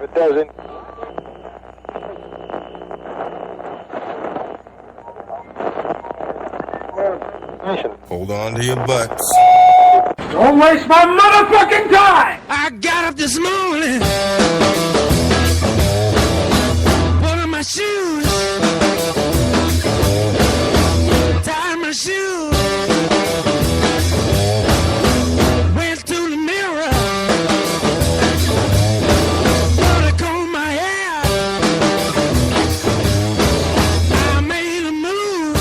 It doesn't. Hold on to your butts. Don't waste my motherfucking time! I got up this morning, put on my shoes, tied my shoes, went to the mirror, put a comb in my hair, I made a move,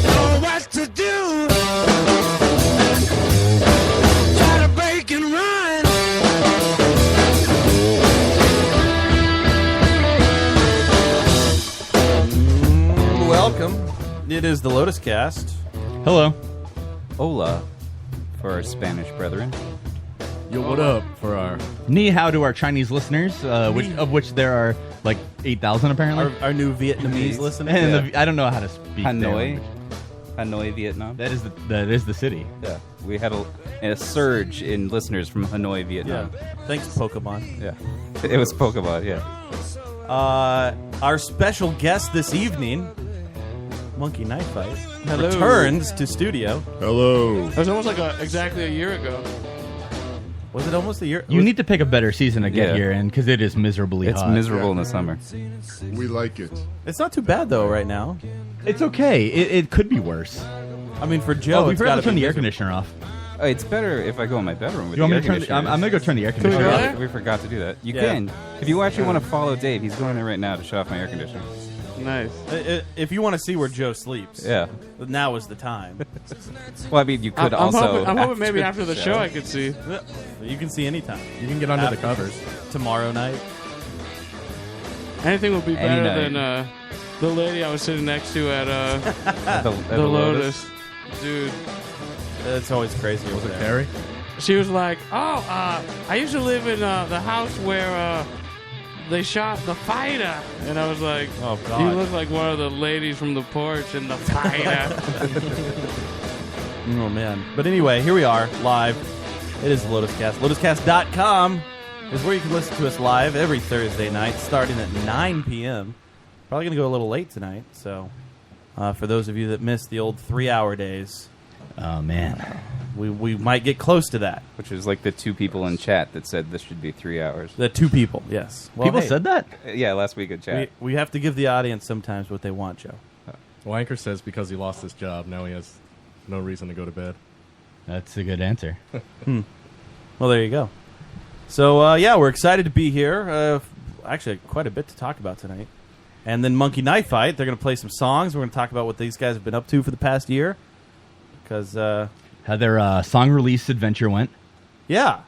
know what to do. Try to break and run. Welcome. It is the Lotus Cast. Hello. Hola for our Spanish brethren. Yo, what up for our Ni hao to our Chinese listeners, of which there are like 8,000 apparently. Our new Vietnamese listener. And I don't know how to speak their Hanoi, language. Hanoi, Vietnam. That is the city. Yeah, we had a surge in listeners from Hanoi, Yeah. Vietnam. Thanks, Pokemon. Yeah, it was Pokemon. Yeah, Our special guest this evening, Monkey Knife Fight, Hello. returns to studio. hello. It was almost like exactly a year ago. Was it almost a year? You need to pick a better season to get Yeah. here in because it is miserably it's hot. miserable in the summer. We like it. It's not too bad though right now. It's okay. It could be worse. I mean, for Joe, we it's forgot got to turn the air miserable. conditioner off. It's better if I go in my bedroom with You want the me to turn? air conditioner. I'm gonna go turn the air we conditioner go off. there? We forgot to do that. You Yeah. can. If you actually want to follow Dave, he's going there right now to shut off my air conditioner. Nice. If you want to see where Joe sleeps, Yeah. now is the time. Well, I mean, you could I'm also. hoping maybe after the show I could see. You can see anytime. You can get under the After- covers. Tomorrow night. Anything would be Any better night. than the lady I was sitting next to at at the Lotus. Dude. It's always crazy. Was over it there. Carrie? She was like, I used to live in the house where they shot the fighter. And I was like, Oh, God. you look like one of the ladies from the porch in the fighter. Oh, man. But anyway, here we are, live. It is the Lotus Cast. LotusCast.com is where you can listen to us live every Thursday night, starting at 9 p.m. Probably going to go a little late tonight, so for those of you that missed the old 3-hour days, Oh man. we might get close to that. Which was like the two people in chat that said this should be 3 hours. The two people, yes. Well, People hey, said that. Yeah, last week in chat. we have to give the audience sometimes what they want, Joe. Wanker says because he lost his job, now he has no reason to go to bed. That's a good answer. Well, there you go. So, yeah, we're excited to be here. Actually, quite a bit to talk about tonight. And then Monkey Knife Fight, they're going to play some songs. We're going to talk about what these guys have been up to for the past year. Because, How their song release adventure went. yeah.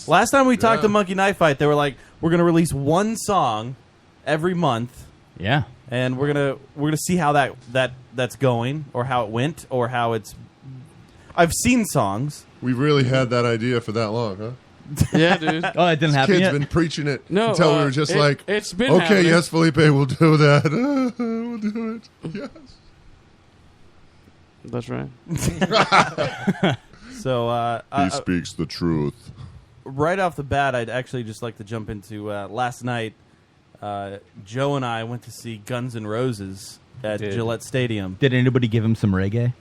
Last time we talked to Monkey Knife Fight, they were like, we're going to release one song every month. Yeah. And we're gonna see how that's going, or how it went, or how it's. I've seen songs. We really had that idea for that long, huh? Yeah, dude. Oh, it didn't happen Kids yet. been preaching it No, until we were just like, it's been okay, happening. yes, Felipe, we'll do that. We'll do it. Yes. That's right. So He speaks the truth. right off the bat, I'd actually just like to jump into last night. Joe and I went to see Guns N' Roses at Did. Gillette Stadium. Did anybody give him some reggae?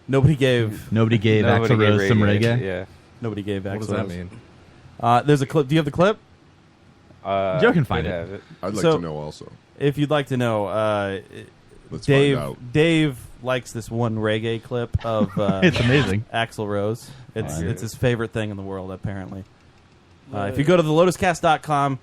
Nobody gave. Nobody gave Nobody Axl gave Rose some reggae. Yeah. Nobody gave. What Axl does that Rose. mean? There's a clip. Do you have the clip? Joe can find could it. have it. I'd like So- to know also. If you'd like to know, Let's Dave. find out. Dave likes this one reggae clip of It's amazing. Axl Rose. It's Wow. it's his favorite thing in the world, apparently. If you go to thelotuscast.com,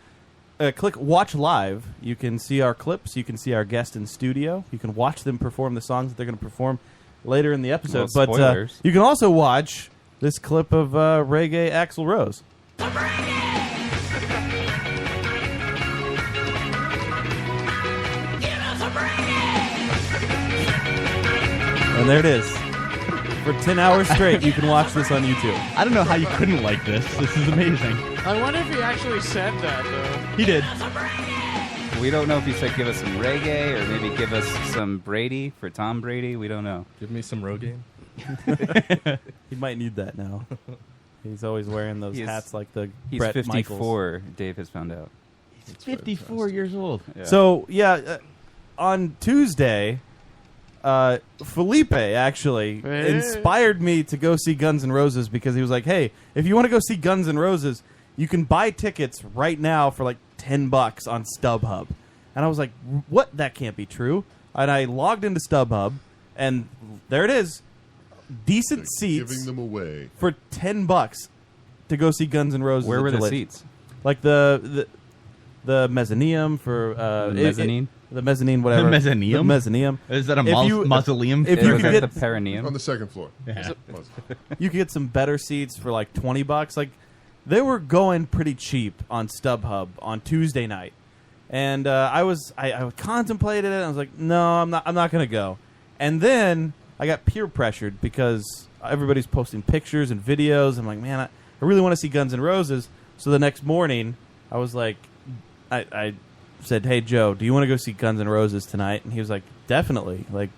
click Watch Live, you can see our clips. You can see our guest in studio. You can watch them perform the songs that they're going to perform later in the episode. Well, but spoilers. you can also watch this clip of reggae Axl Rose. And there it is. For 10 hours straight, you can watch this on YouTube. I don't know how you couldn't like this. This is amazing. I wonder if he actually said that, though. He did. We don't know if he said give us some reggae or maybe give us some Brady for Tom Brady. We don't know. Give me some Rogaine. He might need that now. He's always wearing those He's- hats like the He's Bret 54. Michaels. Dave has found out. 54 years old. Yeah. So on Tuesday, Felipe actually inspired me to go see Guns N' Roses because he was like, "Hey, if you want to go see Guns N' Roses, you can buy tickets right now for like $10 on StubHub." And I was like, "What? That can't be true." And I logged into StubHub, and there it is, decent seats Giving them away. for $10 to go see Guns N' Roses. Where at were the Gillette. seats? Like the mezzanine for Mezzanine? the mezzanine, whatever. The mezzanine? The mezzanine. Is that a If you- mausoleum? If Or you was could that get the perineum? On the second floor. Yeah. you could get some better seats for like $20. Like they were going pretty cheap on StubHub on Tuesday night, and I contemplated it. And I was like, no, I'm not gonna go. And then I got peer pressured because everybody's posting pictures and videos. I'm like, man, I really want to see Guns N' Roses. So the next morning, I was like, I said, hey Joe, do you want to go see Guns N' Roses tonight? And he was like, definitely. Like,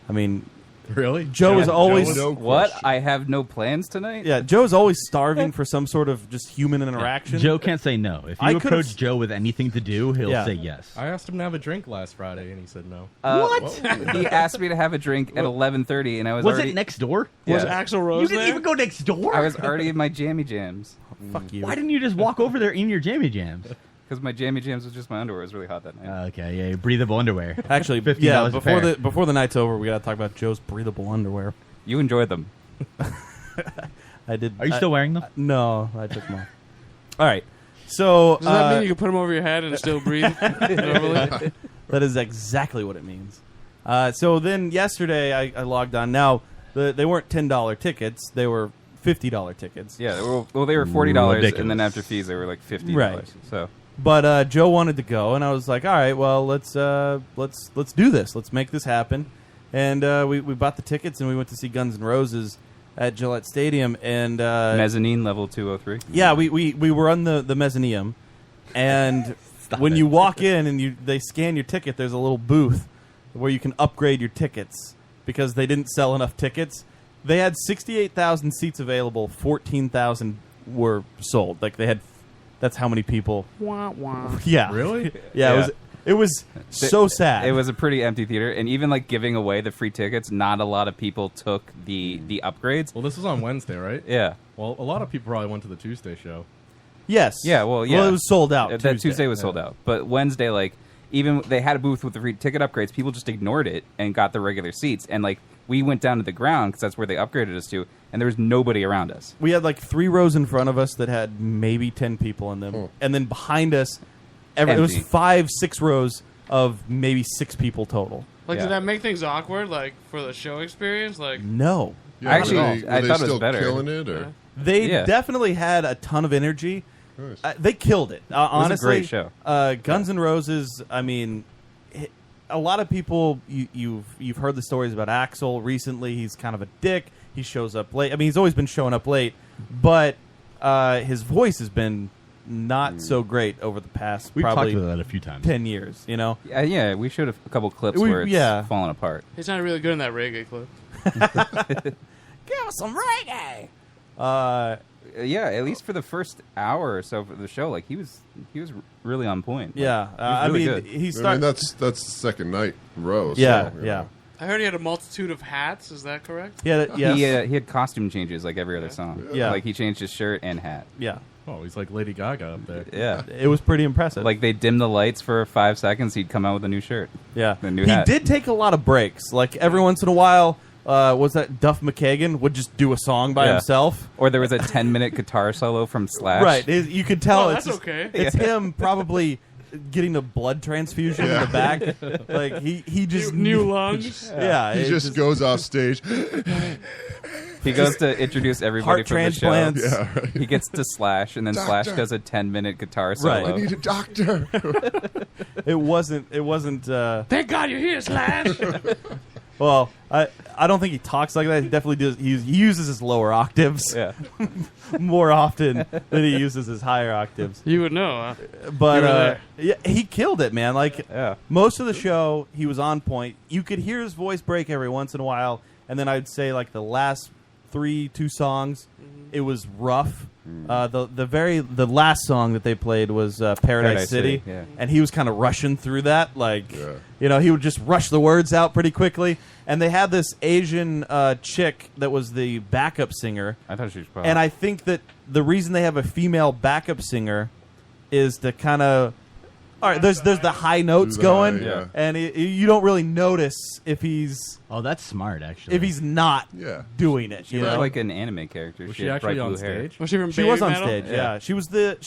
I mean, Really? Joe is always No What? question. I have no plans tonight? Yeah, Joe's always starving for some sort of just human interaction. Joe can't say no. If I you could've- approach Joe with anything to do, he'll Yeah. say yes. I asked him to have a drink last Friday, and he said no. What? He asked me to have a drink at 11:30, and I was Was already, it next door? Was Yeah. Axl Rose You didn't there? even go next door? I was already in my jammy jams Fuck you. Why didn't you just walk over there in your jammy jams? because my jammy jams was just my underwear. It was really hot that night. Okay, yeah, breathable underwear. Actually, $15 yeah. a Before pair. the night's over, we got to talk about Joe's breathable underwear. You enjoyed them. I did. Are you still wearing them? No, I took them off. All right. So Does that mean you can put them over your head and still breathe normally? that is exactly what it means. So then yesterday I logged on. Now they weren't $10 tickets; they were $50 tickets. Yeah, they were $40, and Ridiculous. then after fees, they were like $50. Right. So But Joe wanted to go, and I was like, "All right, well, let's do this. Let's make this happen." And we bought the tickets, and we went to see Guns N' Roses at Gillette Stadium. And mezzanine level 203. yeah, we were on the mezzanine, and when you walk in and they scan your ticket, there's a little booth where you can upgrade your tickets because they didn't sell enough tickets. They had 68,000 seats available. 14,000 were sold. Like they had. That's how many people. Wah, wah. Yeah. Really? Yeah. It was so sad. It was a pretty empty theater, and even like giving away the free tickets, not a lot of people took the upgrades. Well, this was on Wednesday, right? Yeah. Well, a lot of people probably went to the Tuesday show. Yes. Yeah, well, yeah. Well, it was sold out. That Tuesday was sold out. But Wednesday, like, even they had a booth with the free ticket upgrades, people just ignored it and got the regular seats. And, like, we went down to the ground because that's where they upgraded us to, and there was nobody around us. We had like 3 rows in front of us that had maybe 10 people in them, and then behind us, it was Empty. 5-6 rows of maybe 6 people total. Like, Yeah. did that make things awkward, like, for the show experience? Like, No, Yeah, Actually, were they, I were they thought it was still better. killing it, or they Yeah. definitely had a ton of energy. Nice. They killed it. Honestly, great show. Guns N' Roses. I mean, a lot of people you've heard the stories about Axl recently. He's kind of a dick. He shows up late. I mean, he's always been showing up late, but his voice has been not so great over the past We've talked probably about that a few times. 10 years. You know, Yeah, we showed a couple clips We- where it's yeah. falling apart. he sounded really good in that reggae clip. give us some reggae. Yeah, at least for the first hour or so of the show, like he was really on point. Like, Yeah, he was I really mean, good. he I started. mean, that's the second night in a row. Yeah, so, you yeah. know. I heard he had a multitude of hats. Is that correct? Yeah, yes. He had costume changes like every other song. Yeah. Like he changed his shirt and hat. yeah. Oh, he's like Lady Gaga up there. Yeah. It was pretty impressive. Like they dimmed the lights for 5 seconds, he'd come out with a new shirt. yeah, the new he hat. did take a lot of breaks. Like every once in a while, was that Duff McKagan would just do a song by Yeah. himself. Or there was a 10-minute guitar solo from Slash. Right, you could tell. Oh, it's that's just- okay. It's him probably getting a blood transfusion in the back. Like he just New lungs. Yeah, He it just goes off stage. He goes to introduce everybody Heart from the show. transplants. Yeah, right. He gets to Slash, and then Slash Doctor. does a 10-minute guitar Right. solo. I need a doctor. It wasn't. Thank God you're here, Slash. Well, I don't think he talks like that. He definitely does. He uses his lower octaves Yeah. more often than he uses his higher octaves. You would know. But You were there. yeah, he killed it, man. Like Yeah. most of the show, he was on point. You could hear his voice break every once in a while, and then I'd say like the last 2 songs, It was rough. The last song that they played was Paradise City, yeah. and he was kind of rushing through that. Like, he would just rush the words out pretty quickly. And they had this Asian chick that was the backup singer. I thought she was probably. And I think that the reason they have a female backup singer is to kind of. All right, there's the high notes going, and you don't really notice if he's. Oh, that's smart, actually. If he's not doing it, She was like an anime character. Was she she had actually bright on blue hair. stage? Was she from She Baby was on Metal? stage. Yeah, she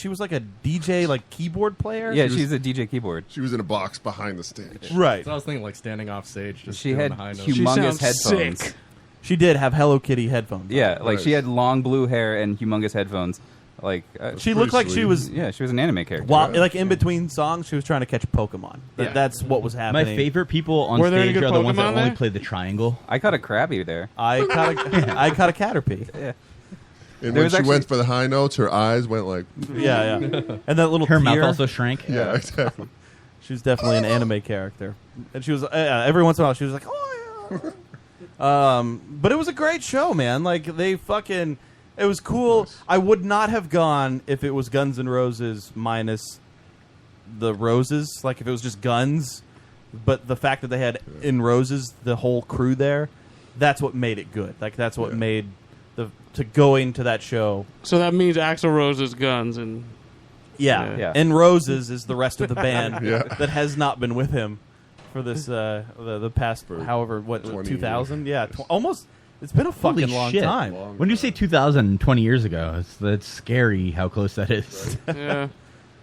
was like a DJ, like keyboard player. Yeah, she's a DJ keyboard. She was in a box behind the stage. Right. So I was thinking like standing off stage. Just She doing had the high notes. humongous headphones. sick. She did have Hello Kitty headphones. Yeah, like she had long blue hair and humongous headphones. Like She looked like she was. Yeah, she was an anime character. While, like in between songs, she was trying to catch Pokemon. Yeah. That's what was My happening. favorite people on Were there any stage good are the ones that Pokemon only there? play the triangle. I caught a Krabby there. I caught a Caterpie. Yeah. And There when was she actually- went for the high notes, her eyes went like. Yeah. And that little Her mouth tear. also shrank. Yeah, exactly. She was definitely an anime character, and she was every once in a while she was like, "Oh yeah." But it was a great show, man. Like they fucking, it was cool. Nice. I would not have gone if it was Guns N' Roses minus the roses. Like if it was just Guns, but the fact that they had in Roses the whole crew there, that's what made it good. Like that's what made to going to that show. So that means Axl Rose's Guns and Yeah. And Roses is the rest of the band Yeah. that has not been with him for this the past however 2000 almost. It's been a fucking Holy long shit. time. When you say 2020 years ago, that's scary how close that is. yeah.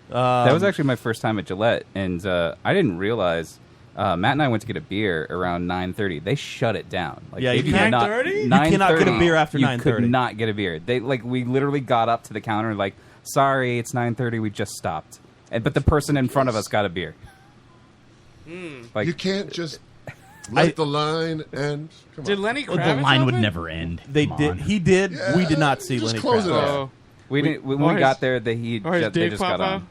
That was actually my first time at Gillette, and I didn't realize. Matt and I went to get a beer around 9:30. They shut it down. Like, Yeah, they you did can't- not- 9:30? You cannot get a 9:30, beer after you 9:30. could not get a beer. They we literally got up to the counter and like, sorry, it's 9:30. We just stopped. But the person in front of us got a beer. Like You can't just let the line end. Come Did on. Lenny Well, Kravitz the line would open? never end. They Come did. on. He did. Yeah, We did not see just Lenny close it Kravitz. off. Oh. we didn't when or we his- got there. They or his they dick just pop got out? on.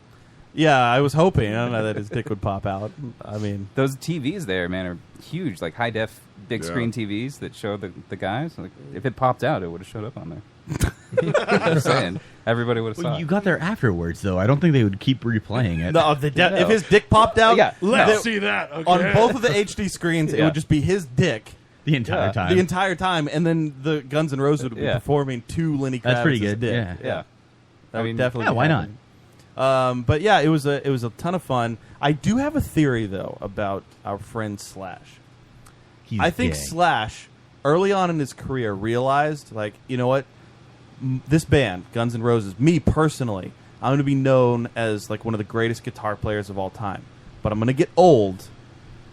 Yeah, I was hoping. I don't know that his dick would pop out. I mean, Those TVs there, man, are huge. Like high def big Yeah. screen TVs that show the guys. Like if it popped out, it would have showed up on there. I'm saying everybody would have Well, saw you it. got there afterwards, though. I don't think they would keep replaying it. no, if his dick popped out, Yeah. Let's the- see that. Okay. on both of the HD screens, it Yeah. would just be his dick The entire time. the entire time, and then the Guns N' Roses would be Yeah. performing to Lenny Kravitz's That's pretty good. dick. Yeah. Yeah. That I would mean, definitely. yeah, be why not? happening. But yeah, it was a ton of fun. I do have a theory though about our friend Slash. He's I think gay. Slash, early on in his career, realized, like, you know what? This band, Guns N' Roses, me personally, I'm going to be known as, like, one of the greatest guitar players of all time. But I'm going to get old,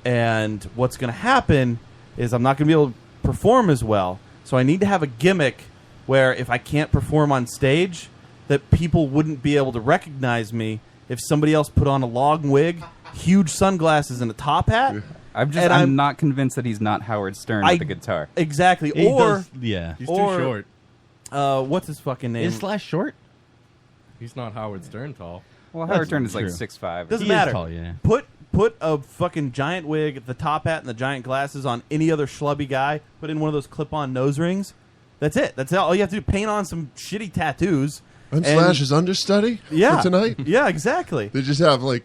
and what's going to happen is I'm not going to be able to perform as well. So I need to have a gimmick where if I can't perform on stage, that people wouldn't be able to recognize me if somebody else put on a long wig, huge sunglasses, and a top hat. And I'm not convinced that he's not Howard Stern with the guitar. Exactly. He Or does- yeah. He's or- too short. what's his fucking name? Is Slash short? He's not Howard Stern tall. Well, That's Howard Stern is like true. 6'5". Doesn't He is matter. tall, yeah. Put a fucking giant wig, the top hat, and the giant glasses on any other schlubby guy. Put in one of those clip-on nose rings. That's it. That's all you have to do. Paint on some shitty tattoos. And Slash's understudy Yeah. for tonight. Yeah, exactly. They just have like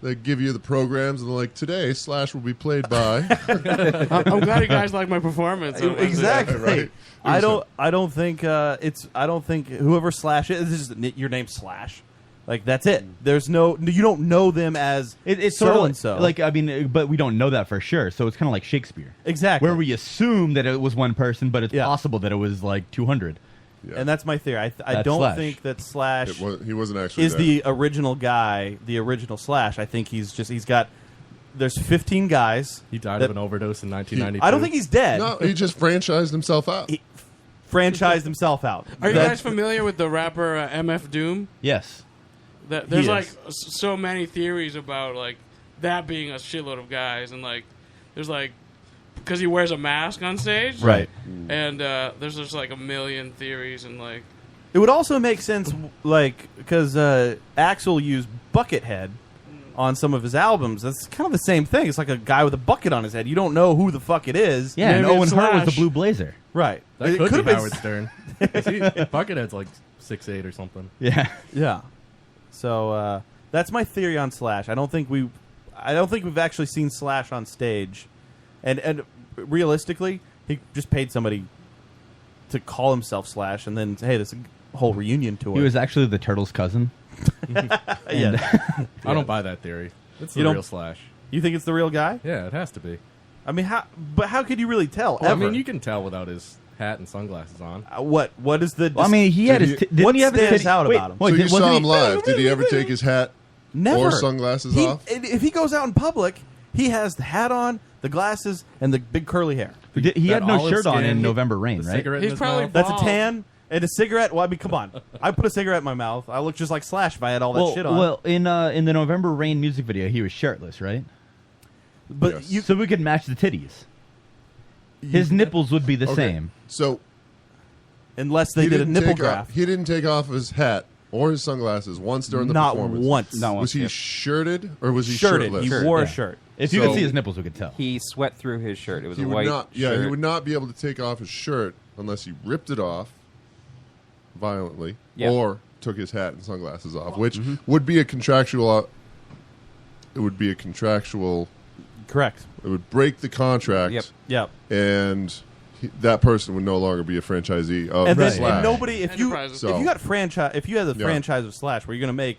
they give you the programs and they're like, today Slash will be played by. I'm glad you guys like my performance. on Wednesday. Exactly. Right. I don't think whoever Slash is just your name Slash. Like that's it. There's no you don't know them as It's sort so of and so. like I mean, but we don't know that for sure. So it's kind of like Shakespeare, exactly. where we assume that it was one person, but it's Yeah. possible that it was like 200. Yeah. And that's my theory. I That's don't Slash. think that Slash He wasn't actually is there. the original guy, the original Slash. I think he's got. There's 15 guys. He died that- of an overdose in 1992. I don't think he's dead. No, he just franchised himself out. He franchised himself out. Are you That- guys familiar with the rapper MF Doom? Yes. There's He like is. so many theories about like that being a shitload of guys, and like there's like because he wears a mask on stage, Right. And there's just like a million theories, and like It would also make sense, like, because Axl used Buckethead on some of his albums. That's kind of the same thing. It's like a guy with a bucket on his head. You don't know who the fuck it is. Yeah, and Maybe Owen it's Hart was Slash. the Blue Blazer. Right. That It could could've be been Howard Stern. Buckethead's like 6'8" or something. Yeah. Yeah. So that's my theory on Slash. I don't think we've actually seen Slash on stage, and realistically, he just paid somebody to call himself Slash, and then hey, this is a whole reunion tour. He was actually the Turtles' cousin. Yeah. I don't buy that theory. It's You the don't- real Slash. You think it's the real guy? Yeah, it has to be. I mean, how could you really tell? Well, I ever? mean, you can tell without his hat and sunglasses on. What is the? Well, I mean, he had his. Didn't what he have his stands titty- out wait, about him? wait, So you wasn't saw he- him live. Did he ever take his hat Never. or sunglasses off? If he goes out in public, he has the hat on, the glasses, and the big curly hair. He had That no olive shirt on skin, in November Rain, the right? cigarette in He's his probably mouth. That's a bald. tan and a cigarette. Well, I mean, come on. I put a cigarette in my mouth. I look just like Slash if I had all that Well, shit on. well, in the November Rain music video, he was shirtless, right? but Yes. you, So we could match the titties. His nipples would be the Okay. same. So unless they he did a didn't nipple take graft. He didn't take off his hat or his sunglasses once during the Not performance. once. Not Was once, he yeah. shirted or was he Shirted. shirtless? He wore Yeah. a shirt. If you So- could see his nipples, we could tell. He sweat through his shirt. It was He a would white not. shirt. Yeah, he would not be able to take off his shirt unless he ripped it off violently Yeah. or took his hat and sunglasses off, which would be a contractual. It would be a contractual. Correct. It would break the contract, Yep. Yep. and that person would no longer be a franchisee of And then Slash. and nobody. If you Enterprises. So- got franchise, if you had the Yeah. franchise of Slash, where you're going to make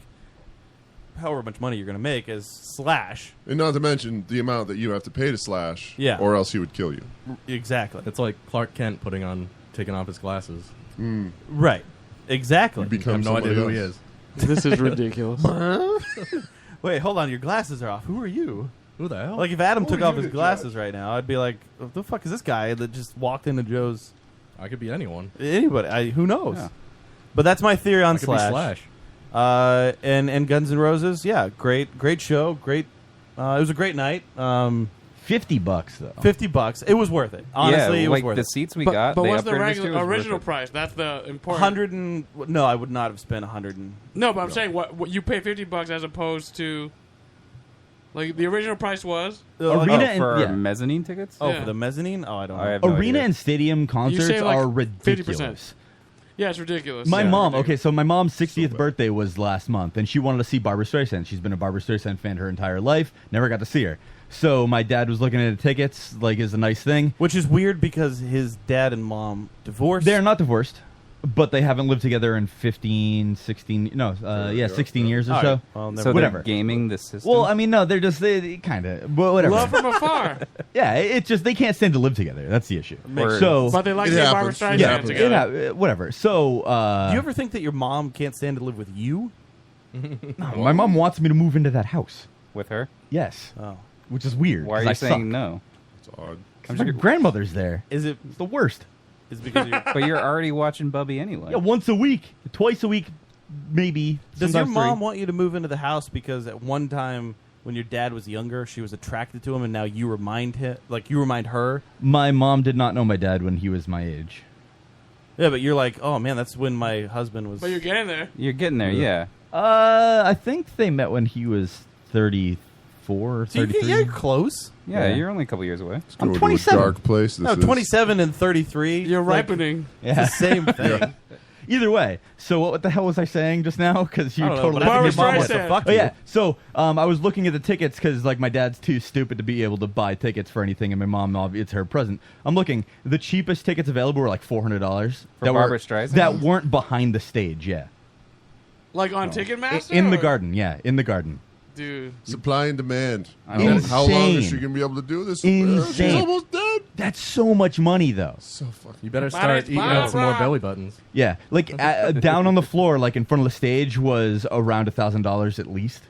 however much money you're going to make as Slash. And not to mention the amount that you have to pay to Slash, Yeah. or else he would kill you. Exactly. It's like Clark Kent taking off his glasses. Right. Exactly. I Become have no idea somebody who he else. is. This is ridiculous. Wait, hold on. Your glasses are off. Who are you? Who the hell? Like if Adam Who took are off you his to glasses right now, I'd be like, "What the fuck is this guy that just walked into Joe's?" I could be anyone. Anybody? Who knows? Yeah. But that's my theory on I could be Slash. Slash. And Guns N' Roses, yeah, great show, great. It was a great night. $50 though. $50. It was worth it. Honestly, yeah, it was like worth the it. seats we but got. but they what's the upgraded us to, it was worth original it. price? That's the important. 100 and no, I would not have spent 100 and No, but I'm saying what you pay $50 as opposed to like the original price was. Arena Oh, and- for yeah. mezzanine tickets? Oh, Yeah. for the mezzanine? Oh, I don't know. I have no Arena idea. and stadium concerts say, like, are 50%. ridiculous. Yeah, it's ridiculous. My Yeah, mom, ridiculous. okay, so my mom's 60th birthday was last month, and she wanted to see Barbra Streisand. She's been a Barbra Streisand fan her entire life, never got to see her. So my dad was looking at the tickets, like, is a nice thing. Which is weird because his dad and mom divorced. They're not divorced, but they haven't lived together in 15, 16, no, 16 years or All so. right. Well, never So mind. Whatever. they're gaming the system? Well, I mean, no, they're just, they kind of, well, whatever. Love from afar, Yeah, it's just, they can't stand to live together. That's the issue. Or- So, but they like It seeing Barbara happens. It Streisand happens. together. whatever. So, Do you ever think that your mom can't stand to live with you? my mom wants me to move into that house. with her? Yes. Oh. Which is weird. Why are 'cause you I saying suck. no? It's odd. My grandmother's there. Is it It's the worst. is it because you're But you're already watching Bubby anyway. Yeah, once a week, twice a week, maybe. Does your sometimes mom three. want you to move into the house because at one time when your dad was younger, she was attracted to him, and now you remind her? My mom did not know my dad when he was my age. Yeah, but you're like, oh man, that's when my husband was. But you're getting there. You're getting there, yeah. I think they met when he was 34 or So you 33. you're close. Yeah, Yeah. you're only a couple years away. Go to a 27. dark place. This No, is. 27 and 33. You're like, ripening. It's the same thing. Either way. So what the hell was I saying just now? Because you I don't know, totally but I think Barbra your mom wants to Streisand. fuck Oh you. yeah. So I was looking at the tickets because like my dad's too stupid to be able to buy tickets for anything, and my mom, it's her present. I'm looking. The cheapest tickets available were like $400 For Barbra Streisand? that weren't behind the stage. Yeah, Like on Ticketmaster? in the or- garden. Yeah, in the garden. Dude. Supply and demand. I don't- How long is Insane. she gonna be able to do this? Insane. She's almost dead. That's so much money though. So fucking. You better But start it's eating out some more Barbara. belly buttons. Yeah, like down on the floor, like in front of the stage, was around $1,000 at least.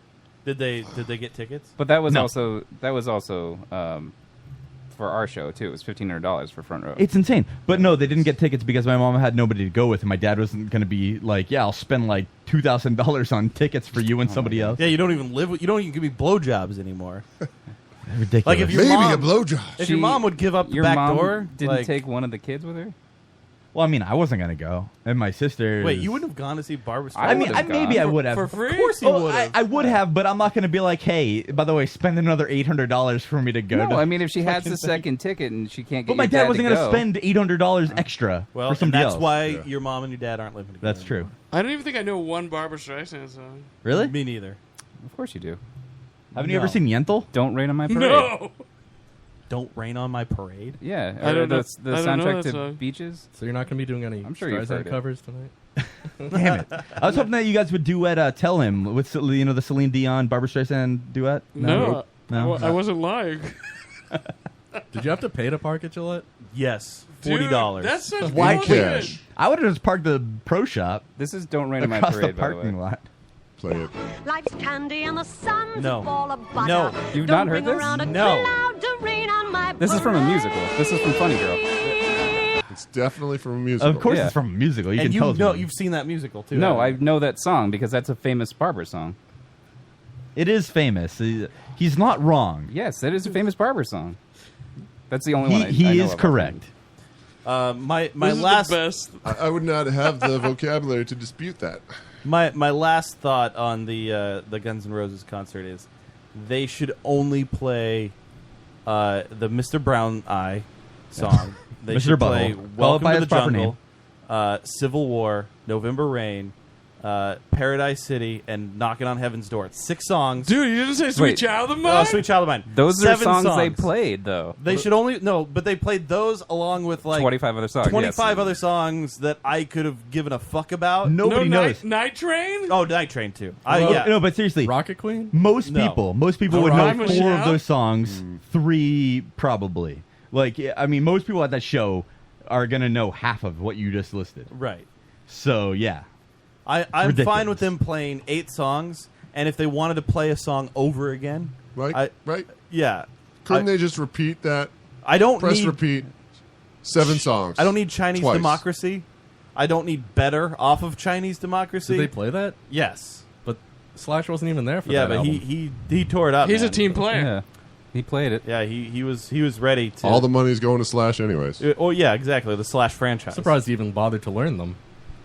Did they get tickets? But that was No. also for our show too. It was $1,500 for front row. It's insane. But no, they didn't get tickets because my mom had nobody to go with, and my dad wasn't going to be like, yeah, I'll spend like $2,000 on tickets for you and somebody else. Yeah, you don't even live. You don't even give me blowjobs anymore. Ridiculous. Like if your Maybe mom, a blowjob. if your mom would give up the Your back mom door, didn't like, take one of the kids with her. Well, I mean, I wasn't gonna go, and my sister. Wait, you wouldn't have gone to see Barbra Streisand? I mean, maybe I would have. For free? Of course you would have. I would have, but I'm not gonna be like, hey, by the way, spend another $800 for me to go. No, to I mean, if she has fucking the thing. second ticket and she can't get But my your dad to wasn't gonna go- spend $800 extra Well, for and somebody that's else. why your mom and your dad aren't living together. That's true. I don't even think I know one Barbra Streisand song. Really? Me neither. Of course you do. Haven't you ever No. seen Yentl? Don't Rain on My Parade. No. Don't Rain on My Parade? Yeah, I don't know- the I don't know soundtrack that to song. Beaches. So you're not going to be doing any I'm sure you've heard Streisand it. covers tonight? Damn it! I was hoping that you guys would duet "Tell Him" with the Celine Dion, Barbra Streisand duet. No. No? I wasn't lying. Did you have to pay to park at Gillette? Yes. Dude, $40. that's such Why bullshit. cash? I would have just parked the pro shop This is Don't Rain on My across Parade, the by the parking way. lot. Play it. Life's candy and the sun's No. a ball of butter. No. You've Don't not heard bring this? around a No. cloud to rain on my This is from a musical. This is from Funny Girl. It's definitely from a musical. Of course, Yeah. it's from a musical. You And can you tell it's know from- you've seen that musical too. No, I haven't you? know that song because that's a famous Barbra song. It is famous. He's not wrong. Yes, that is a famous Barbra song. That's the only one I He know is of. correct. My This is last the best. I would not have the vocabulary to dispute that. my last thought on the Guns N' Roses concert is they should only play the Mr. Brown Eye song. They Mr. should play Butthole. Call it Welcome by to its the proper Jungle, Civil War, November Rain, Paradise City, and Knocking on Heaven's Door. It's 6 songs. Dude, you didn't say Sweet Wait. Child of Mine? Sweet Child of Mine. Those are 7 songs they played, though. They should only but they played those along with like 25 other songs. 25 yes. other songs that I could have given a fuck about. Nobody no knows. Night Train? Oh, Night Train too. Well, no, but seriously, Rocket Queen? most No. people would know Rhyme 4 Michelle? of those songs. 3 probably. Like, I mean, most people at that show are gonna know half of what you just listed. Right. So yeah, I'm Ridiculous. fine with them playing 8 songs, and if they wanted to play a song over again, Right? Right? yeah. Couldn't they just repeat that? I don't Press need repeat. 7 songs. I don't need Chinese Twice. Democracy. I don't need Better off of Chinese Democracy. Did they play that? Yes. But Slash wasn't even there for Yeah, that but album. he tore it up. He's a man. team player. Yeah, he played it. Yeah, he was ready to. All the money's going to Slash anyways. Oh yeah, exactly. The Slash franchise. Surprised he even bothered to learn them.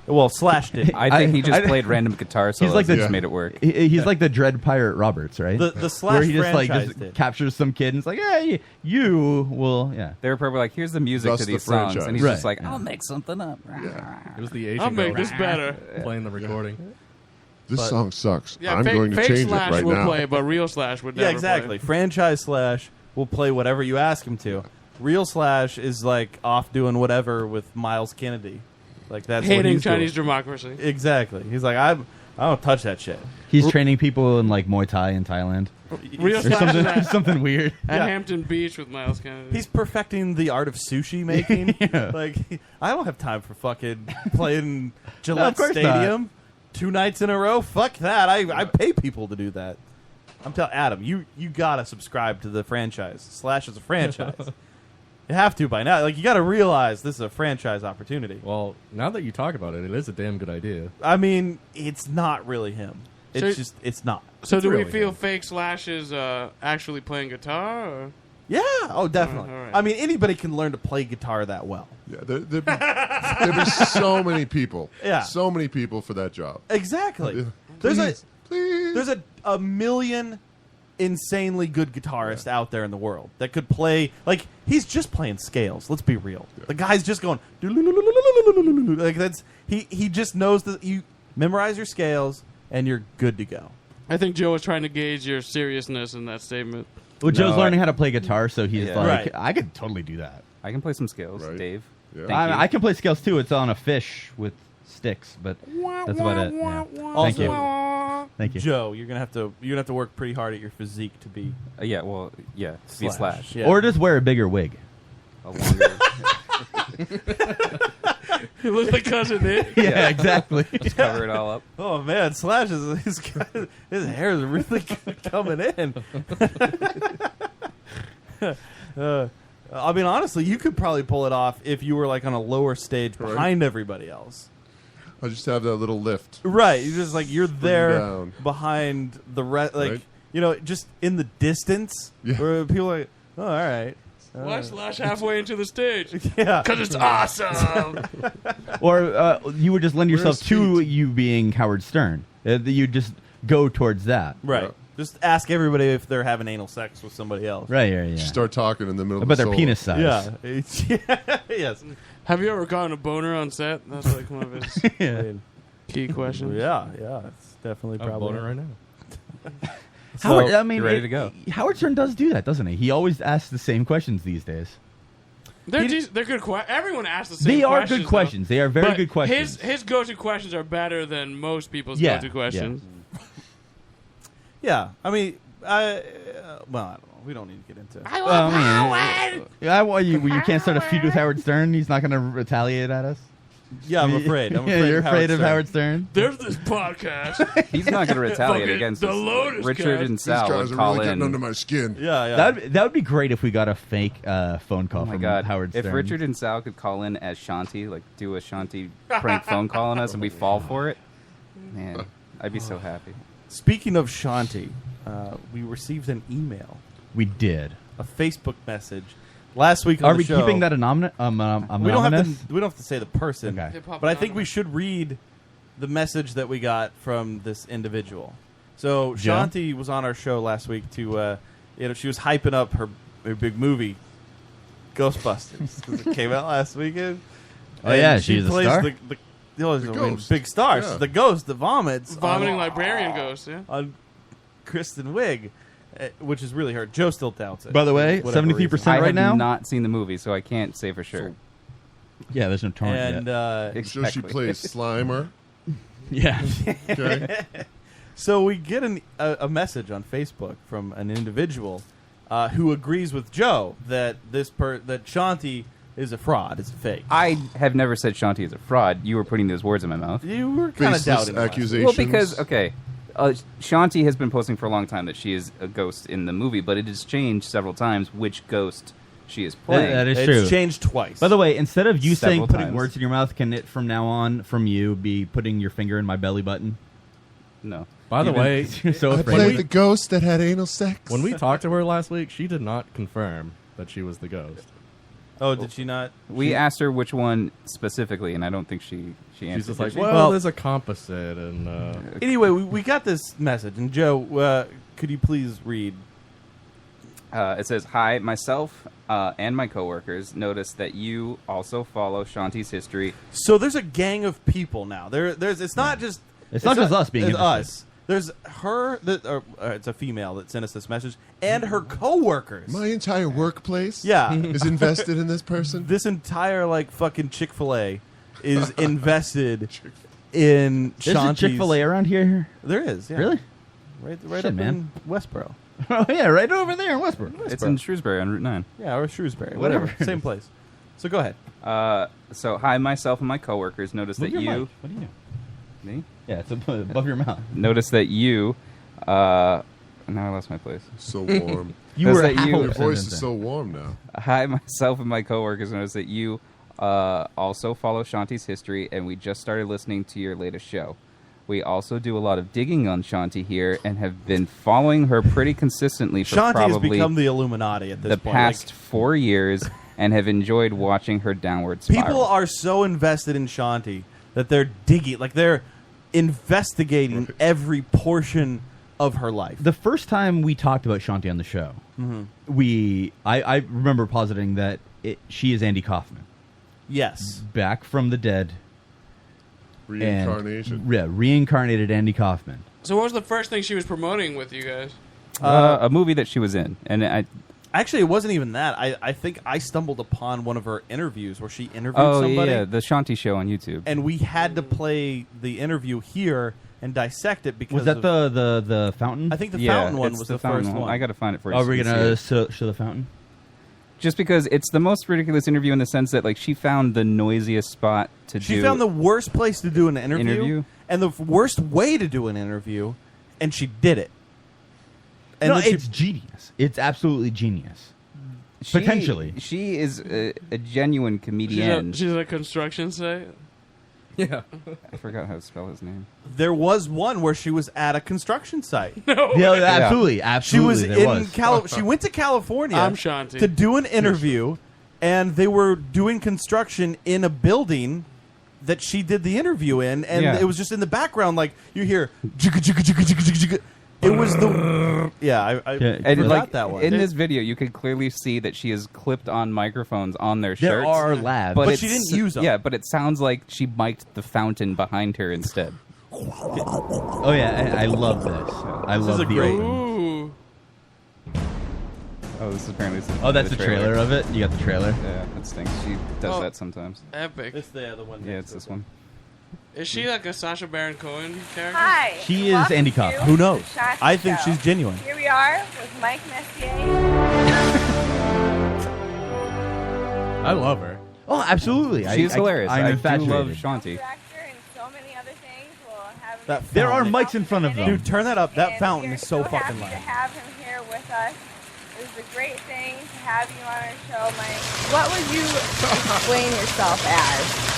Well, Slash did. I think he just played random guitar solos. like the- and just Yeah. made it work. he's like the Dread Pirate Roberts, right? The Slash where he just like franchise just did. captures some kid and it's like, hey, you will, yeah. They were probably like, "Here's the music Thus to the these songs," franchise. and he's Right. just like, Yeah. "I'll make something up." It was the Asian I'll make girl this better. playing the recording. This song sucks. Yeah, I'm fake, going to fake change Slash it right will now. play, but real Slash would never Yeah, exactly. play. Franchise Slash will play whatever you ask him to. Real Slash is like off doing whatever with Miles Kennedy. Like that's what Hating he's Chinese doing. democracy. Exactly. He's like I don't touch that shit. He's training people in like Muay Thai in Thailand. Real Or Slash something, is at, something weird. at Yeah. Hampton Beach with Miles Kennedy. He's perfecting the art of sushi making. Yeah. Like I don't have time for fucking playing Gillette of course Stadium 2 nights in a row. Fuck that. I pay people to do that. I'm telling Adam, you gotta subscribe to the franchise. Slash is a franchise. You have to by now. Like you gotta realize this is a franchise opportunity. Well, now that you talk about it, it is a damn good idea. I mean, it's not really him. It's So- just it's not. so It's do we really feel him. fake Slash is actually playing guitar? Or? Yeah. Oh, definitely. All right. I mean, anybody can learn to play guitar that well. Yeah, there'd be so many people. Yeah. So many people for that job. Exactly. Please, There's please. There's a million insanely good guitarists out there in the world that could play. Like he's just playing scales. Let's be real. The guy's just going like that's he just knows that you memorize your scales and you're good to go. I think Joe was trying to gauge your seriousness in that statement. Well, Joe's No, learning how to play guitar, so he's Yeah. like, Right. I could totally do that. I can play some scales, Right. Dave. Yeah. Thank you. I can play scales too. It's on a fish with sticks, but that's about it. Yeah. Thank you. Thank you. Joe, you're gonna have to work pretty hard at your physique to be Yeah, well, yeah, be Slash. Yeah. Or just wear a bigger wig. A longer, He looks like Cousin Nick. Yeah, exactly. just cover it all up. Oh man, Slash is his hair is really coming in. I mean, honestly, you could probably pull it off if you were like on a lower stage Right. behind everybody else. I just have that little lift. Right, you just like you're there down. behind the like Right. you know just in the distance Yeah. where people are like, oh, all right, Why slash halfway into the stage? Yeah. Because it's awesome. Or you would just lend yourself Where's to Pete? you being Howard Stern. You just go towards that. Right. Yeah. Just ask everybody if they're having anal sex with somebody else. Right, yeah. Start talking in the middle About of the their solo. penis size. Yeah. It's- yes. Have you ever gotten a boner on set? That's like one of his Yeah. key questions. Yeah. It's definitely I'm probably boning right now. Howard, I mean, you're ready to go. Howard Stern does do that, doesn't he? He always asks the same questions these days. They're good questions. Everyone asks the same They are questions. good questions. They are very But good questions. His go-to questions are better than most people's Yeah, go-to questions. Yeah. I mean, well, I don't know. We don't need to get into it. Well, I mean, you can't start a feud with Howard Stern. He's not going to retaliate at us. Yeah, I'm afraid. I'm Yeah, afraid. you're of afraid of Stern. Howard Stern. There's this podcast. He's not going to retaliate Fucking against the us. Lotus Richard Cast. and These Sal guys would are call really getting in. under my skin. Yeah. That would be great if we got a fake phone call Oh my from god! Howard Stern. If Richard and Sal could call in as Shanti, like do a Shanti prank phone call on us, and we fall for it, man, I'd be so happy. Speaking of Shanti, we received an email, We did. a Facebook message last week on Are the we show. keeping that anonymous? We don't have to say the person. Okay. Hip-hop But I think we anonymous. should read the message that we got from this individual. So Joe? Shanti was on our show last week to, she was hyping up her big movie, Ghostbusters, because it came out last weekend. Oh, And yeah, she she's a plays star? the ghost. big star. Yeah. She's the ghost that vomits. Vomiting on, librarian ghost, yeah. on Kristen Wiig, which is really her. Joe still doubts it. By the way, for whatever 73% reason. I right have now? not seen the movie, so I can't say for sure. Yeah, there's no torrent And yet. So she plays Slimer. Yeah. Okay. so we get a message on Facebook from an individual who agrees with Joe that that Shanti is a fraud. It's a fake. I have never said Shanti is a fraud. You were putting those words in my mouth. You were kind of Baseless doubting it last week. accusations. Well, because Shanti has been posting for a long time that she is a ghost in the movie, but it has changed several times which ghost she is playing. That is It's true. changed twice. By the way, instead of you saying Several putting times. words in your mouth, can it from now on, from you, be putting your finger in my belly button? No. By the Even- way, you're so I afraid. played the ghost that had anal sex. when we talked to her last week, she did not confirm that she was the ghost. oh, did she not? We asked her which one specifically, and I don't think she answered. She's just like, did she? well, there's a composite, and Anyway, we got this message, and Joe, could you please read? It says, "Hi, myself and my coworkers noticed that you also follow Shanti's history." So there's a gang of people now. There's. It's not just. It's not just us being it's interested. us. There's her. It's a female that sent us this message, and her coworkers. My entire workplace Yeah. is invested in this person. This entire like fucking Chick-fil-A is invested in There's a Shanti's. Chick-fil-A around here? There is. Yeah. Really? Right Shit, up man. in Westboro. Oh, yeah, right over there in Westbrook. It's in Shrewsbury on Route 9. Yeah, or Shrewsbury. Whatever Whatever. it Same is. place. So go ahead. So, hi, myself and my coworkers noticed Move that your you... mic. What do you do? Me? Yeah, it's above your mouth. Noticed that you... now I lost my place. So warm. You That's were that half you- a Your sentence voice in. is so warm now. Hi, myself and my coworkers noticed that you also follow Shanti's history, and we just started listening to your latest show. We also do a lot of digging on Shanti here and have been following her pretty consistently for Shanti has probably become the Illuminati at this the point. past 4 years and have enjoyed watching her downward spiral. People are so invested in Shanti that they're digging, like they're investigating every portion of her life. The first time we talked about Shanti on the show, I remember positing that she is Andy Kaufman, Yes. back from the dead. Reincarnation. Yeah, reincarnated Andy Kaufman. So what was the first thing she was promoting with you guys? a movie that she was in, and Actually, it wasn't even that. I think I stumbled upon one of her interviews where she interviewed somebody. yeah, the Shanti show on YouTube. And we had to play the interview here and dissect it because Was that of- the fountain? I think the yeah, fountain one it's was the the fountain first one. I got to find it for you. Are so we you can gonna see it. show the fountain? Just because it's the most ridiculous interview in the sense that like she found the noisiest spot to She do. found the worst place to do an interview, and the worst way to do an interview, and she did it. And No, then she- it's genius. It's absolutely genius. She- Potentially. she is a genuine comedian. She's a construction site. Yeah. I forgot how to spell his name. There was one where she was at a construction site. Yeah, absolutely, absolutely. She was there was. She went to California I'm Shanti. to do an interview, and they were doing construction in a building that she did the interview in, and Yeah. it was just in the background, like you hear. Jigga, jigga, jigga, jigga, jigga, jigga. It was the I And forgot like that one. in this video, you could clearly see that she has clipped on microphones on their There shirts. are labs. But it's- she didn't use 'em. Yeah, but it sounds like she mic'd the fountain behind her instead. Oh yeah, I love this. I This love is a the great- open. Ooh. Oh, this is apparently. Oh, that's the trailer of it. You got the trailer. Yeah, that stinks. She does Oh. that sometimes. Epic. It's the other one. Yeah, it's this one. Is she like a Sacha Baron Cohen character? Hi. She is welcome Andy Kaufman. to Who knows? the Shanti I think Show. she's genuine. Here we are with Mike Messier. I love her. Oh, absolutely. She's hilarious. I'm I do infatuated. love Shanti. Director and so many other things. We'll have him That There are fountain. mics in front of them. Dude, turn that up. That and fountain we are is so happy fucking to loud. have him here with us. It was a great thing to have you on our show, Mike. What would you explain yourself as?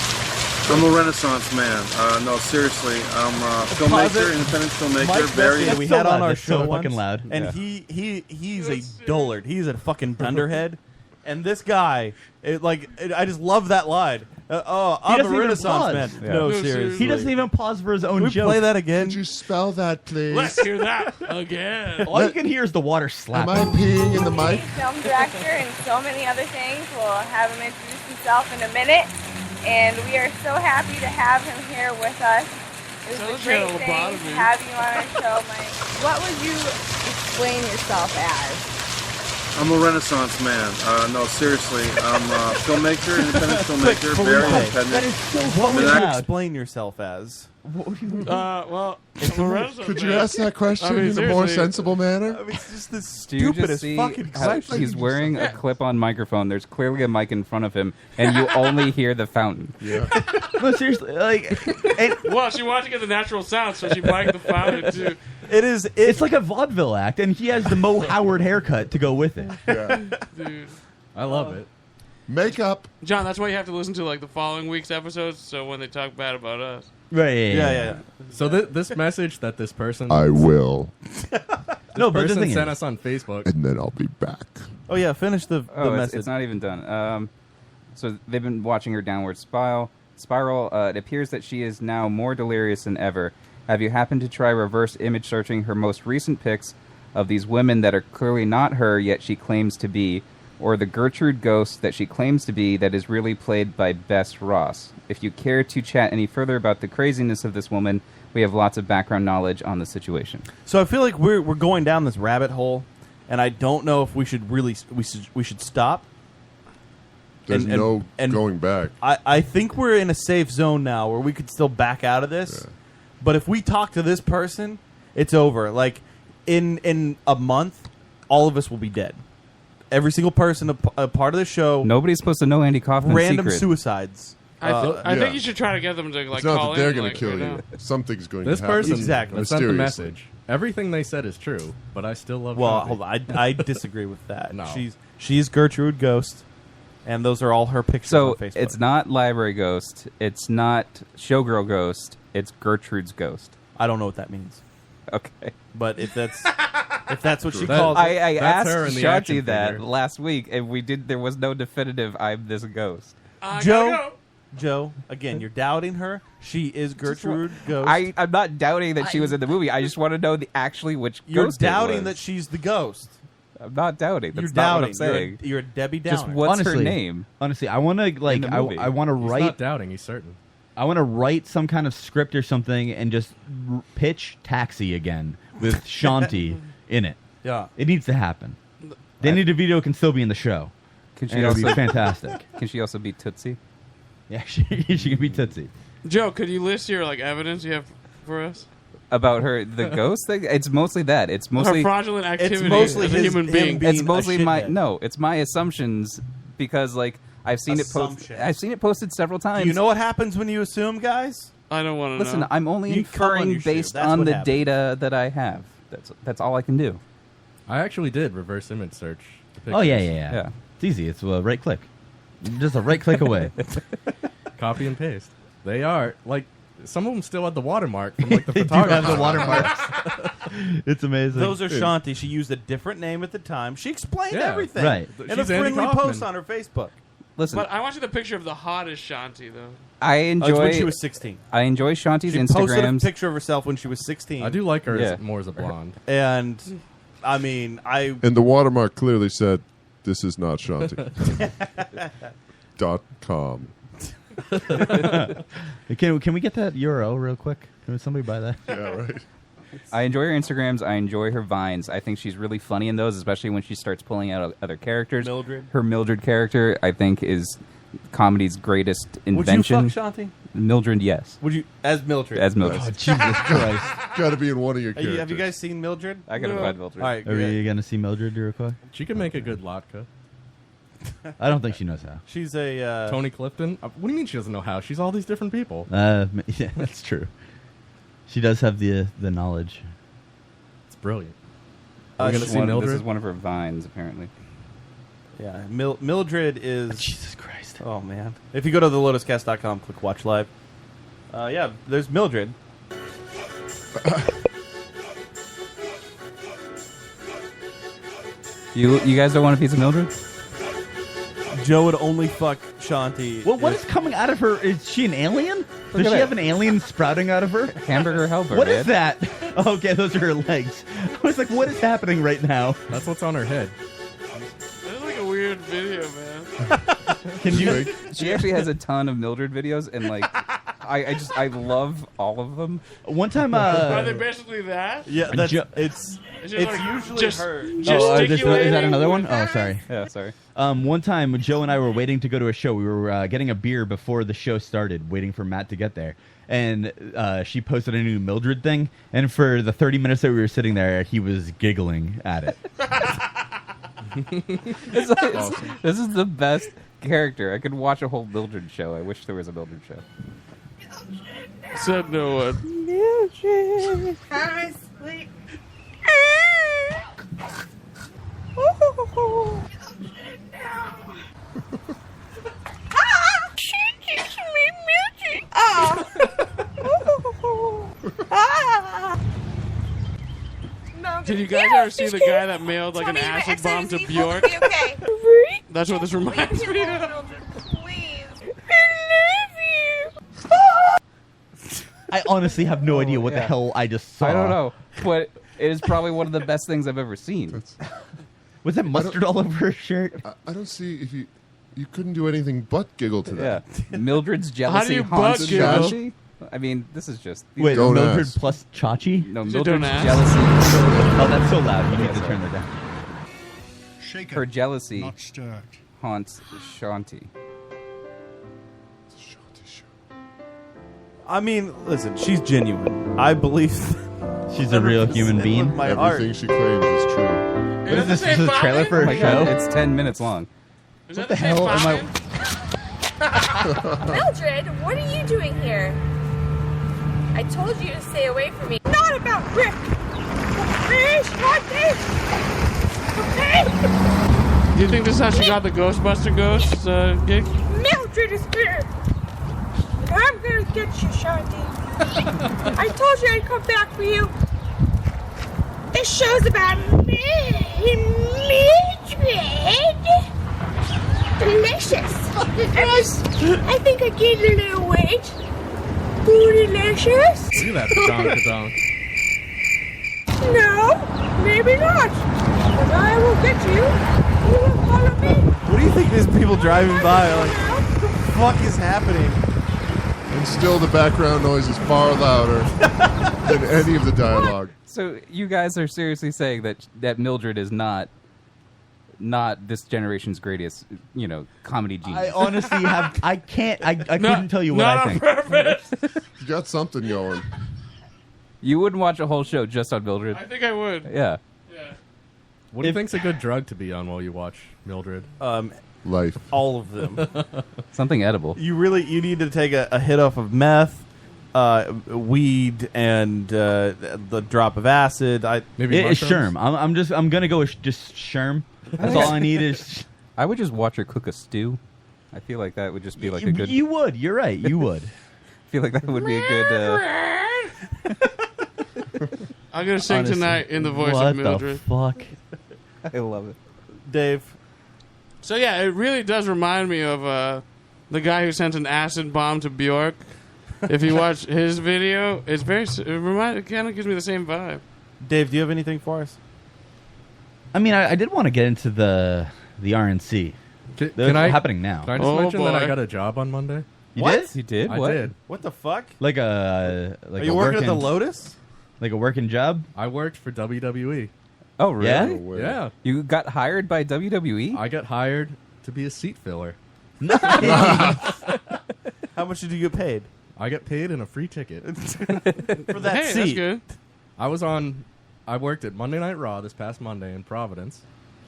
I'm a Renaissance man. No, seriously, I'm a filmmaker, independent filmmaker. Mike Very. Messier, we so had on loud. our That's so show fucking once, loud. and Yeah. he's a dullard. He's a fucking dunderhead. And this guy, I just love that line. I'm a doesn't even Renaissance pause. man. Yeah. No, No, seriously. seriously. He doesn't even pause for his own Can we joke. play that again? Could you spell that, please? Let's hear that again. All you can hear is the water Am I slapping. peeing in the mic? Film director and so many other things. We'll have him introduce himself in a minute. And we are so happy to have him here with us. It was Sounds a great like a thing to lobotomy. have you on our show, Mike. What would you explain yourself as? I'm a Renaissance man. No, seriously, I'm a filmmaker, independent filmmaker. Very Felipe, independent. That is so What would And you I- explain yourself as? Well, I'm a Renaissance Could you man. ask that question I mean, in a more seriously. sensible manner? I mean, it's just this Do you just stupidest see fucking how question. he's wearing a clip-on microphone? There's clearly a mic in front of him, and you only hear the fountain. Yeah. No, seriously. And Well, she wanted to get the natural sound, so she mic'd the fountain too. It is. it's like a vaudeville act, and he has the Mo Howard haircut to go with it. Yeah. Dude. I love it. Makeup. John, that's why you have to listen to like the following week's episodes, so when they talk bad about us. Right? Yeah. So this message that this person, I will, No, but the person thing sent is, us on Facebook. and then I'll be back. Oh yeah. Finish the Oh, message. it's not even done. So they've been watching her downward spiral. It appears that she is now more delirious than ever. Have you happened to try reverse image searching her most recent pics of these women that are clearly not her, yet she claims to be, or the Gertrude ghost that she claims to be that is really played by Bess Ross? If you care to chat any further about the craziness of this woman, we have lots of background knowledge on the situation. So I feel like we're going down this rabbit hole, and I don't know if we should really we should stop. There's And- no and- going back. I think we're in a safe zone now where we could still back out of this. Yeah. But if we talk to this person, it's over. Like in a month, all of us will be dead. Every single person a part of the show. Nobody's supposed to know Andy Kaufman's Random secret. suicides. I yeah. think you should try to get them to like It's not call that they're in. going like, to kill right you. now. Something's going This to happen. person Exactly. that sent the Mysteriously. message. Everything they said is true, but I still love. Well, Shanti. hold on. I disagree with that. No. She's Gertrude Ghost, and those are all her pictures So on Facebook. it's not Library Ghost. It's not Showgirl Ghost. It's Gertrude's Ghost. I don't know what that means. Okay. But if that's what she That- calls it, I That's asked her in the Shanti action that figure. last week, and there was no definitive "I'm this ghost." Joe. Joe, again, you're doubting her. She is Gertrude Ghost. I'm not doubting that she was in the movie. I just want to know actually which You're ghost it doubting was. that she's the ghost. I'm not doubting. That's You're not doubting. what I'm saying. You're a Debbie Downer. Just what's her honestly, name? Honestly, I want to like the movie. I want to He's write. not doubting. He's certain. I want to write some kind of script or something and just pitch Taxi again with Shanti in it. Yeah. It needs to happen. Danny DeVito can still be in the show. Can she And it'll be also fantastic. Can she also be Tootsie? Yeah, she can be Tootsie. Joe, could you list your like evidence you have for us? About her, the ghost thing? It's mostly that. It's Her mostly fraudulent activity mostly as a his- human him being. being it's mostly a my shithead. it's my assumptions because like I've seen it Assumptions. I've seen it posted several times. Do you know what happens when you assume, guys? I don't want to Listen, know. I'm only You come on inferring your shoe. based That's on what the happens. data that I have. That's all I can do. I actually did reverse image search. The Oh yeah, pictures. yeah. Yeah. It's easy. It's a right click. Just a right click away. Copy and paste. They are. Like, some of them still have the watermark from like the They do photographer. have the watermarks. It's amazing. Those are Shanti. She used a different name at the time. She explained Yeah. everything. Right. In She's a Andy friendly Kaufman. post on her Facebook. Listen, But I want you the picture of the hottest Shanti, though. I It's enjoy. when she was 16. I enjoy Shanti's She posted a Instagrams. picture of herself when she was 16. I do like her Yeah. more as a blonde. And, I mean, And the watermark clearly said, "This is not Shanti." .com. Can we get that URL real quick? Can somebody buy that? Yeah, right. I enjoy her Instagrams. I enjoy her Vines. I think she's really funny in those, especially when she starts pulling out other characters. Mildred. Her Mildred character, I think, is comedy's greatest Would invention. you fuck Shanti? Mildred, yes. Would you, as Mildred? As Mildred. Oh, Jesus Christ. Got to be in one of your characters. Have you guys seen Mildred? I gotta find Mildred. All right, Are we going to see Mildred real quick? She could make a good Latka. I don't think she knows how. She's a... Tony Clifton. What do you mean she doesn't know how? She's all these different people. Yeah, that's true. She does have the knowledge. It's brilliant. We're We're gonna gonna see Mildred. This is one of her Vines, apparently. Yeah, Mildred is... Jesus Christ. Oh, man. If you go to thelotuscast.com, click Watch Live. Yeah, there's Mildred. You guys don't want a piece of Mildred? Joe would only fuck Shanti. Well, what is coming out of her? Is she an alien? Does at she it. have an alien sprouting out of her? Hamburger helper. What man. is that? Oh, okay, those are her legs. I was like, what is happening right now? That's what's on her head. This is like a weird video, man. Can you? She actually has a ton of Mildred videos, and like, I love all of them. One time, Are they basically that? Yeah, that's, it's Is it like usually just- her. is that gesticulating another one? with Oh, her? sorry. Yeah, sorry. One time, Joe and I were waiting to go to a show. We were getting a beer before the show started, waiting for Matt to get there. And she posted a new Mildred thing. And for the 30 minutes that we were sitting there, he was giggling at it. This is the best character. I could watch a whole Mildred show. I wish there was a Mildred show. Said no one. Mildred. I'm asleep. Did you guys ever see the guy that mailed like an acid bomb to Bjork? Okay. That's what this reminds me of. I honestly have no idea what the yeah. hell I just saw. I don't know, but it is probably one of the best things I've ever seen. Was that mustard all over her shirt? I don't see if you couldn't do anything but giggle to Yeah, that. Mildred's jealousy you haunts butt giggle? Shanti. I mean, this is just Wait, Don't Mildred ask. plus Chachi? no Is it Mildred's don't ask? jealousy. Oh, that's so loud. You need to turn that down. Her jealousy Not stirred. haunts Shanti. I mean, listen, she's genuine. I believe She's a real human 100% being. with my heart. Everything she claims is true. What is this? This is a trailer for Oh a my show? god, it's 10 minutes long. Is What that the hell am I? Mildred, what are you doing here? I told you to stay away from me. Not about Rick. Please, not this. Okay? Do you think this is how she got the Ghostbuster Ghosts gig? Mildred is here. I'm gonna get you, Shanti. I told you I'd come back for you. This show's about me. Mildred. Delicious. I think I gained a little weight. Bootylicious. Look at that donk-a-donk. No, maybe not. But I will get you. You will follow me. What do you think these people driving by are like? What the fuck is happening? And still the background noise is far louder than any of the dialogue. So you guys are seriously saying that Mildred is not this generation's greatest, comedy genius? I honestly have. I can't. I Not- couldn't tell you what not I on think. purpose. You got something going. You wouldn't watch a whole show just on Mildred? I think I would. Yeah. Yeah. What do you think's a good drug to be on while you watch Mildred? Life. All of them. Something edible. You need to take a hit off of meth, weed, and the drop of acid. Maybe It's mushrooms? Sherm. I'm gonna go with just Sherm. That's all I need is. I would just watch her cook a stew. I feel like that would just be like a good. You would. You're right. You would. feel like that would be a good. I'm gonna sing Honestly, tonight in the voice what of Mildred. the fuck? I love it. Dave. So yeah, it really does remind me of the guy who sent an acid bomb to Bjork. If you watch his video, it's very. It kind of gives me the same vibe. Dave, do you have anything for us? I mean, I did want to get into the RNC. Can That's I happening now. Can I just mention that I got a job on Monday? You did? You did? I What? did. What the fuck? Like a Are you working at the Lotus? Like a working job? I worked for WWE. Oh, really? Yeah? No way. Yeah. You got hired by WWE? I got hired to be a seat filler. How much did you get paid? I get paid in a free ticket. For that Hey, seat. that's good. I worked at Monday Night Raw this past Monday in Providence.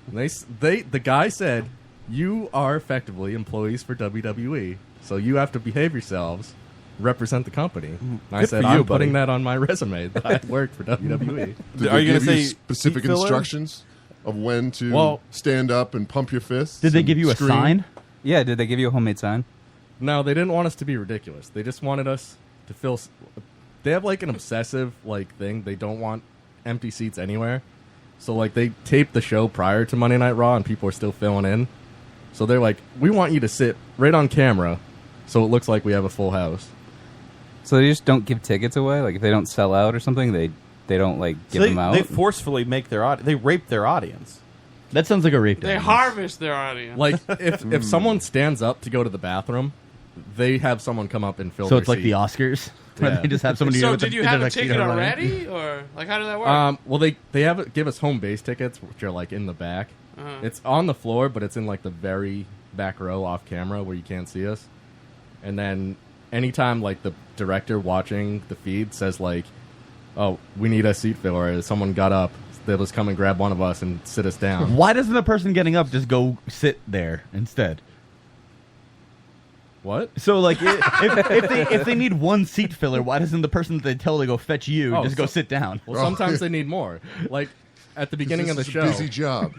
And the guy said, "You are effectively employees for WWE, so you have to behave yourselves, represent the company." And I Good said, for you, "I'm buddy." putting that on my resume that I worked for WWE." Did Are they you gonna give say specific seat filler? instructions of when to Well- stand up and pump your fists? Did they and give you a scream? sign? Yeah, did they give you a homemade sign? No, they didn't want us to be ridiculous. They just wanted us to fill. They have like an obsessive thing. They don't want empty seats anywhere. So they taped the show prior to Monday Night Raw, and people are still filling in. So they're like, "We want you to sit right on camera, so it looks like we have a full house." So they just don't give tickets away? Like if they don't sell out or something, they don't give them out? They forcefully make their they rape their audience. That sounds like a rape. They audience. harvest their audience. Like if someone stands up to go to the bathroom, they have someone come up and fill. So their it's like seat. the Oscars. Where Yeah. they just have somebody. So with did the- you have a the tuxedo ticket running. already, or like how did that work? Well, they give us home base tickets, which are like in the back. It's on the floor, but it's in like the very back row off camera where you can't see us. And then anytime like the director watching the feed says like, "Oh, we need a seat filler," someone got up, they'll just come and grab one of us and sit us down. Why doesn't the person getting up just go sit there instead? What? So like, if they need one seat filler, why doesn't the person that they tell to go fetch you Oh, just go so- sit down? Well, sometimes they need more. Like at the beginning of the This is show, a busy job.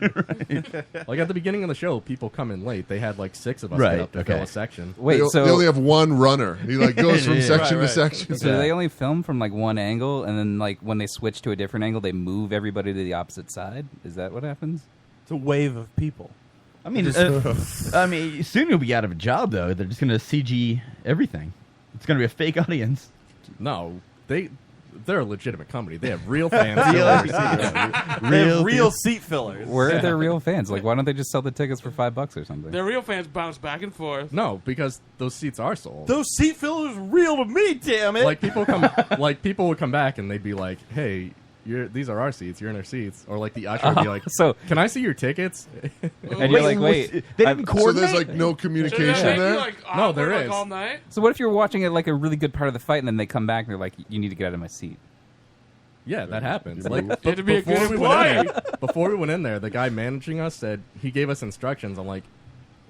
like at the beginning of the show, people come in late. They had like 6 of us Right, get up to okay. fill a section. Wait, they, so they only have one runner. He goes from section to section. So do they only film from like one angle, and then like when they switch to a different angle, they move everybody to the opposite side? Is that what happens? It's a wave of people. I mean, soon you'll be out of a job though. They're just gonna CG everything. It's gonna be a fake audience. No, they're a legitimate company. They have real fans. They have real seat fillers. Where are their real fans? Like, why don't they just sell the tickets for $5 or something? Their real fans bounce back and forth. No, because those seats are sold. Those seat fillers real to me, damn it! Like people would come back and they'd be like, "Hey, these are our seats. You're in our seats." Or like the usher would be like, so "Can I see your tickets?" And you're like, wait. They didn't So coordinate. there's like no So communication they make you, there. like, No, awkward, there like, is. all night. So what if you're watching it like a really good part of the fight, and then they come back and they're like, "You need to get out of my seat." Yeah, that happens. You Like move. You had to be a good before we went in there, the guy managing us said he gave us instructions on like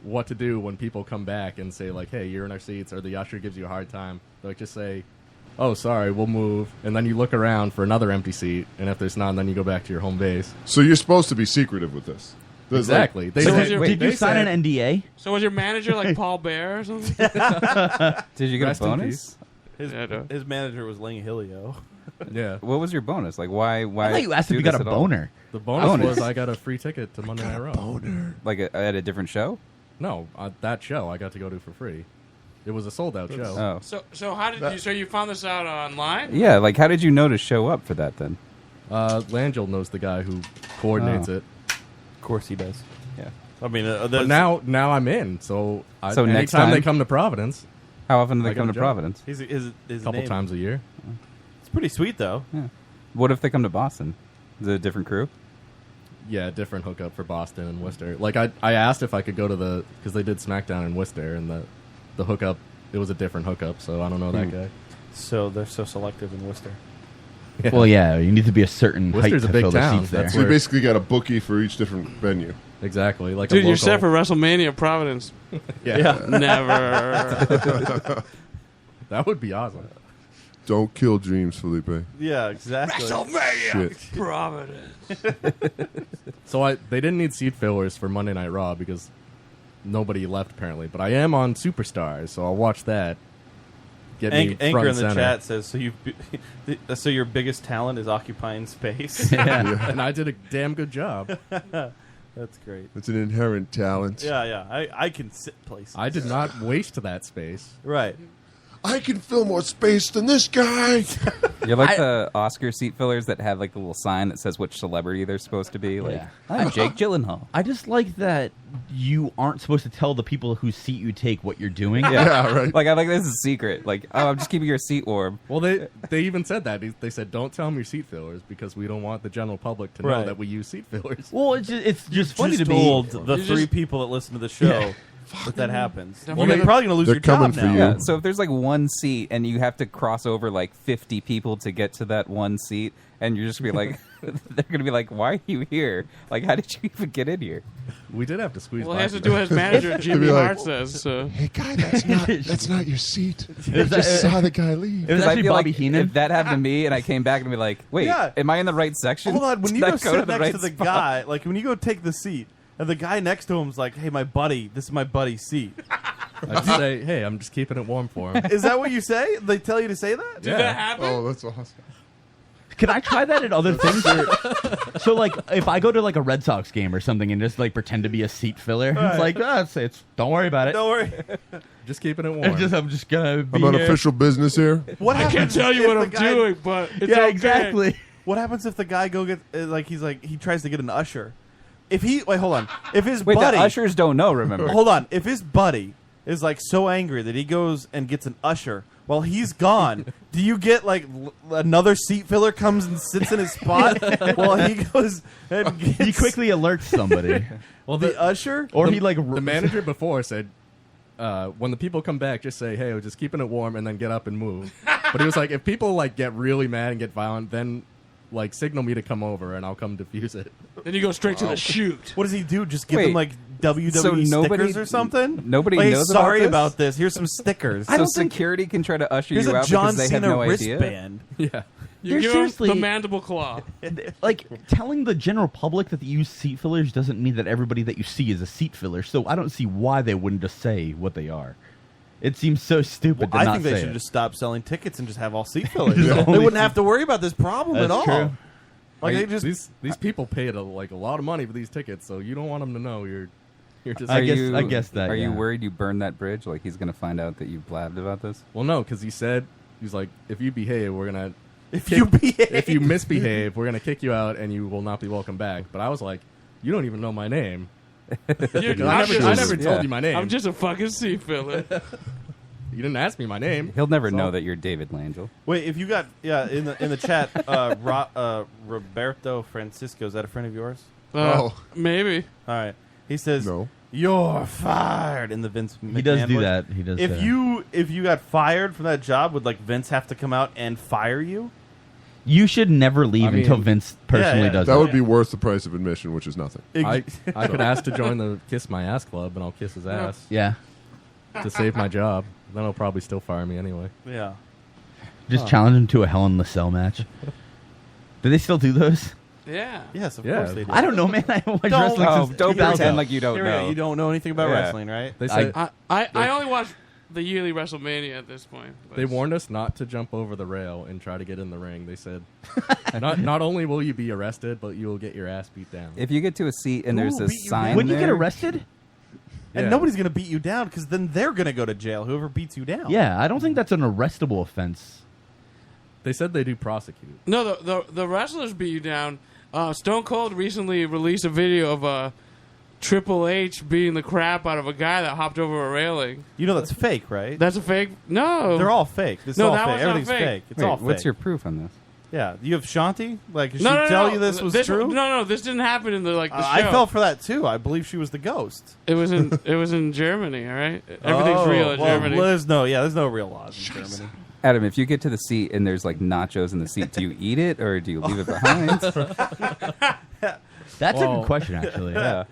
what to do when people come back and say like, "Hey, you're in our seats," or the usher gives you a hard time. Like just say, "Oh, sorry, we'll move," and then you look around for another empty seat, and if there's none, then you go back to your home base. So you're supposed to be secretive with this. There's like- Exactly. They So said- was your- Did you they sign said- an NDA? So was your manager like Paul Bear or something? Did you get Rest a in bonus? His manager was Ling Hilio. Yeah. What was your bonus? Like, why? I thought you asked do if you got this a at all? boner. The bonus Bonus. was I got a free ticket to Monday Night Raw. Like at a different show? No, that show I got to go to for free. It was a sold out show. Oh, So how did you? So you found this out online? yeah. Like, how did you know to show up for that then? Langell knows the guy who coordinates it. Of course he does. Yeah. I mean, But now I'm in. So, So next anytime they time- come to Providence, How often do they I got come a to job. Providence? his a couple name. times a year. It's pretty sweet though. Yeah. What if they come to Boston? Is it a different crew? Yeah, different hookup for Boston and Worcester. Like I asked if I could go to because they did SmackDown in Worcester, and the hookup, it was a different hookup. So I don't know that guy. So they're so selective in Worcester. Yeah. Well, yeah, you need to be a certain Worcester's height a to big fill the town. seats there. That's So you where- basically got a bookie for each different venue. Exactly. Like Dude, a you're set for local- WrestleMania, Providence. Yeah. Never. That would be awesome. Don't kill dreams, Felipe. Yeah, exactly. Shit. Providence. So they didn't need seat fillers for Monday Night Raw because nobody left apparently. But I am on Superstars, so I'll watch that. get me front Anchor in and the center. chat says so your biggest talent is occupying space. And I did a damn good job. That's great. It's an inherent talent. Yeah. I can sit places. I did not waste that space. Right. I can fill more space than this guy. You're like the Oscar seat fillers that have like the little sign that says which celebrity they're supposed to be. Like, I'm Jake Gyllenhaal. I just like that you aren't supposed to tell the people whose seat you take what you're doing. Yeah, right. Like I like this is a secret. Like, oh, I'm just keeping your seat warm. Well, they even said that. They said, don't tell them your seat fillers because we don't want the general public to know Right. that we use seat fillers. Well, it's just funny Just to told me. the You three just- people that listen to the show that happens. Well, You're probably going to lose they're your job coming for now. you. Yeah. So if there's like one seat and you have to cross over like 50 people to get to that one seat, and you're just gonna be like, they're gonna be like, why are you here? Like, how did you even get in here? We did have to squeeze. Well, by he has to people. do as manager Jimmy be like, Hart says. So Hey, guy, that's not your seat. I that- just saw the guy leave. It was I actually feel Bobby like Heenan. if that happened to me and I came back and be like, wait, Yeah. am I in the right section? Hold on, when you Did I go sit to next right to the spot? guy, like when you go take the seat, and the guy next to him's like, "Hey, my buddy, this is my buddy's seat." I'd say, hey, I'm just keeping it warm for him. Is that what you say? They tell you to say that? did that happen? Oh, that's awesome. Can I try that at other things? So, like, if I go to like a Red Sox game or something and just like pretend to be a seat filler, it's like, it's don't worry about it. Don't worry. Just keeping it warm. I'm just gonna be I'm on here. official business here. What I happens can't tell you if what the I'm guy- doing, but it's Yeah, okay. exactly. What happens if the guy he tries to get an usher? If he hold on. If his Wait, buddy the ushers don't know, remember? hold on. If his buddy is like so angry that he goes and gets an usher while he's gone, do you get like another seat filler comes and sits in his spot while he goes and gets He quickly alerts somebody, well, the usher? or the, he like the manager before said, when the people come back, just say, hey, we're just keeping it warm, and then get up and move. But he was like, if people like get really mad and get violent, then like signal me to come over, and I'll come defuse it. Then you go straight to the shoot. What does he do? Just give Wait, them like WWE so nobody- stickers or something? nobody Like, knows sorry about this? Here's some stickers. So security can try to usher Here's you a out John because they Cena have no idea. wristband. Yeah. You They're give seriously- him the mandible claw. like telling the general public that you use seat fillers doesn't mean that everybody that you see is a seat filler. So I don't see why they wouldn't just say what they are. It seems so stupid to I not think they say should it. just stop selling tickets and just have all seat fillers. Just They only wouldn't have to worry about this problem at That's all. true. Like Like, they just these people paid a lot of money for these tickets, so you don't want them to know you're just. I guess that. Are you yeah. worried you burned that bridge? Like he's gonna find out that you blabbed about this? Well, no, because he's like, if you behave, we're gonna. if you behave. If you misbehave, we're gonna kick you out, and you will not be welcome back. But I was like, you don't even know my name. You're I not never just- told you my name. I'm just a fucking seat filler. You didn't ask me my name. He'll never So- know that you're David Langell. Wait, if you got in the chat, Roberto Francisco, is that a friend of yours? Maybe. All right. He says, No. "You're fired." In the Vince McMahon He does do voice. that. He does. say that. If you got fired from that job, would like Vince have to come out and fire you? You should never leave I mean- until Vince personally yeah. does That it. would be worth the price of admission, which is nothing. I could ask to join the Kiss My Ass Club, and I'll kiss his ass Yeah. to save my job. Then he'll probably still fire me anyway. Yeah. Just challenge him to a Hell in the Cell match. Do they still do those? Yeah. Yes, of Yeah. course they do. I don't know, man. I haven't watched Don't- wrestling Oh, since don't 2000. pretend like you don't Here we go. know. You don't know anything about Yeah. wrestling, right? They said I only watch the yearly WrestleMania at this point. but- they warned us not to jump over the rail and try to get in the ring. They said, not only will you be arrested, but you will get your ass beat down. If you get to a seat and Who there's a beat you sign down? When you get there- arrested? And Yeah. nobody's gonna beat you down because then they're gonna go to jail. Whoever beats you down. Yeah, I don't think that's an arrestable offense. They said they do prosecute. No, the wrestlers beat you down. Stone Cold recently released a video of Triple H beating the crap out of a guy that hopped over a railing. You know that's fake, right? That's a fake. No, They're all fake. It's No, all that fake. one's not Everything's fake. fake. It's Wait, all fake. what's your proof on this? Yeah, you have Shanti. Like, did No, she no, tell no. you this was This- true? No, this didn't happen in the show. I fell for that too. I believe she was the ghost. It was in Germany. All right, everything's real in Germany. There's no real laws in Germany. Adam, if you get to the seat and there's like nachos in the seat, do you eat it or do you leave it behind? That's a Well, good question, actually. Yeah.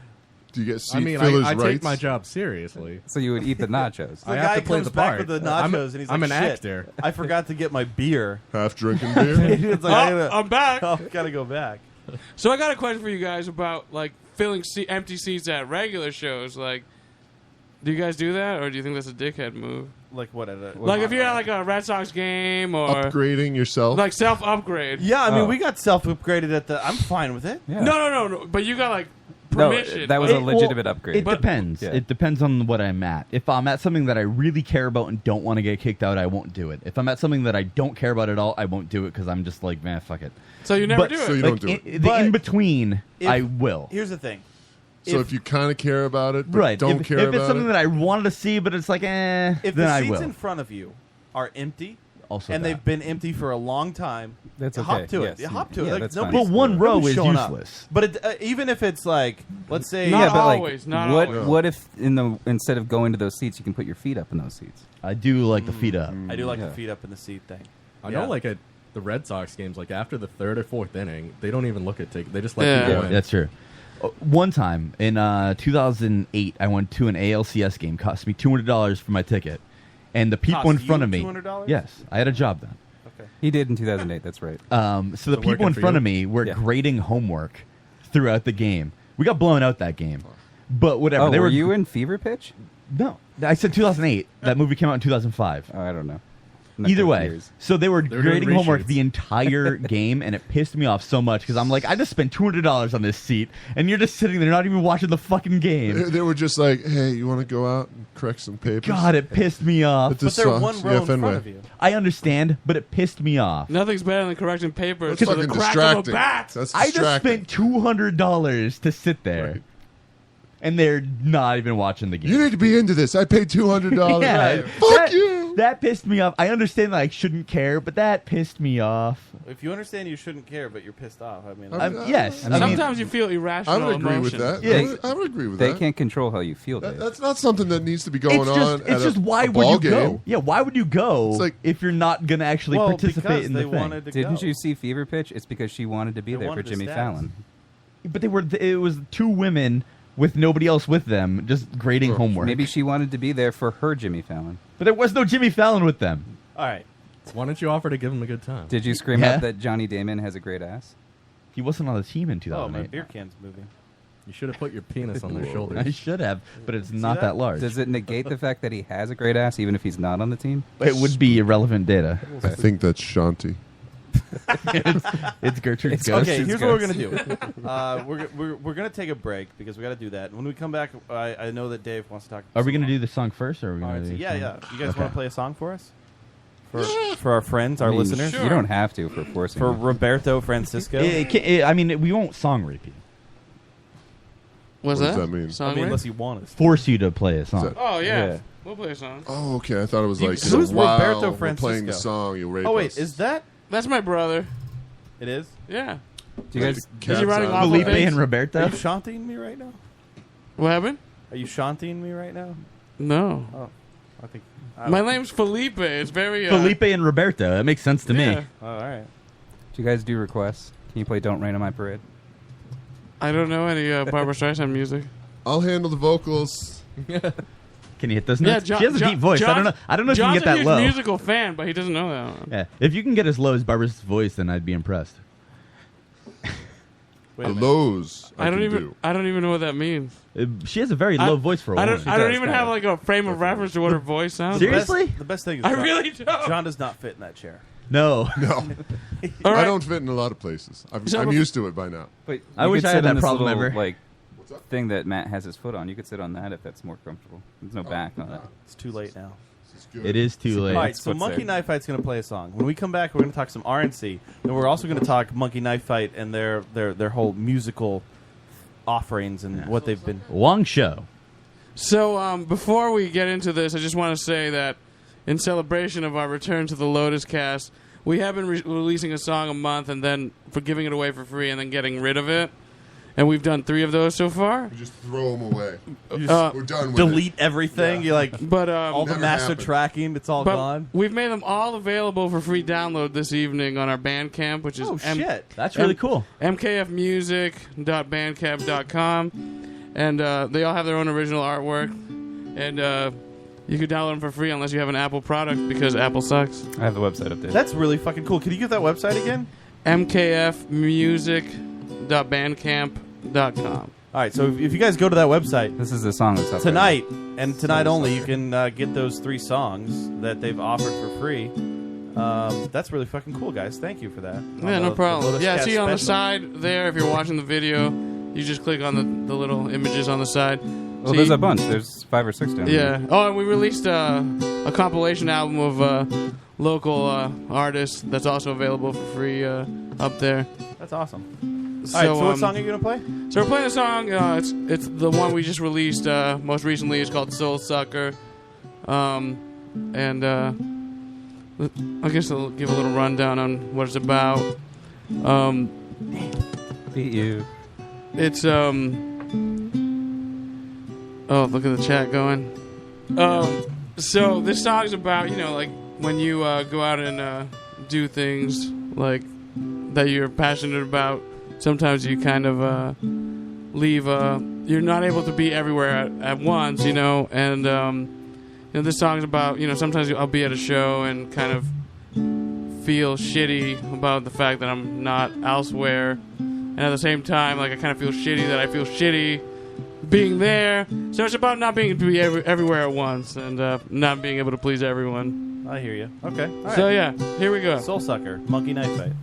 Do you get seat I mean, fillers I rights? take my job seriously. So you would eat the nachos. I The have guy to play comes the back part. with the nachos I'm and he's like, I'm an "Shit, actor. I forgot to get my beer." Half drinking beer? It's like, I'm back. Oh, gotta go back. So I got a question for you guys about like filling empty seats at regular shows. Like, do you guys do that, or do you think that's a dickhead move? Like what? Like if you're at like a Red Sox game or Upgrading yourself. like self upgrade. Yeah, I mean, we got self-upgraded at the... I'm fine with it. Yeah. No. But you got like No, permission. that was a legitimate upgrade. It depends. Yeah. It depends on what I'm at. If I'm at something that I really care about and don't want to get kicked out, I won't do it. If I'm at something that I don't care about at all, I won't do it because I'm just like, man, fuck it. So you never But- do it. So you Like, don't do it. The But in-between, if- I will. Here's the thing. So if you kind of care about it, but Right. don't if, care if about it's something it, that I wanted to see, but it's like, then If the I seats will. in front of you are empty, Also and that. they've been empty for a long time, That's hop okay. to it. Yes. You hop to Yeah, it. Like, that's nobody's- fine. But one row nobody's is showing up. useless. But even if it's like, let's say, Not yeah, but always, like, not what always. what if instead of going to those seats, you can put your feet up in those seats? I do like the feet up. I do like Yeah. the feet up in the seat thing. I Yeah. know, like at the Red Sox games, like after the third or fourth inning, they don't even look at tickets. They just let Yeah. you go in. That's true. One time in 2008, I went to an ALCS game. Cost me $200 for my ticket, and the people in Cost front you of me. $200? Yes, I had a job then. Okay. He did in 2008. That's right. So the So people working in for front you? of me were Yeah. grading homework throughout the game. We got blown out that game, but whatever. Oh, they were were you in Fever Pitch? No, I said 2008. That movie came out in 2005. Oh, I don't know. Not Either good way, years. so they were doing grading homework reshoots. the entire game, and it pissed me off so much because I'm like, I just spent $200 on this seat, and you're just sitting there not even watching the fucking game. they were just like, "Hey, you want to go out and correct some papers?" God, it pissed me off. At the But they're Sox. one row Yeah, in front Fenway. of you. I understand, but it pissed me off. Nothing's better than correcting papers That's for the fucking crack of a distracting. bat. That's I just distracting. spent $200 to sit there, Right. and they're not even watching the game. You need to be into this. I paid $200. Yeah, Fuck that, you. That pissed me off. I understand that I shouldn't care, but that pissed me off. If you understand you shouldn't care, but you're pissed off, I mean... Yes. Sometimes you feel irrational I would agree with emotions. that. Yeah. I would agree with They that. can't control how you feel, Dave. That's not something that needs to be going It's on. just, at it's just a, why a would ball you game. go? Yeah, why would you go It's like- if you're not going to actually Well, participate because in they the thing? wanted to Didn't go. you see Fever Pitch? It's because she wanted to be They there for wanted the Jimmy stats. Fallon. But they were. It was two women with nobody else with them, just grading Sure. homework. Maybe she wanted to be there for her Jimmy Fallon. but there was no Jimmy Fallon with them. All right. Why don't you offer to give him a good time? Did you scream Yeah. out that Johnny Damon has a great ass? He wasn't on the team in Oh, my 2008. beer can's moving. You should have put your penis on their I shoulders. should have, but it's not that? that large. Does it negate the fact that he has a great ass even if he's not on the team? It would be irrelevant data. I think that's Shanti. It's Gertrude's It's ghost. Okay, Ghost. here's what we're gonna do. We're gonna take a break because we got to do that. When we come back, I know that Dave wants to talk. Are we going to do the song first, or are we All going right, to so do? yeah. You guys Okay. want to play a song for us? For our friends, our I mean, listeners, You don't have to for forcing for me. Roberto Francisco. I mean, we won't song repeat. What's What that? does that mean? Song I mean, rap? unless you want us. Force you to play a song. that- Oh yeah. Yeah. We'll play a song. Oh, okay. I thought it was like, Who's while Roberto we're playing Francisco? the song, you'll rape Oh wait, us. is that That's my brother. it? Is Yeah. Do you guys? Is he Cat's riding out. off Felipe of and it? are Roberto. you shantying me right now? What happened? Are you shantying me right now? No. Oh, I think My name's Felipe. It's very Felipe and Roberto. That makes sense to yeah. me. Oh, all right. Do you guys do requests? Can you play "Don't Rain on My Parade"? I don't know any Barbara Streisand music. I'll handle the vocals. Can you hit those Yeah, notes? She has a deep voice. I don't know. I don't know if you John's can get that a huge low. musical fan, but he doesn't know that. Yeah, if you can get as low as Barbara's voice, then I'd be impressed. Wait a The minute. lows I don't can even. do. I don't even know what that means. She has a very low voice for a I woman. don't. I don't does, even kinda. have like a frame of reference to what her voice sounds. Seriously? The best thing is I John, really don't. John does not fit in that chair. No. No. All right. I don't fit in a lot of places. So I'm bef- used to it by now. But I you wish could I sit had on that this problem little, ever. Like thing that Matt has his foot on. You could sit on that if that's more comfortable. There's no back on it. It's too late now. This is good. It is too late. All right, so what's Monkey there. Knife Fight's going to play a song. When we come back, we're going to talk some RNC, and we're also going to talk Monkey Knife Fight and their whole musical offerings and what they've been. Long show. So before we get into this, I just want to say that in celebration of our return to the Lotus Cast, we have been releasing a song a month and then for giving it away for free and then getting rid of it. And we've done 3 of those so far. We just throw them away. You Uh, We're done with delete it. everything. Yeah. You like But all the Never master happened. tracking. It's all but gone. we've made them all available for free download this evening on our Bandcamp, which is Oh shit! That's really cool. mkfmusic.bandcamp.com. And they all have their own original artwork. And you can download them for free unless you have an Apple product because Apple sucks. I have the website up there. That's really fucking cool. Can you give that website again? mkfmusic.bandcamp.com. All right, so if you guys go to that website, this is the song that's up tonight, and tonight only, you can get those 3 songs that they've offered for free. That's really fucking cool, guys. Thank you for that. Yeah, no problem. Yeah, see on the side there, if you're watching the video, you just click on the little images on the side. Well, there's a bunch. There's 5 or 6 down there. Yeah. Oh, and we released a compilation album of local artists that's also available for free up there. That's awesome. All right, so what song are you going to play? So we're playing a song. It's the one we just released most recently. It's called Soul Sucker. And I guess I'll give a little rundown on what it's about. Beat you. It's oh, look at the chat going. So this song's about, like when you go out and do things like that you're passionate about. Sometimes you kind of leave. You're not able to be everywhere at once, and this song's about, sometimes I'll be at a show and kind of feel shitty about the fact that I'm not elsewhere, and at the same time, like I kind of feel shitty that I feel shitty being there. So it's about not being able to be everywhere at once and not being able to please everyone. I hear you. Okay. All right. So yeah, here we go. Soul Sucker, Monkey Knife Fight.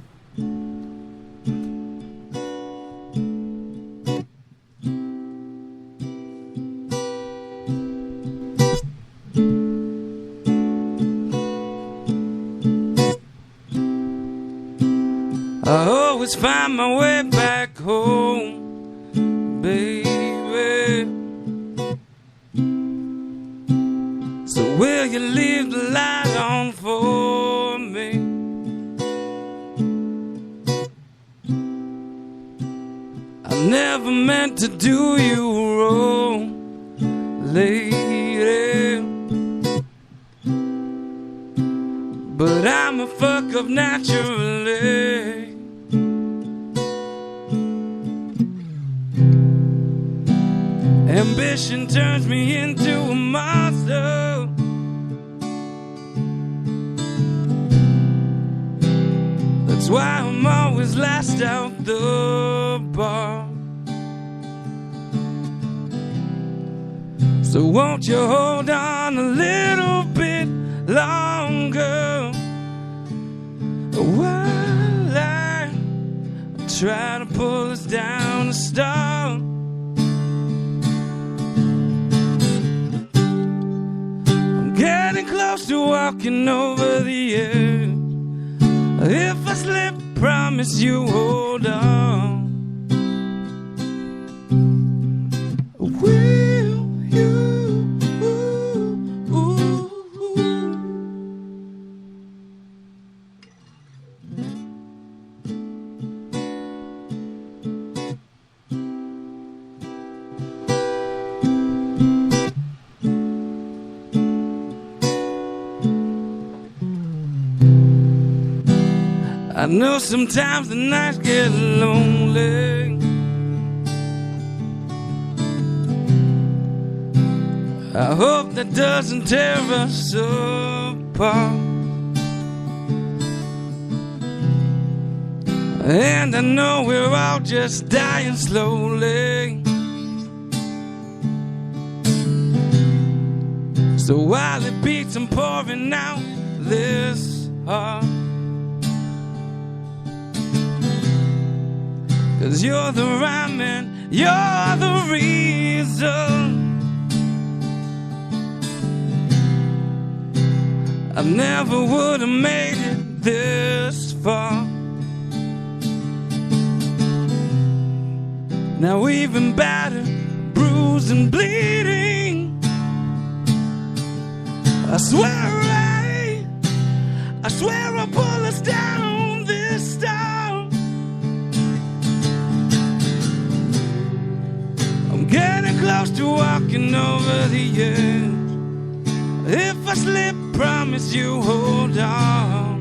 I always find my way back home, baby. So will you leave the light on for me? I never meant to do you wrong, lady, but I'm a fuck up naturally. Ambition turns me into a monster. That's why I'm always last out the bar. So won't you hold on a little bit longer while I try to pull us down a star? Getting close to walking over the edge. If I slip, promise you hold on. Will you? I know sometimes the nights get lonely. I hope that doesn't tear us apart. And I know we're all just dying slowly. So while it beats, I'm pouring out this heart. 'Cause you're the rhyme and you're the reason I never would have made it this far. Now even battered, bruised and bleeding, I swear I'll pull us down this time. I'm getting close to walking over the edge. If I slip, promise you hold on.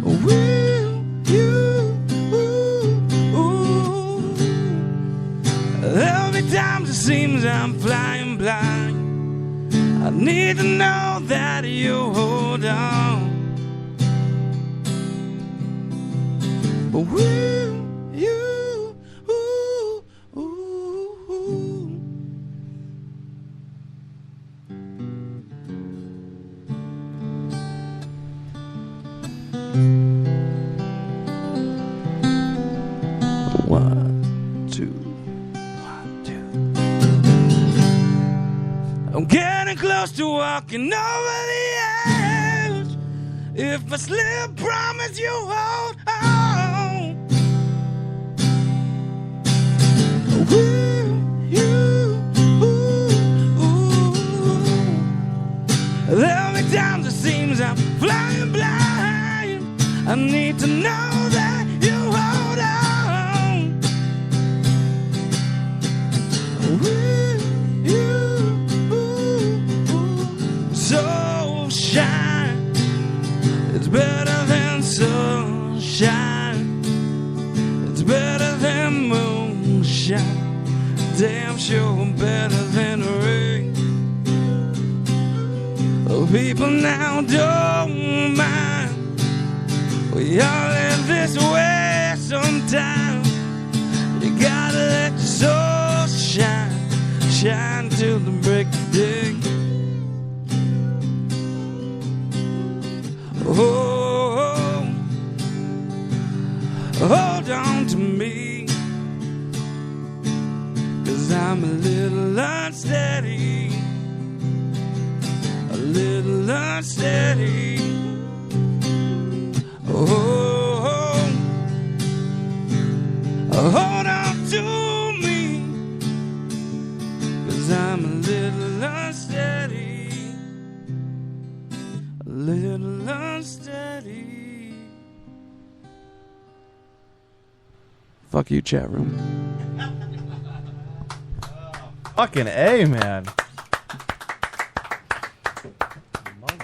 Will you? There'll be times it seems I'm flying blind. I need to know that you hold on. But will you? 1, 2, 1, 2. I'm getting close to walking over the edge. If I slip, promise you hold on. Will you? There'll be times it seems I'm flying blind. I need to know that you hold on. Will you? So shine. It's better than sunshine. It's better than moonshine. Damn sure better than rain. People now don't mind. We all live this way sometimes. You gotta let your soul shine, shine till the break of day. Oh, hold on to me, 'cause I'm a little unsteady. A little unsteady. Oh, hold on to me, 'cause I'm a little unsteady. A little unsteady. Fuck you, chat room. Fucking A, man.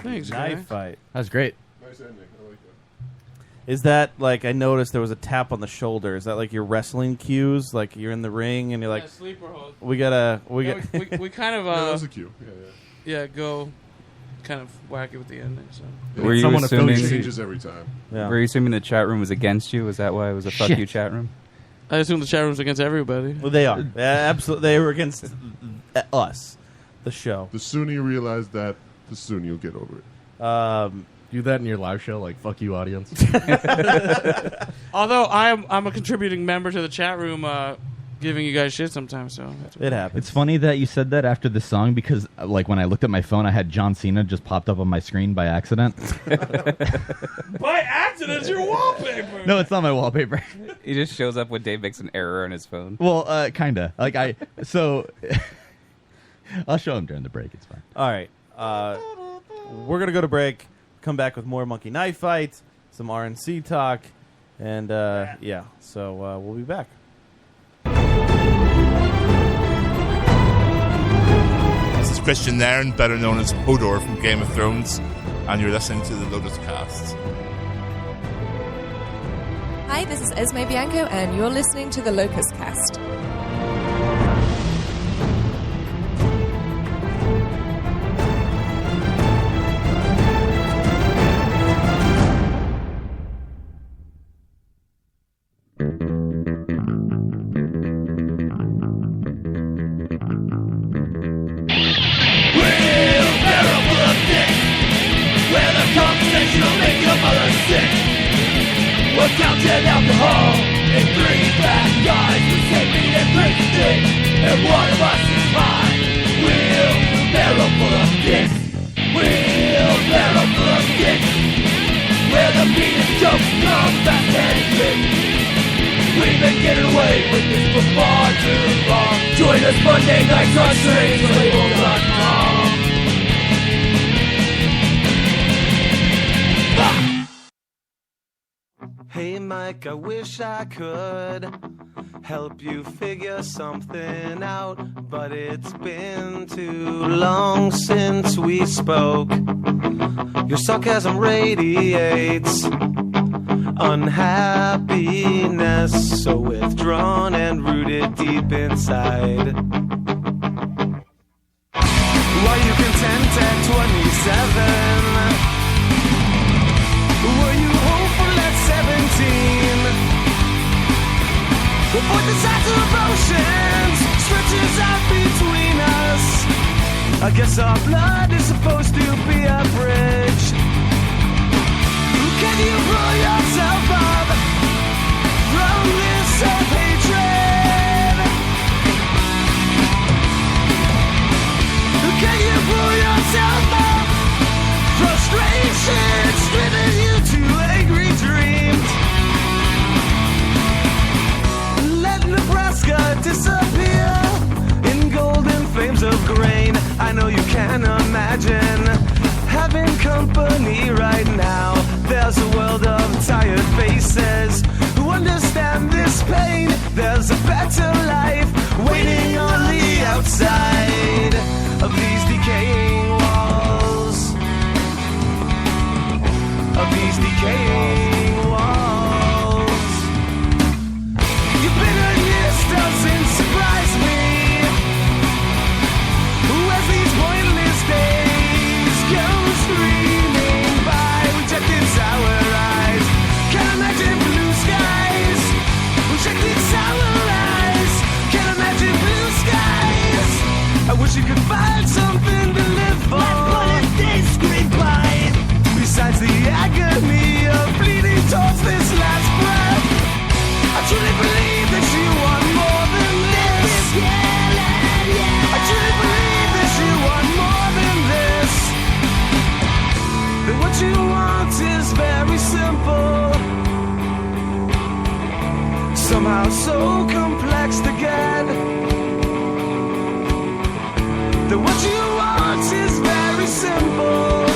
Thanks, Knife guy. fight. That was great. Nice ending. I like that. Is that like, I noticed there was a tap on the shoulder. Is that like your wrestling cues? Like you're in the ring and you're like, sleeper hold. we gotta. We kind of No, that was a cue. Yeah. go kind of wacky with the ending. So Were you assuming It changes every time. Yeah. Were you assuming the chat room was against you? Was that why it was a fuck you chat room? I assume the chat room's against everybody. Well, they are. Absolutely. They were against us, the show. The sooner you realize that, the sooner you'll get over it. Do that in your live show, like fuck you, audience. Although I'm a contributing member to the chat room, giving you guys shit sometimes. So it happens. It's funny that you said that after the song because, like, when I looked at my phone, I had John Cena just popped up on my screen by accident. By accident, it's your wallpaper. No, it's not my wallpaper. He just shows up when Dave makes an error on his phone. Well, kinda. Like so I'll show him during the break. It's fine. All right. We're gonna go to break. Come back with more Monkey Knife Fight, some RNC talk, and yeah. So we'll be back. This is Christian Nairn, better known as Hodor from Game of Thrones, and you're listening to the Lotus Cast. Hi, this is Esme Bianco, and you're listening to the Locust Cast. Counted alcohol and 3 fat guys with safety and drinking, and one of us is fine. Wheelbarrow full of dicks. Wheelbarrow full of dicks. Where the meat and jokes come fast and quick. We've been getting away with this for far too long. Join us Monday nights on StrangeLabel.com. Hey Mike, I wish I could help you figure something out, but it's been too long since we spoke. Your sarcasm radiates unhappiness, so withdrawn and rooted deep inside. Were you content at 27? Were you hopeful at 17? Well, for the sides of oceans stretches out between us. I guess our blood is supposed to be a bridge. Can you pull yourself up from this self-hatred? company right now. There's a world of tired faces who understand this pain. There's a better life waiting on the outside of these decaying walls. Of these decaying walls. Your bitterness doesn't surprise me. As these pointless days go streaming by, rejected sour eyes. Can't imagine blue skies. Rejected sour eyes. Can't imagine blue skies. I wish you could find something to live for. But if they scream by, besides the agony of bleeding towards this last breath, I truly believe that you want more than this. I truly believe that you want more than this. That what you want is very simple, somehow so complex to get. That what you want is very simple,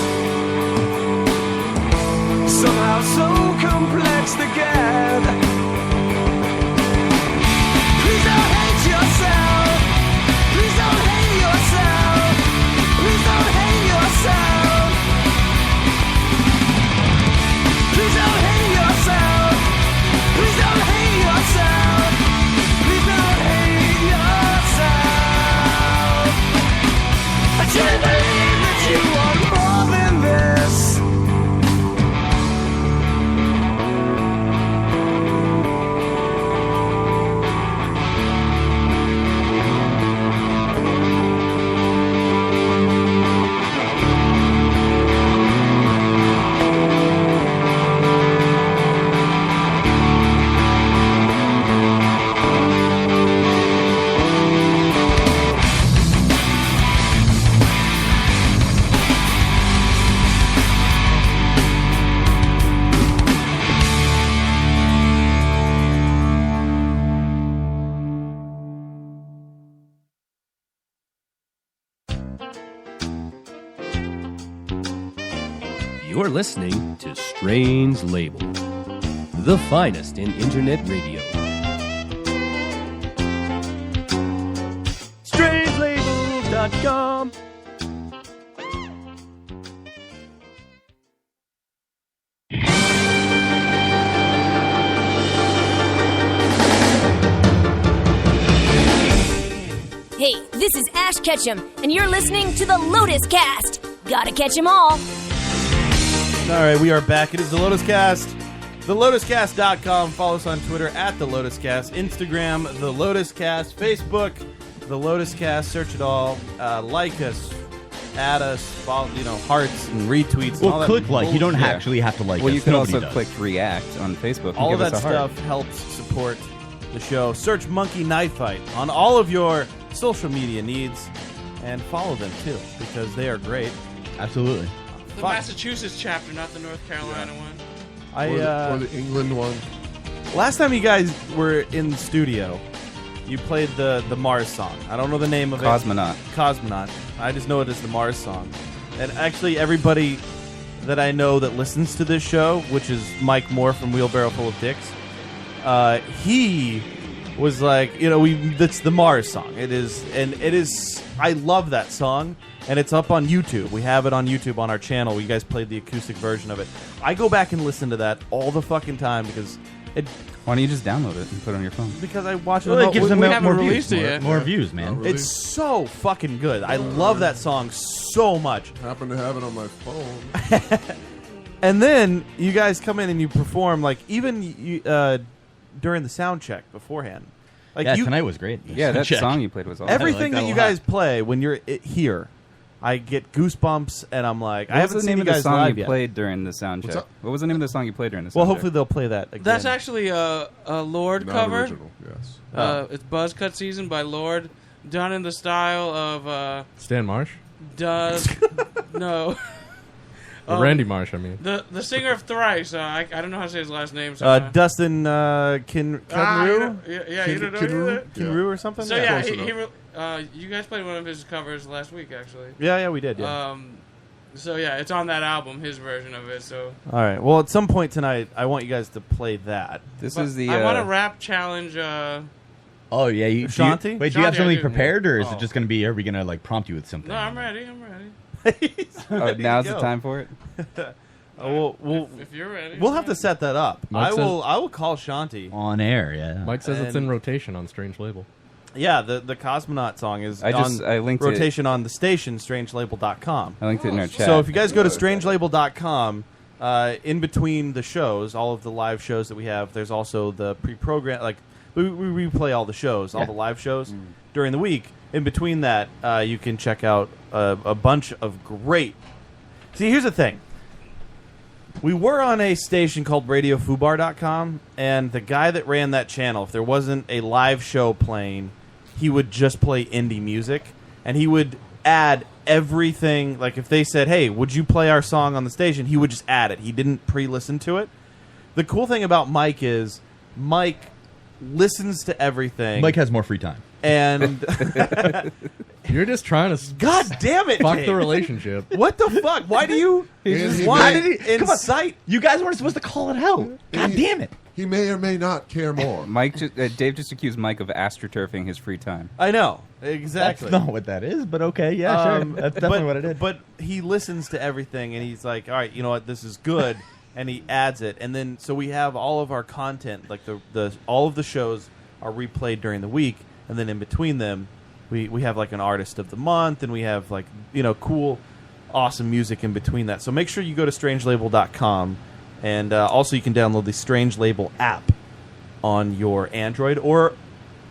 somehow so complex to get. Please don't hate yourself. Please don't hate yourself. Please don't hate yourself. Please don't hate yourself. Please don't hate yourself. Please don't hate yourself. I truly believe that you want more than this. You're listening to Strange Label, the finest in internet radio. Strangelabel.com. Hey, this is Ash Ketchum, and you're listening to the Lotus Cast. Gotta catch 'em all. All right, we are back. It is the Lotus Cast. TheLotusCast.com. Follow us on Twitter at The Lotus Cast. Instagram, The Lotus Cast. Facebook, The Lotus Cast. Search it all. Like us. Add us. Follow, hearts and retweets. And all Well, that click like. You don't bullshit. actually have to like Well, us. you can Nobody also does. click react on Facebook and All give of us that a heart. stuff helps support the show. Search Monkey Knife Fight on all of your social media needs. And follow them, too, because they are great. Absolutely. The Massachusetts chapter, not the North Carolina one. Or the England one. Last time you guys were in the studio, you played the Mars song. I don't know the name of Cosmonaut. it. Cosmonaut. I just know it as the Mars song. And actually, everybody that I know that listens to this show, which is Mike Moore from Wheelbarrow Full of Dicks, he was like, that's the Mars song. It is, and it is. I love that song. And it's up on YouTube. We have it on YouTube on our channel. You guys played the acoustic version of it. I go back and listen to that all the fucking time because it. Why don't you just download it and put it on your phone? Because I watch it. Well, it gives them we more haven't views. released it yet. More views, man. really? It's so fucking good. I love that song so much. Happen to have it on my phone. And then you guys come in and you perform even during the sound check beforehand. Like Yeah, tonight was great. Yeah, that Check. song you played was awesome. everything that that a you lot. guys play when you're here. I get goosebumps, and I'm like, I What haven't was the seen name you of the guys song live you yet. played during the sound What's check? up? What was the name of the song you played during the sound Well, check? hopefully they'll play that again. That's actually a Lord Not cover. original, yes. It's Buzzcut Season by Lord, done in the style of Stan Marsh? no. Randy Marsh, I mean. The singer of Thrice. I don't know how to say his last name. So Dustin Kinroo? Yeah, you don't know either? Kinroo or something? So Yeah. yeah, Close enough. you guys played one of his covers last week, actually. Yeah, we did, yeah. So yeah, it's on that album, his version of it. So All right. Well, at some point tonight, I want you guys to play that. This But is the. I want to rap challenge. Oh yeah, you, Shanti? do you, wait, do you have Shanti, I something do. prepared, or is Oh. it just going to be? Are we going to like prompt you with something? No, I'm ready. I'm ready. Oh, now's the go. time for it. We'll If you're ready, we'll have to set that up. Mike I will call Shanti. On air, yeah. Mike says it's And- in rotation on Strange Label. Yeah, the Cosmonaut song is I linked rotation on the station, strangelabel.com. I linked it in our chat. So if you guys go to strangelabel.com, in between the shows, all of the live shows that we have, there's also the pre-program, like we replay all the shows, all the live shows during the week. In between that, you can check out a bunch of great... See, here's the thing. We were on a station called RadioFubar.com, and the guy that ran that channel, if there wasn't a live show playing, he would just play indie music, and he would add everything. Like if they said, hey, would you play our song on the station, he would just add it. He didn't pre-listen to it. The cool thing about Mike is Mike listens to everything. Mike has more free time. And You're just trying to God damn it, fuck Dave. the relationship. What the fuck? Why do you Why did he come on, incite? You guys weren't supposed to call it out. God damn it. He may or may not care more. Dave just accused Mike of astroturfing his free time. I know. Exactly. That's not what that is, but okay, yeah, sure. That's definitely but, what it is. But he listens to everything, and he's like, all right, you know what, this is good, and he adds it. And then, so we have all of our content, like all of the shows are replayed during the week, and then in between them, we have like an artist of the month, and we have like, cool, awesome music in between that. So make sure you go to strangelabel.com, and also you can download the Strange Label app on your Android or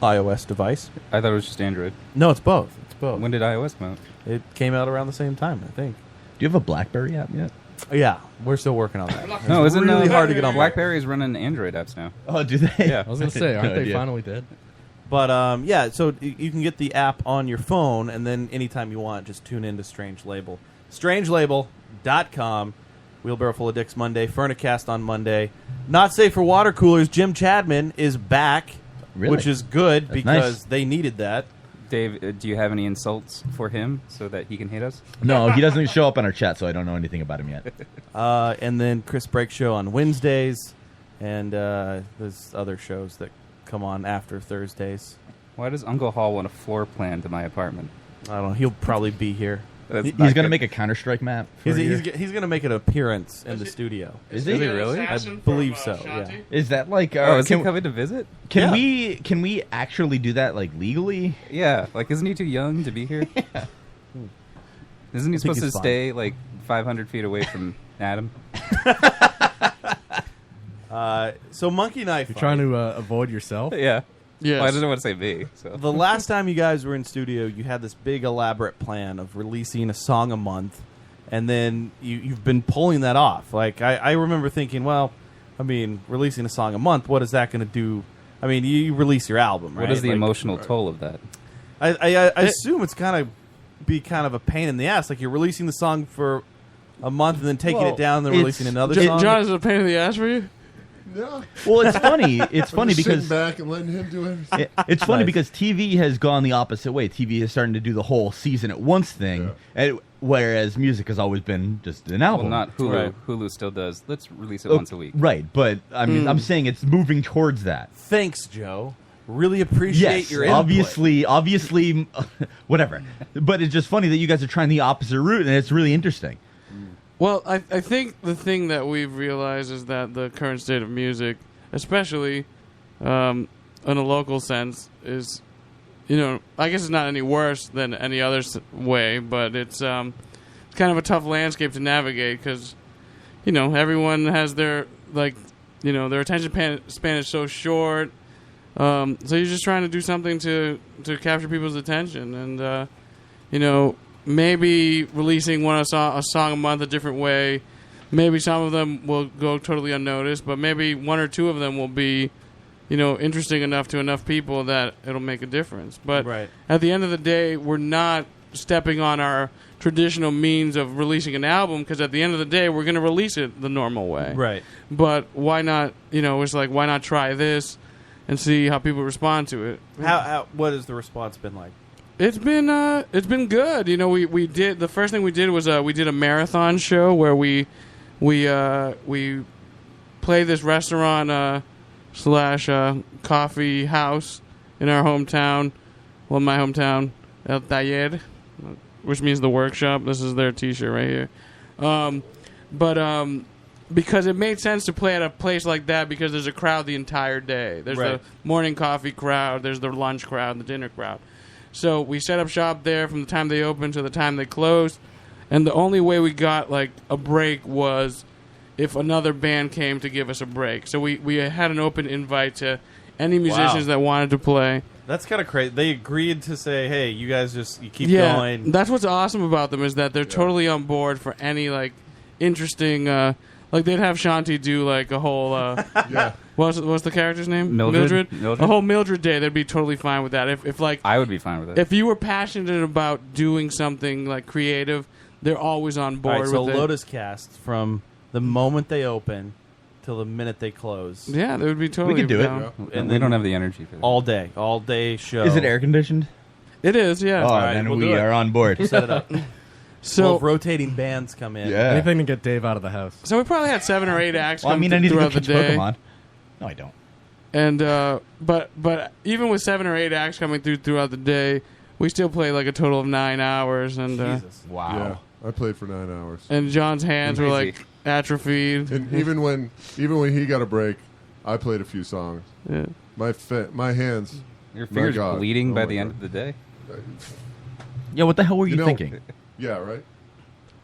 iOS device. I thought it was just Android. No, it's both. It's both. When did iOS come out? It came out around the same time, I think. Do you have a BlackBerry app yet? Yeah, we're still working on that. No, it's isn't really hard to get on BlackBerry is running Android apps now. Oh, do they? Yeah. I was going to say, aren't No they idea. finally dead? But yeah, so you can get the app on your phone, and then anytime you want, just tune into Strange Label. Strangelabel.com. Wheelbarrow Full of Dicks Monday. Furnicast on Monday. Not Safe for Water Coolers. Jim Chadman is back, Really? which is good That's because nice. they needed that. Dave, do you have any insults for him so that he can hate us? No, he doesn't show up on our chat, so I don't know anything about him yet. And then Chris Break Show on Wednesdays, and there's other shows that come on after Thursdays. Why does Uncle Hall want a floor plan to my apartment? I don't know. He'll probably be here. That's He's not going to good. make a Counter-Strike map. for He's you. going to make an appearance in the studio. Is he really? I believe so. Yeah. Is that like? Oh, is he can, coming to visit? can Yeah. we actually do that like legally? Yeah, like isn't he too young to be here? Isn't he supposed to he's fine. stay like 500 feet away from Adam? So Monkey Knife. You're Fight. trying to avoid yourself? Yeah. Yes. Well, I didn't want to say me. So. The last time you guys were in studio, you had this big elaborate plan of releasing a song a month, and then you've been pulling that off. Like I remember thinking, well, I mean, releasing a song a month, what is that going to do? I mean, you release your album, right? What is the Like, emotional toll of that? I assume it's kind of a pain in the ass. Like you're releasing the song for a month and then taking Well, it down, and then it's- releasing another John, song. is it a pain in the ass for you? Yeah. Well, it's funny. It's I'm funny just because sitting back and letting him do everything. it's funny Nice. because TV has gone the opposite way. TV is starting to do the whole season at once thing, and, whereas music has always been just an album. Well, not Hulu. Right. Hulu still does. Let's release it Oh, once a week. Right, but I mean, I'm saying it's moving towards that. Thanks, Joe. Really appreciate Yes, your input. obviously, whatever. But it's just funny that you guys are trying the opposite route, and it's really interesting. Well, I think the thing that we've realized is that the current state of music, especially in a local sense, is, I guess it's not any worse than any other way, but it's kind of a tough landscape to navigate because, everyone has their, their attention span is so short. So you're just trying to do something to capture people's attention, and maybe releasing a song a month a different way. Maybe some of them will go totally unnoticed, but maybe one or two of them will be, interesting enough to enough people that it'll make a difference. But Right. at the end of the day, we're not stepping on our traditional means of releasing an album because at the end of the day, we're going to release it the normal way. Right. But why not? It's like why not try this and see how people respond to it? How what has the response been like? It's been good. You know, we did the first thing we did was we did a marathon show where we played this restaurant slash coffee house in our hometown. Well, my hometown, El Taller, which means the workshop. This is their T-shirt right here. But because it made sense to play at a place like that because there's a crowd the entire day. There's Right. the morning coffee crowd. There's the lunch crowd and the dinner crowd. So we set up shop there from the time they opened to the time they closed. And the only way we got like a break was if another band came to give us a break. So we had an open invite to any musicians that wanted to play. That's kind of crazy. They agreed to say, "Hey, you guys you keep Yeah, going." that's what's awesome about them is that they're totally on board for any like interesting. Like they'd have Shanti do like a whole. What's the character's name? Mildred. A whole Mildred day. They'd be totally fine with that. If like I would be fine with it. if you were passionate about doing something like creative, they're always on All board right, so with it. Lotus Cast from the moment they open till the minute they close. Yeah, they would be totally. We could do it. down. And we then don't have the energy for that. all day show. Is it air conditioned? It is, yeah. Oh, All right, then we'll we do it. are on board. We'll set it up. So We'll have rotating bands come in. Yeah. Anything to get Dave out of the house. So we probably had 7 or 8 acts. Well, I come mean, I need to go throughout the catch day. Pokemon. No, I don't. And but even with 7 or 8 acts coming throughout the day, we still play like a total of 9 hours. And Jesus. Wow. Yeah, I played for 9 hours. and John's hands were Crazy. like atrophied. And even when he got a break, I played a few songs. Yeah. My hands. Your my fingers God. bleeding Oh by my the end God. of the day. Yeah, what the hell were you know, thinking? Yeah, right.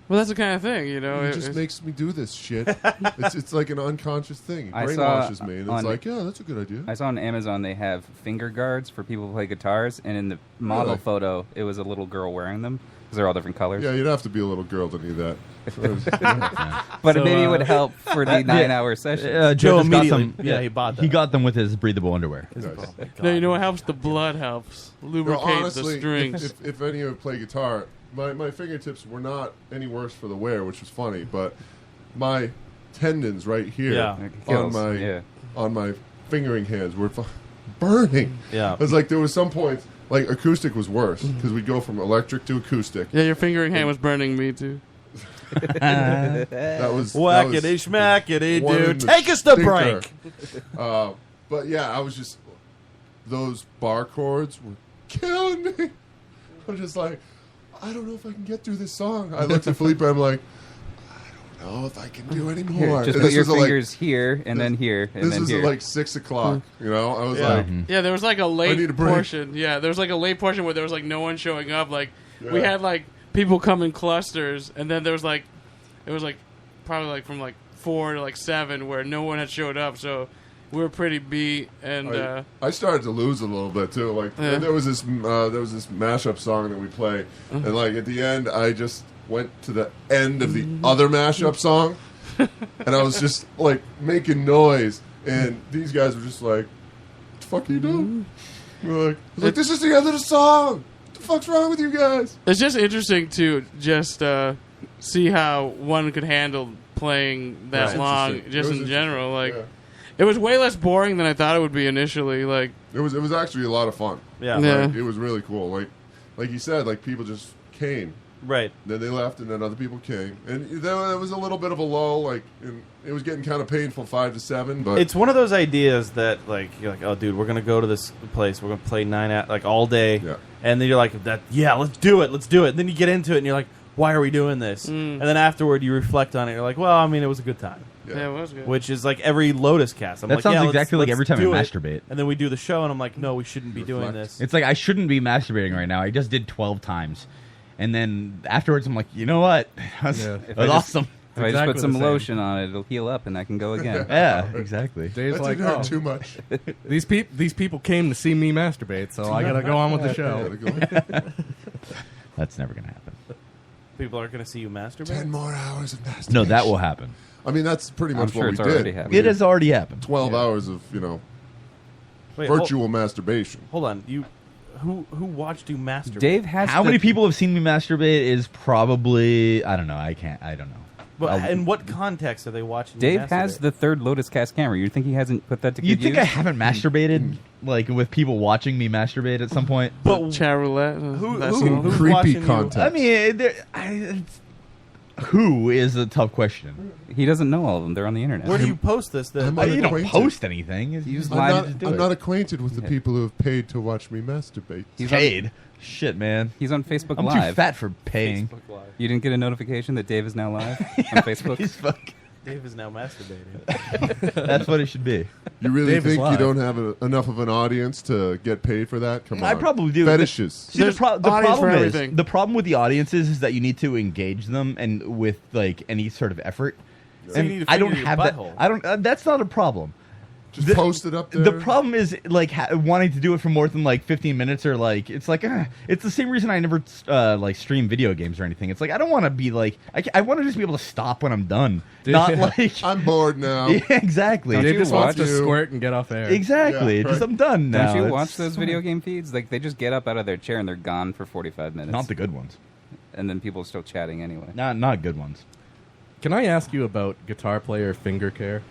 Well, that's the kind of thing, you know. It just makes me do this shit. it's like an unconscious thing. It I saw brainwashes me, and it's on- like, yeah, that's a good idea. I saw on Amazon they have finger guards for people who play guitars, and in the model Really? photo, it was a little girl wearing them because they're all different colors. Yeah, you'd have to be a little girl to need that. But So, maybe it would help for the 9-hour session. Joe just got immediately- some. yeah, he bought He them. got them with his breathable underwear. Nice. No, you know what helps? The blood helps. Lubricate honestly, the strings. if any of you play guitar, my fingertips were not any worse for the wear, which was funny. But my tendons right here Yeah. It on kills, on my fingering hands were burning. Yeah. It was like there was some points like acoustic was worse because we'd go from electric to acoustic. Yeah, your fingering hand was burning me too. That was Whackity schmackity, one in dude. the Take us to stinker. break. But yeah, I was just those bar chords were killing me. I'm just like, I don't know if I can get through this song. I looked at Felipe. I'm like, I don't know if I can do any Here, more. just And put your was at, like, fingers here, and then here, and this then was here. at like 6 o'clock. You know, I was Yeah. like, Yeah, there was like a need late a break. portion. Yeah, there was like a late portion where there was like no one showing up. Like we Yeah. had like people come in clusters, and then there was like it was like probably like from like 4 to like 7 where no one had showed up. So we were pretty beat. And I started to lose a little bit too. Like Yeah. there was this mashup song that we play, and like at the end, I just went to the end of the other mashup song, and I was just like making noise, and these guys were just like, "What the fuck are you doing?" We're like, "This is the end of the song. What the fuck's wrong with you guys?" it's just interesting to just see how one could handle playing that Right. long, Interesting. just It was in general. Like yeah. it was way less boring than I thought it would be initially. Like It was actually a lot of fun. Yeah. Yeah. Like, it was really cool. Like you said, like people just came. Right. Then they left, and then other people came, and there was a little bit of a lull. Like and it was getting kind of painful, 5 to 7. But It's one of those ideas that, like, you're like, oh, dude, we're gonna go to this place. We're gonna play 9 like all day, Yeah. and then you're like, that, yeah, let's do it. And then you get into it, and you're like, why are we doing this? And then afterward, you reflect on it. You're like, well, I mean, it was a good time. yeah, it was good. Which is like every Lotus cast. I'm That like, sounds yeah, exactly like let's every time I do it. masturbate. And then we do the show, and I'm like, no, we shouldn't be doing this. It's like I shouldn't be masturbating right now. I just did 12 times. And then afterwards, I'm like, you know what? That's Yeah. If that was I just- awesome. If I just Exactly put some the same. lotion on it, it'll heal up, and I can go again. Yeah, exactly. Dave's that like, didn't hurt oh, too much. these people came to see me masturbate, so I gotta go on with the show. That's never going to happen. People aren't gonna see you masturbate. 10 more hours of masturbation. No, that will happen. I mean, that's pretty I'm much sure what it's we already did. happened. It has already happened. 12 hours of Wait, virtual masturbation. Hold on, you. Who watched you masturbate? Dave has How the- many people have seen me masturbate is probably, I don't know. I don't know. But in what context are they watching? Dave you has masturbate? the third Lotus Cast camera. You think he hasn't put that to You good think use? I haven't masturbated? like with people watching me masturbate at some point. But chat roulette. who's creepy watching content. I mean, who is a tough question. He doesn't know all of them. They're on the internet. Where do you post this? That You don't post anything. Use I'm live not, to do I'm it. not acquainted with the people who have paid to watch me masturbate. He's Paid? Shit, man. He's on Facebook I'm Live. too fat for paying. You didn't get a notification that Dave is now live on Facebook? Dave is now masturbating. That's what it should be. You really Dave is think you live. don't have enough of an audience to get paid for that? Come on. I probably do. Fetishes. See, the There's problem audience for is everything. the problem with the audiences is that you need to engage them and with like any sort of effort. So and you need to I don't finger your have that. butthole. I don't. That's not a problem. Just post it up there. The problem is like wanting to do it for more than like 15 minutes or like it's like it's the same reason I never like stream video games or anything. It's like I don't want to be like I want to just be able to stop when I'm done, not like I'm bored now. Yeah, exactly. Don't Dave you just wants watch to squirt and get off air. Exactly. Yeah, Just right. I'm done now. Don't you It's watch those fine. video game feeds? Like they just get up out of their chair and they're gone for 45 minutes. Not the good ones. And then people are still chatting anyway. Not good ones. Can I ask you about guitar player finger care?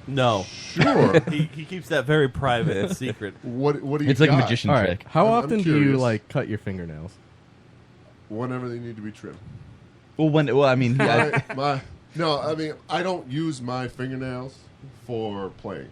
No. Sure. he keeps that very private and secret. What do you It's like a got? magician All right. trick. How I'm often do you curious. like cut your fingernails? Whenever they need to be trimmed. Well, I mean, yeah, No, I mean, I don't use my fingernails for playing.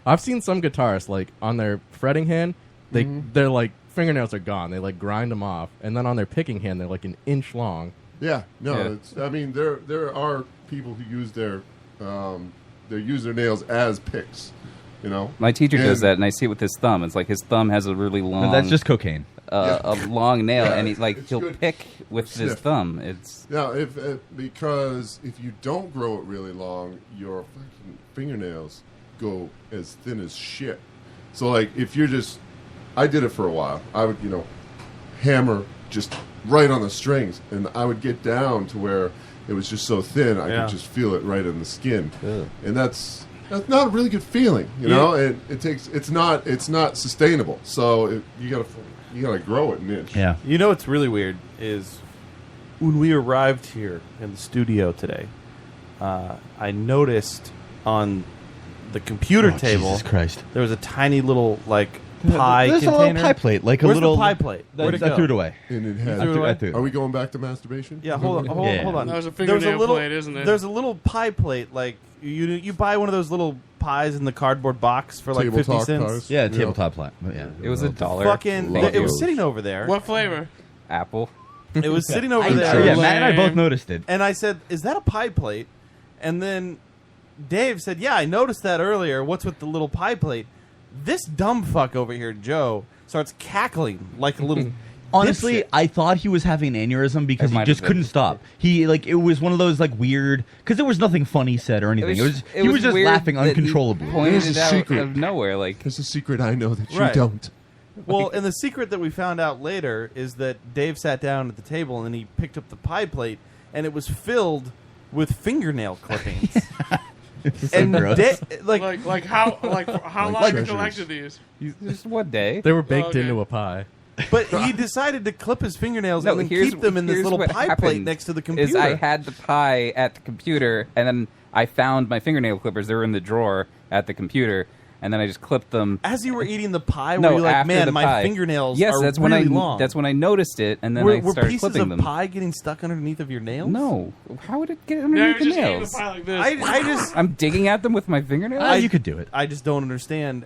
I've seen some guitarists like on their fretting hand, they're like fingernails are gone. They like grind them off, and then on their picking hand, they're like an inch long. Yeah, no, Yeah. it's. I mean, there are people who use their nails as picks. You know, My teacher does And- that, and I see it with his thumb. It's like his thumb has a really long. that's just cocaine. a long nail, Yeah, and he's like it's he'll good. pick with his Sniff. thumb. It's Now, because if you don't grow it really long, your fucking fingernails go as thin as shit. So, like, if you're just, I did it for a while. I would, hammer just right on the strings, and I would get down to where it was just so thin I Yeah. could just feel it right in the skin, and that's not a really good feeling, you know. It's not sustainable. So you gotta grow it an inch. Yeah. You know what's really weird is when we arrived here in the studio today, I noticed on the computer Oh, table Jesus Christ. there was a tiny little pie There's container. a little pie plate, like a Where's little the pie plate. Where'd it I go? threw it away. And it You had. threw it away? I threw it Are we going back to masturbation? Yeah, hold on. Yeah. Hold on. That was a There's a fingernail little, plate, isn't it? There's a little pie plate, like you buy one of those little pies in the cardboard box for like 50 Tabletop cents. pies. Yeah, tabletop plat. Yeah. it was $1. Fucking, Thank it was you. sitting over there. What flavor? Apple. It was sitting over I'm there. sure, yeah, Matt and I Lame. both noticed it. And I said, "Is that a pie plate?" And then Dave said, "Yeah, I noticed that earlier. What's with the little pie plate?" This dumb fuck over here, Joe, starts cackling like a little. Honestly, dipshit. I thought he was having an aneurysm because It he might just have been. couldn't stop. He it was one of those weird because there was nothing funny said or anything. He was just weird laughing that he uncontrollably. Pointed Here's it a out secret. of nowhere, like There's a secret I know that you Right. don't. Well, and the secret that we found out later is that Dave sat down at the table and he picked up the pie plate, and it was filled with fingernail clippings. So and gross. Like how long Like you treasures. collected these? just one day. They were baked Okay. into a pie. But he decided to clip his fingernails No, and then here's- keep them in this here's little what pie plate happened next to the computer. Is I had the pie at the computer, and then I found my fingernail clippers. They were in the drawer at the computer, and then I just clipped them. As you were eating the pie, No, were you like, after man, the my pie. fingernails Yes, are that's really when long. That's when I noticed it, and then were, I were started pieces clipping of them. pie getting stuck underneath of your nails? No, how would it get Yeah, underneath you're the just eating the nails? pie like this. I just I'm digging at them with my fingernails. You could do it. I just don't understand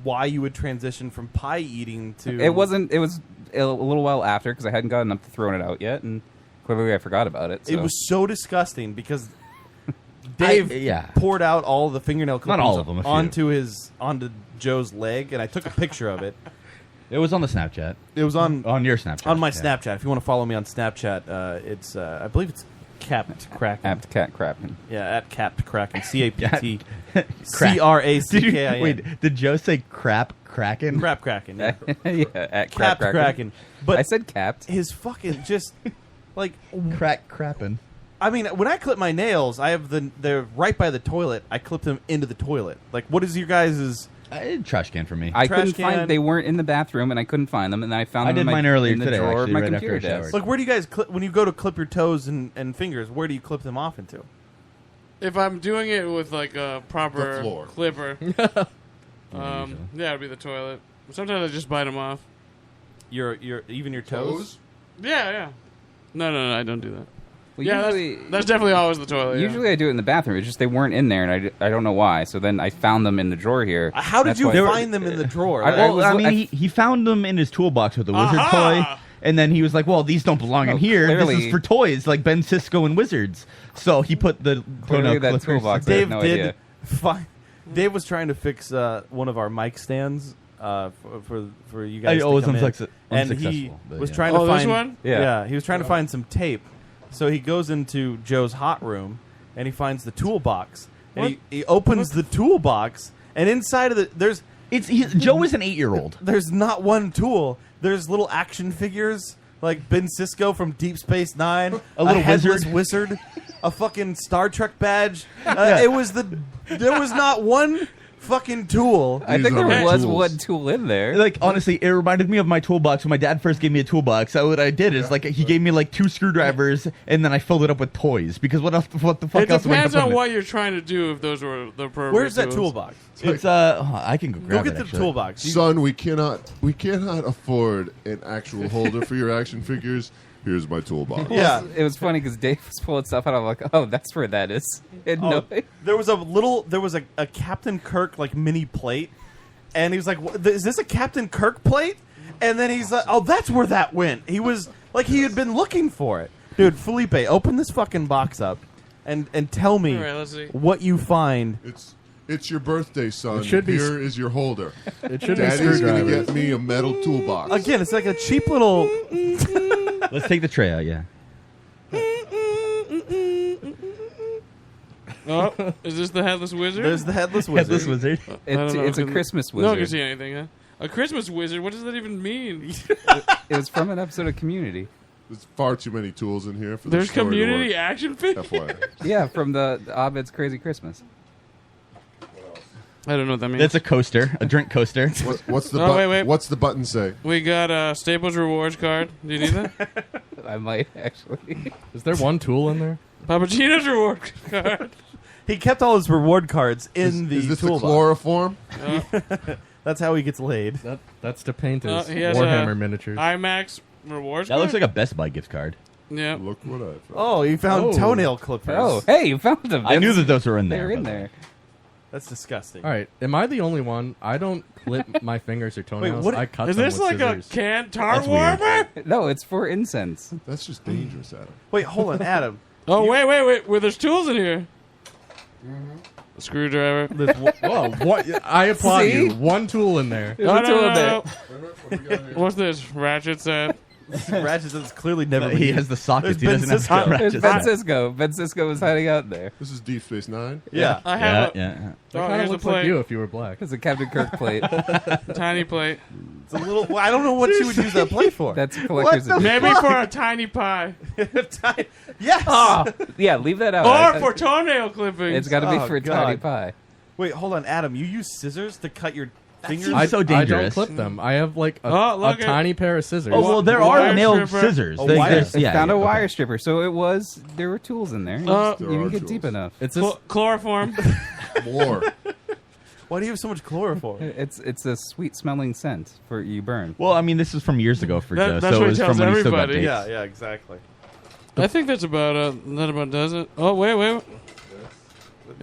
why you would transition from pie eating to. It wasn't. It was a little while after because I hadn't gotten up to throwing it out yet, and clearly I forgot about it. So. It was so disgusting because Dave poured out all the fingernail Not clippings all of them, a few. onto Joe's leg, and I took a picture of it. It was on the Snapchat. It was on your Snapchat. on my yeah. Snapchat. If you want to follow me on Snapchat, it's I believe it's Capped Kraken. Apt Cat Kraken. Yeah, at Capped Kraken. CAPT Crack. CRACKIN. Wait, did Joe say crap Kraken? Crap Kraken. Yeah. Yeah, at Capped Kraken. Kraken. But I said capped. his fucking just like Crack crappin'. I mean, when I clip my nails, I have they're right by the toilet. I clip them into the toilet. Like, what is your guys'? Trash can for me. I Trash couldn't can. find. They weren't in the bathroom, and I couldn't find them. And then I found I them did in my, mine earlier in the today, drawer of actually, my right after computer I showered. desk. Like, where do you guys clip when you go to clip your toes and fingers? Where do you clip them off into? If I'm doing it with like a proper The floor. clipper, Yeah, it'd be the toilet. Sometimes I just bite them off. Even your toes? Yeah. No, I don't do that. Well, yeah, usually- that's definitely always the toilet. Usually I do it in the bathroom. It's just they weren't in there, and I don't know why. So then I found them in the drawer here. How did That's you why- find them in the drawer? He found them in his toolbox with a wizard toy, and then he was like, "Well, these don't belong in here. This clearly- is for toys, like Ben Sisko and wizards." So he put the Clearly toenail that clippers. toolbox, I have no idea. Dave was trying to fix one of our mic stands for you guys. Oh, it was to come in. and he unsuccessful, but was yeah. trying to this find one? Yeah, he was trying to find some tape. So he goes into Joe's hot room and he finds the toolbox. And he opens the toolbox, and inside of Joe is an 8-year-old. There's not one tool. There's little action figures like Ben Sisko from Deep Space Nine, A little headless wizard, a fucking Star Trek badge. There was not one fucking tool. I think there was one tool in there. Like, honestly, it reminded me of my toolbox when my dad first gave me a toolbox. So what I did is, like, he gave me, like, 2 screwdrivers, and then I filled it up with toys. Because what the fuck It else am I depends gonna put on in it? what you're trying to do. If those were the appropriate. Where's that tools. toolbox? It's, I can go grab get it, the actually. toolbox. Son, we cannot afford an actual holder for your action figures. Here's my toolbox. Yeah. It was funny because Dave was pulling stuff out. I'm like, oh, that's where that is. And no, There was a Captain Kirk like mini plate, and he was like, "Is this a Captain Kirk plate?" And then he's like, "Oh, that's where that went." He was like, he had been looking for it, dude. Felipe, open this fucking box up, and tell me All right, let's see. what you find. It's your birthday, son. It should be Here is your holder. It should be Daddy's gonna screwdrivers. get me a metal toolbox. Again, it's like a cheap little. Let's take the tray out, yeah. Oh, is this the headless wizard? There's the headless wizard. Headless wizard. I don't know, It's a couldn't- Christmas No one can wizard. see anything, huh? A Christmas wizard? What does that even mean? It was from an episode of Community. There's far too many tools in here for There's this story to Community work. action figures? FYI. Yeah, from the Abed's Crazy Christmas. I don't know what that means. That's a coaster, a drink coaster. What's the Oh, wait. What's the button say? We got a Staples Rewards card. Do you need that? I might, actually. Is there one tool in there? Papagino's reward card. He kept all his reward cards in Is the this toolbox. the chloroform? That's how he gets laid. That's to paint his He has Warhammer a miniatures. IMAX rewards That card? looks like a Best Buy gift card. Yeah. Look what I found. Oh, you found Oh. toenail clippers. Oh, hey, you found them. I knew that those were in They there. were in but- there. That's disgusting. All right, am I the only one? I don't clip my fingers or toenails. what- I cut Is them this with like scissors. a canned tar That's weird. warmer? No, it's for incense. That's just dangerous, Adam. Wait, hold on, Adam. Oh, wait. Where there's tools in here. A screwdriver. There's one- Whoa! What? I applaud See? you. One tool in there. There's a tool in there. What's this? Ratchet set. Ratchet is clearly never. He been has the sockets. He There's doesn't have Ben Sisko. ratchets. It's Ben Sisko. Ben Sisko was hiding out there. This is Deep Space Nine. Yeah. I have Yeah, a yeah. That Oh, kind here's of the looks like plate. you if you were black. It's a Captain Kirk plate. tiny plate. It's a little. Well, I don't know what you would use that plate for. That's a collector's What the edition. Maybe for a tiny pie. Yes. Yeah, leave that out. Or for toenail clippings. It's got to be Oh, for a God. tiny pie. Wait, hold on, Adam. You use scissors to cut your fingers? seems so I don't dangerous. clip them. I have like a, Oh, a look at- tiny pair of scissors. Oh well, there Wire are nailed stripper. scissors. A They- wire- there's- They yeah, found yeah, a okay. wire stripper, so there were tools in there. You Uh, just- you There didn't are get tools. deep enough. It's just Chloroform. More. Why do you have so much chloroform? It's a sweet smelling scent for you burn. Well, I mean, this is from years ago for That- Joe, that's so what it he was tells from when he still got everybody. dates. Yeah, exactly. I think that's about that about does it. Oh wait.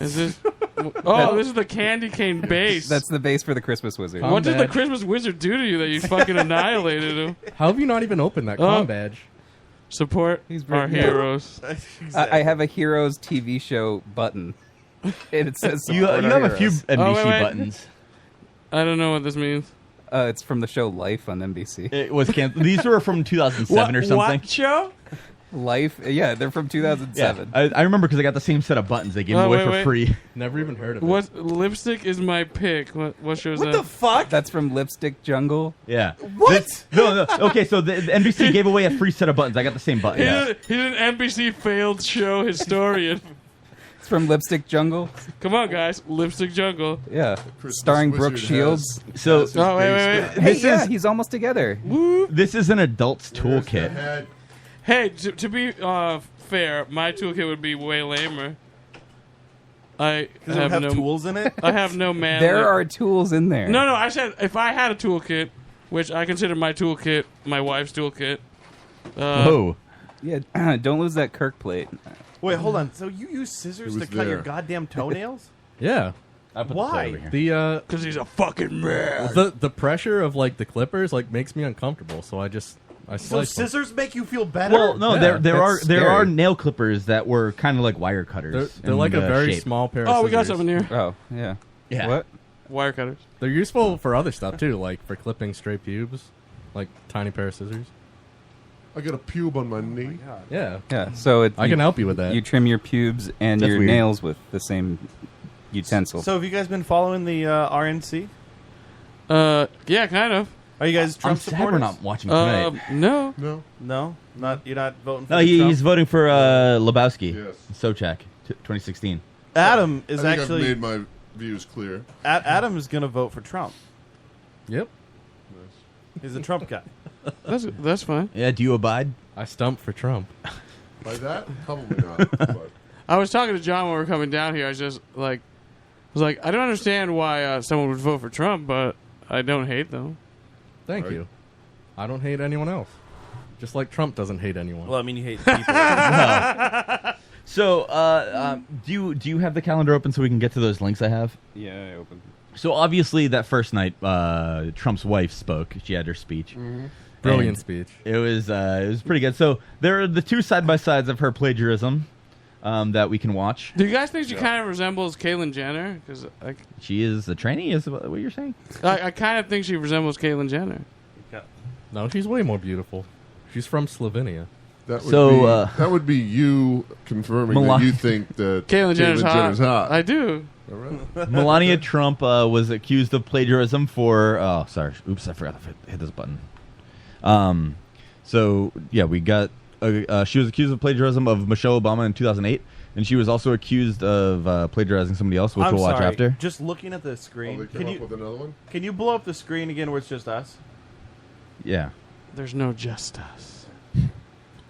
Is this? Oh, this is the candy cane base. That's the base for the Christmas wizard. Com what did the badge. Christmas wizard do to you that you fucking annihilated him? How have you not even opened that Oh. com badge? Support He's our very- heroes. I have a Heroes TV show button, and it says You support our have a few heroes. NBC wait. buttons. I don't know what this means. It's from the show Life on NBC. It was these were from 2007 or something. What show? Life, yeah, they're from 2007. Yeah, I remember because I got the same set of buttons they gave Oh, away wait, for wait. free. Never even heard of it. What lipstick is my pick? What show is What that? the fuck? That's from Lipstick Jungle. Yeah. What? No. Okay, so the NBC gave away a free set of buttons. I got the same button. He's an NBC failed show historian. It's from Lipstick Jungle. Come on, guys, Lipstick Jungle. Yeah, Christmas starring Wizard Brooke Shields. So has his Oh, wait, base wait, there. Hey, This yeah, is- he's almost together. this is an adult's There's the toolkit. head. Hey, to be fair, my toolkit would be way lamer. I Does it have tools in it? I have no man. There are tools in there. No, I said if I had a toolkit, which I consider my toolkit my wife's toolkit. Whoa. Yeah, don't lose that Kirk plate. Wait, hold on. So you use scissors to cut your goddamn toenails? Yeah. Why? Because he's a fucking man. The pressure of like the clippers like makes me uncomfortable, so I So slice them. scissors make you feel better? Well, no, Yeah, there are that's there are scary. nail clippers that were kind of like wire cutters. They're like a in, very shape. small pair of Oh, we got scissors. something here. Oh, yeah. Yeah. What? Wire cutters. They're useful for other stuff too, like for clipping stray pubes, like tiny pair of scissors. I got a pube on my knee. Yeah. Yeah. So I can help you with that. You trim your pubes and That's your weird. nails with the same utensil. So have you guys been following the RNC? Yeah, kind of. Are you guys Trump I'm sad supporters? we're not watching tonight. No. No? You're not voting for No, Trump? he's voting for Lebowski. Yes. Sobchak, 2016. Adam I is think actually... I've made my views clear. Adam is going to vote for Trump. Yep. He's a Trump guy. That's fine. Yeah, do you abide? I stumped for Trump. By that, probably not. But I was talking to John when we were coming down here. I was just like, I don't understand why someone would vote for Trump, but I don't hate them. Thank Right. you. I don't hate anyone else. Just like Trump doesn't hate anyone. Well, I mean, you hate people. So, do you have the calendar open so we can get to those links I have? Yeah, I opened. So obviously that first night, Trump's wife spoke. She had her speech. Brilliant And speech. It was pretty good. So there are the two side by sides of her plagiarism that we can watch. Do you guys think she kind of resembles Caitlyn Jenner? Because She is a tranny, is what you're saying? I kind of think she resembles Caitlyn Jenner. No, she's way more beautiful. She's from Slovenia. that would So, be, that would be you confirming that Melania- you think that Caitlyn Jenner's Jenner's hot. hot. I do. All right. Melania Trump was accused of plagiarism for. Oh, sorry. Oops, I forgot to hit this button. So yeah, we got. She was accused of plagiarism of Michelle Obama in 2008, and she was also accused of plagiarizing somebody else, which I'm we'll watch sorry. after. Just looking at the Oh, screen. they came up with another one? Can you blow up the screen again where it's just us? Yeah. There's no just us.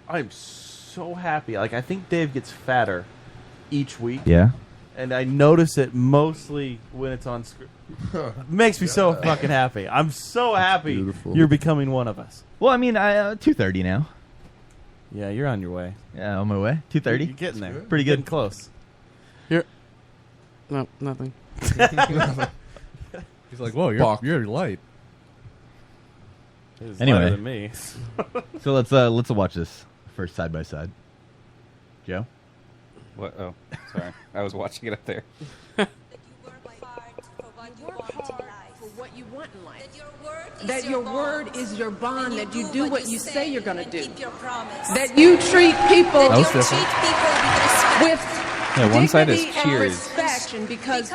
I'm so happy. Like, I think Dave gets fatter each week. Yeah. And I notice it mostly when it's on screen. Makes me so fucking happy. I'm so happy Beautiful. you're becoming one of us. Well, I mean, 2:30 now. Yeah, you're on your way. Yeah, on my way. 2:30. You're getting there. Pretty Getting good. close. No, nothing. He's like, whoa, you're light. It's Anyway. lighter than me. So let's watch this first side by side. Joe. What? Oh, sorry. I was watching it up there. What you want in life. That your word is your bond, that you do what you say you're going to do. That you treat people That was different. with Yeah, one side is dignity and cheers. respect, and because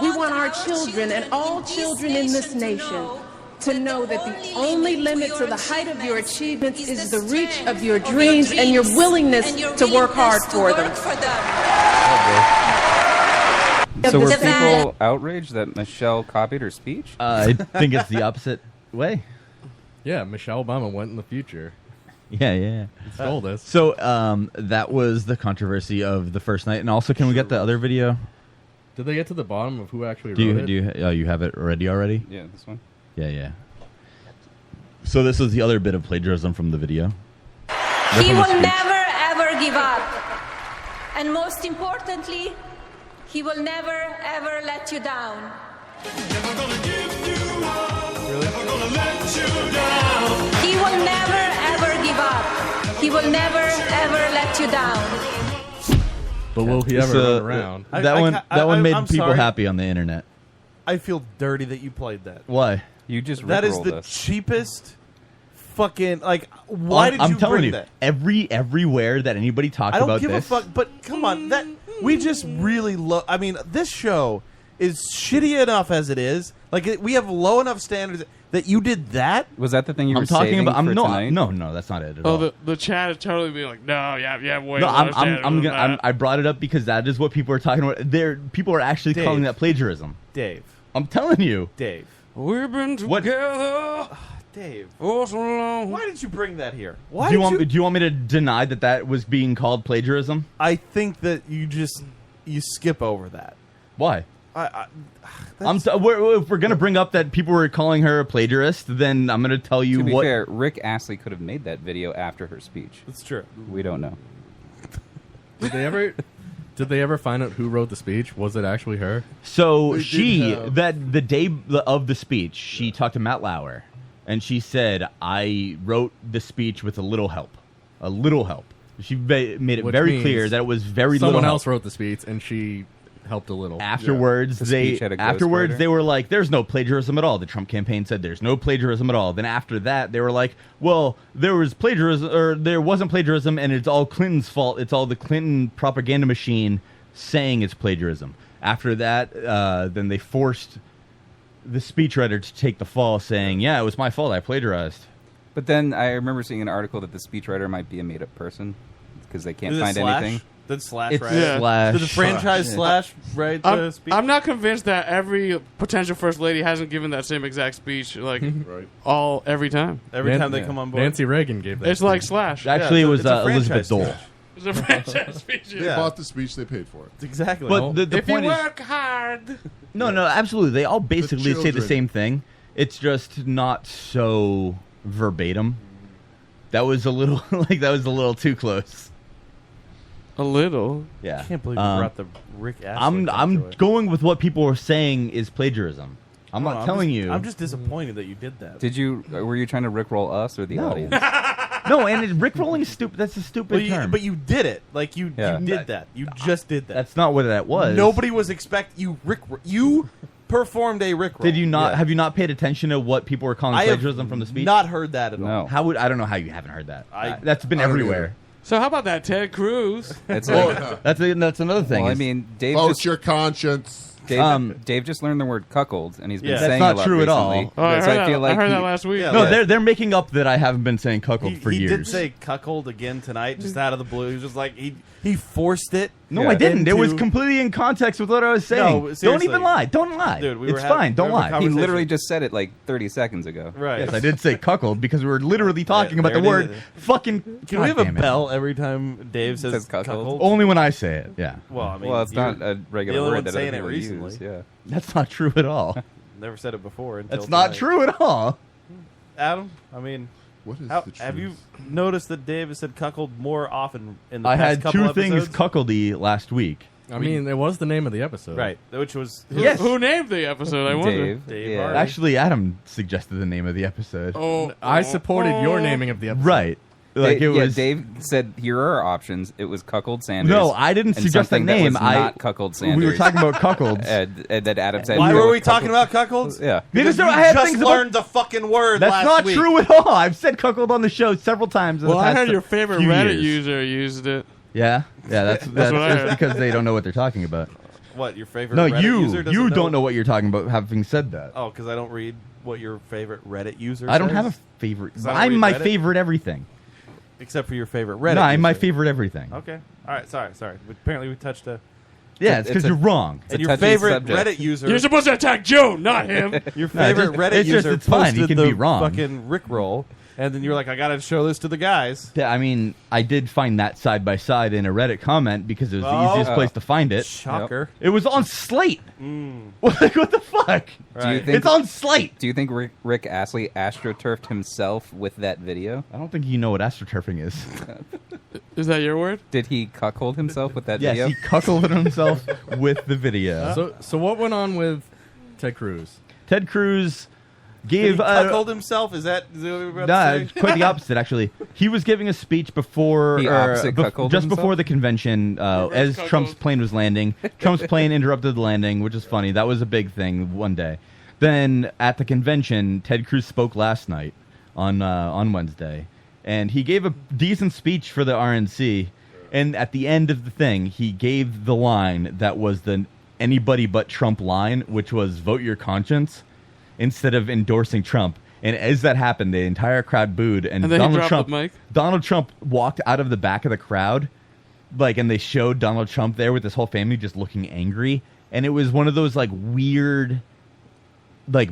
we want our children and all children in this nation to know that the only limit to the height of your achievements is the reach of your dreams and your willingness to work hard for them. So were The people outraged that Michelle copied her speech? I think it's the opposite way. Yeah, Michelle Obama went in the future. Yeah. Stole this. So that was the controversy of the first night, and also, can we get the other video? Did they get to the bottom of who actually Do wrote you it? do you have it ready already? Yeah, this one. Yeah. So this was the other bit of plagiarism from the video. He will never ever give up. And most importantly, he will never ever let you down. He will never ever give up. He will never ever let you down. But will he ever So, run around? That one made I'm people sorry. happy on the internet. I feel dirty that you played that. Why? You just That is rickrolled the us. cheapest fucking, like, why did I'm you telling bring you, that? everywhere that anybody talks I don't about give this, a fuck, but come on, that we just really I mean, this show is shitty enough as it is. Like, we have low enough standards that you did that. Was that the thing you I'm were talking saving about. for tonight? No, that's not it at all. Oh, the chat is totally being like, no, yeah, way No, lower I'm standards than that. I brought it up because that is what people are talking about. People are actually Dave. calling that plagiarism. Dave. I'm telling you. Dave. We've been together Dave. for so long. Why did you bring that here? Do you want me to deny that was being called plagiarism? I think that you you skip over that. Why? That's- If we're gonna bring up that people were calling her a plagiarist, then I'm gonna tell you To be what. fair, Rick Astley could have made that video after her speech. That's true. We don't know. Did they ever find out who wrote the speech? Was it actually her? So They she did have- the day of the speech, she talked to Matt Lauer, and she said, "I wrote the speech with a little help, a little help." She made it Which very means clear that it was very someone little else help. wrote the speech, and she helped a little. Afterwards, The speech had a ghostwriter? they were like, "There's no plagiarism at all." The Trump campaign said, "There's no plagiarism at all." Then after that, they were like, "Well, there was plagiarism, or there wasn't plagiarism, and it's all Clinton's fault. It's all the Clinton propaganda machine saying it's plagiarism." After that, then they forced the speechwriter to take the fall, saying, "Yeah, it was my fault. I plagiarized." But then I remember seeing an article that the speechwriter might be a made-up person because they can't Is it find Slash? anything. Did Slash It's write it? Slash. Did the franchise Yeah. Slash write the speech? I'm not convinced that every potential first lady hasn't given that same exact speech like every time. Every time they come on board. Nancy Reagan gave that. It's like Slash. Actually, it was it's a Elizabeth franchise Dole. speech. It's a franchise speech. They bought the speech, they paid for it. Exactly. But the if you point is, work hard. no, absolutely. They all basically say the children. same thing. It's just not so verbatim. That was a little that was a little too close. A little. Yeah. I can't believe you brought the Rick Astley. I'm thing I'm to it. going with what people are saying is plagiarism. I'm No, not telling just- you. I'm just disappointed that you did that. Were you trying to rickroll us or the No. audience? No, and Rickrolling is stupid. That's a stupid Well, term. but you did it. Like you did that. You just did that. That's not what that was. Nobody was you performed a Rick roll. Did you not? Yeah. Have you not paid attention to what people were calling I have plagiarism from the speech? not heard that at all. No. How would I don't know how you haven't heard that. I- That's been I don't everywhere. So how about that, Ted Cruz? It's Well, like, that's another thing. well, I is- mean, Dave Vote just, your conscience. Dave just learned the word cuckold, and he's been Yeah. saying That's not a lot true at recently. all. Oh, I heard, So I that, feel like I heard he- that last week. Yeah, no, but- they're making up that I haven't been saying cuckold for he years. did say cuckold again tonight, just out of the blue. He was just like he forced it. No, I didn't. It was into- completely in context with what I was saying. No, Don't seriously. even lie. Don't lie. Dude, we were it's having- fine. Don't we were lie. having He conversation. literally just said it like 30 seconds ago. Right. Yes, I did say cuckold because we were literally talking Yeah, about the there it word is. fucking. Can we have a God damn it. bell every time Dave says Says cuckold? cuckold? Only when I say it. Yeah, Well, I mean, Well, it's not you're a regular the only word one that saying other it people recently. use. Yeah. that's not true at all. Never said it before. Until That's not tonight. true at all. Adam. I mean, What is how, the truth? have you noticed that Dave has said cuckold more often in the I past had couple two things episodes? cuckoldy last week. I mean, it was the name of the episode. Right, which was Yes. Who named the episode? I wonder. Dave Yeah. Harvey. Actually, Adam suggested the name of the episode. Oh, I supported your naming of the episode. Right. Like Dave, it was. Dave said, "Here are our options." It was cuckold Sanders. No, I didn't and suggest that something name. was I not cuckold Sanders. We were talking about cuckolds. and then Adam said, Why "No, were we cuckold." talking about cuckolds? Yeah. Because you I had just things about- learned the fucking word. That's last not week. true at all. I've said cuckold on the show several times. In Well, the I past heard your favorite few Reddit years. user used it. Yeah, that's what I just heard. because they don't know what they're talking about. What your favorite? No, Reddit user doesn't you don't know what you're talking about. Having said that, Oh, because I don't read what your favorite Reddit user. I don't says? have a favorite. 'Cause I don't I'm read my Reddit. favorite everything. Except for your favorite Reddit. No, I'm my user. favorite everything. Okay. All right. Sorry. But apparently, we touched a. Yeah, it's because you're wrong. And a your touchy favorite subject. Reddit user. You're supposed to attack Joe, not him. Your No, favorite just- Reddit it's just- user it's fine. He posted can the be wrong. fucking Rickroll, and then you're like, I gotta show this to the guys. Yeah, I mean, I did find that side by side in a Reddit comment because it was the Oh. easiest place to find it. Shocker. It was on Slate. Like, what the fuck? Do you Right. think It's on Slate. Do you think Rick Astley astroturfed himself with that video? I don't think you know what astroturfing is. Is that your word? Did he cuckold himself with that Yes, video? he cuckolded himself with the video. So what went on with Ted Cruz? Ted Cruz Did gave he cuckold himself? Is that what we're about Nah, to it's say? quite the opposite, actually. He was giving a speech before, He opposite cuckolded just himself? before the convention, as cuckold. Trump's plane was landing. Trump's plane interrupted the landing, which is funny. That was a big thing one day. Then at the convention, Ted Cruz spoke last night on Wednesday, and he gave a decent speech for the RNC. And at the end of the thing, he gave the line that was the anybody but Trump line, which was "Vote your conscience," instead of endorsing Trump. And as that happened, the entire crowd booed, and And then he Donald dropped Trump. the mic? Donald Trump walked out of the back of the crowd, and they showed Donald Trump there with his whole family just looking angry, and it was one of those weird,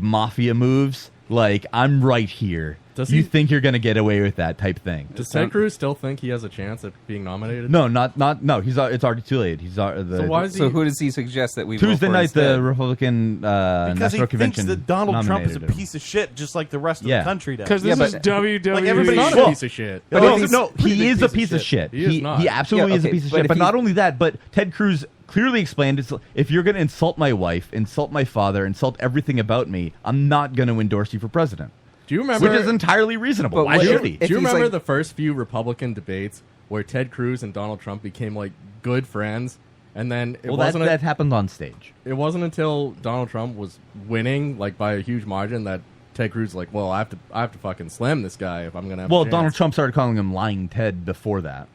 mafia moves Like, I'm right here. Does you he- think you're going to get away with that type thing? Does Ted Cruz still think he has a chance at being nominated? No, no. It's already too late. So who does he suggest that we vote Tuesday for night instead? the Republican Because National he Convention thinks that Donald Trump is a nominated him. piece of shit, just like the rest of Yeah. the country does. Because this is WWE. Like everybody's He's not a piece of shit. But No, no, pretty he big is a piece of shit. He is not. He absolutely Yeah, is a okay, piece of but shit. if But he's- not only that, but Ted Cruz clearly explained, if you're going to insult my wife, insult my father, insult everything about me, I'm not going to endorse you for president. Do you remember? Which is entirely reasonable. But Why what should if- he? Do you remember like- the first few Republican debates where Ted Cruz and Donald Trump became like good friends, and then it Well, wasn't that happened on stage. it wasn't until Donald Trump was winning like by a huge margin that Ted Cruz was like, well, I have to fucking slam this guy if I'm gonna have a Well, chance. Donald Trump started calling him Lying Ted before that.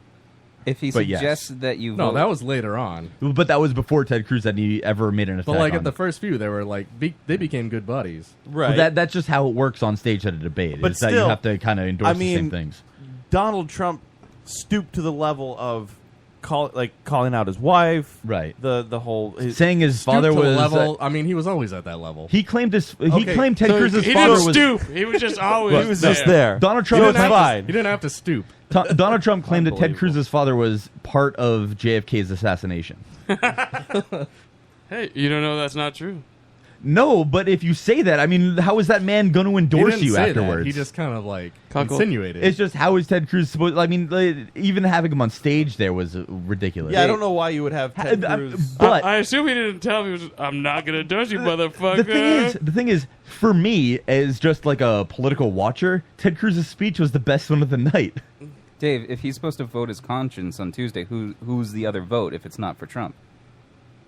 If he But yes. suggests that you No, vote, that was later on. But that was before Ted Cruz had ever made an attack But like on at the him. first few, they were like they became good buddies. Right. Well, that's just how it works on stage at a debate. But is that you still, have to kind of endorse I the mean, same things. Donald Trump stooped to the level of calling out his wife. Right. The whole Saying his Stooped father to the was level. I mean, he was always at that level. he claimed Ted So Cruz's he father didn't was stoop. He was just always He was just there. Donald He Trump didn't was have to- fine. He didn't have to stoop. Donald Trump claimed that Ted Unbelievable. Cruz's father was part of JFK's assassination. Hey, you don't know that's not true. No, but if you say that, I mean, how is that man going to He endorse didn't you say afterwards? that. He just kind of like Cuckold. insinuated. It's just how is Ted Cruz supposed? I mean, even having him on stage there was ridiculous. Yeah, I don't know why you would have Ted Cruz. But I assume he didn't tell me. I'm not going to endorse you, motherfucker. the thing is, for me, as just like a political watcher, Ted Cruz's speech was the best one of the night. Dave, if he's supposed to vote his conscience on Tuesday, who's the other vote if it's not for Trump?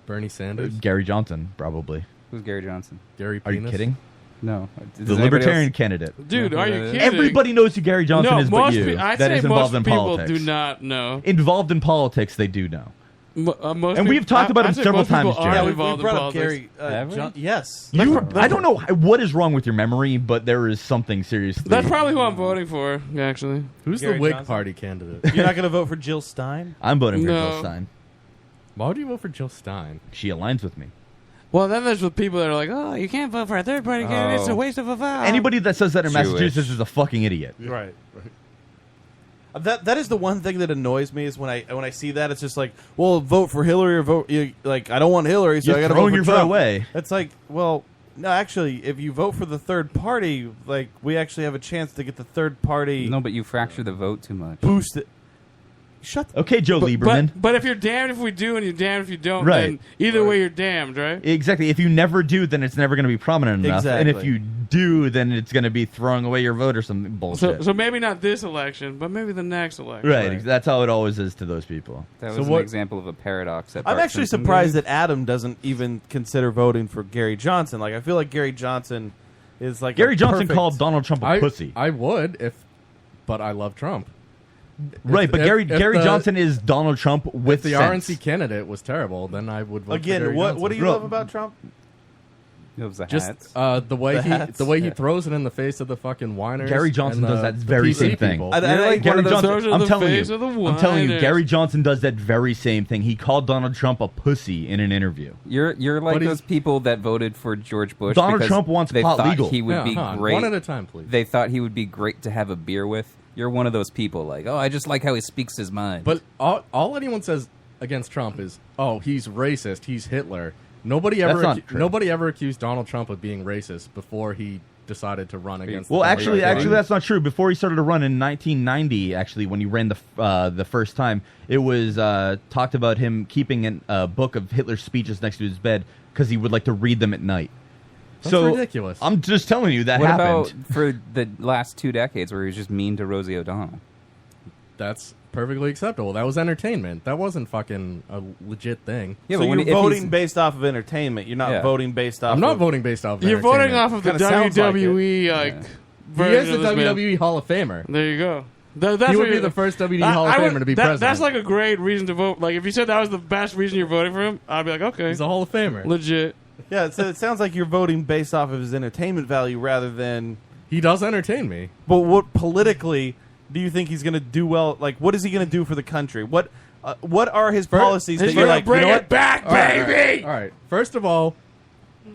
Bernie Sanders, Gary Johnson, probably. Who's Gary Johnson? Gary. Are you Penis? kidding? No. Does The anybody Libertarian else- candidate. Dude, are you kidding? Everybody knows who Gary Johnson no, is, but most you. I'd that say is involved most in people politics. do not know. Involved in politics, they do know. Most And we've people- talked about I'd him say several most people times, aren't Jared. we involved in brought up politics. Gary. Have we? Yes. I don't know what is wrong with your memory, but there is something seriously. That's probably who I'm voting for, actually. Who's Gary the Whig Johnson? Party candidate? You're not going to vote for Jill Stein? I'm voting for No. Jill Stein. Why would you vote for Jill Stein? She aligns with me. Well, then there's the people that are like, oh, you can't vote for a third-party candidate. It's a waste of a vote. Anybody that says that in Jewish. Massachusetts is a fucking idiot. Right. That is the one thing that annoys me is when I see that it's just like, well, vote for Hillary or vote like I don't want Hillary, so You're I got to vote throwing for your vote Trump. away. It's like, well, no, actually, if you vote for the third party, like we actually have a chance to get the third party No, but you fracture the vote too much. boosted. Shut. Okay, Joe Lieberman. But if you're damned if we do and you're damned if you don't, Right. then either way you're damned, right? Exactly. If you never do, then it's never going to be prominent enough. And if Exactly. you do, then it's going to be throwing away your vote or some bullshit. So maybe not this election, but maybe the next election. right. That's how it always is to those people. That So was what- an example of a paradox. That I'm Bart actually Simpson surprised gave. that Adam doesn't even consider voting for Gary Johnson. Like I feel like Gary Johnson is like Gary a Johnson perfect- called Donald Trump a pussy. I would but I love Trump. Right, but if Gary the- Johnson is Donald Trump with If the sense. RNC candidate was terrible, then I would vote for Gary Again, Johnson. what do you love about Trump? It was the Just hats. the way The he hats. the way he throws it in the face of the fucking whiners. Gary Johnson and does the- that the very PC same thing. people. I like Gary one of those Johnson, throws in I'm the telling face you, of the I'm telling you, whiners. Gary Johnson does that very same thing. He called Donald Trump a pussy in an interview. You're like But he's- those people that voted for George Bush. Donald because Trump wants they pot thought legal. He would Yeah, be hold on. great. One at a time, please. They thought he would be great to have a beer with. You're one of those people. Like, oh, I just like how he speaks his mind. But all anyone says against Trump is, oh, he's racist, he's Hitler. Nobody That's ever not true. nobody ever accused Donald Trump of being racist before he decided to run against. Well, the actually, Democratic Party. that's not true. Before he started to run in 1990, actually, when he ran the first time, it was talked about him keeping a book of Hitler's speeches next to his bed because he would like to read them at night. That's so ridiculous. I'm just telling you that what happened. about for the last 2 decades where he was just mean to Rosie O'Donnell? That's perfectly acceptable. That was entertainment. That wasn't fucking a legit thing. Yeah, so but when you're if voting he's- based off of entertainment. You're not Yeah. voting based off. I'm not of, voting based off of You're voting entertainment. off of the Kinda sounds like WWE Yeah. like He version is the of this man. WWE Hall of Famer. There you go. That's He would what be you- the first WWE Hall of I would- Famer to be that- president. That's like a great reason to vote. Like if you said that was the best reason you're voting for him, I'd be like, okay, He's a Hall of Famer. legit. Yeah, so it sounds like you're voting based off of his entertainment value rather than. He does entertain me. But what politically do you think he's going to do well? Like, what is he going to do for the country? What are his policies that He's you're gonna like? bring it back, baby. All right. First of all,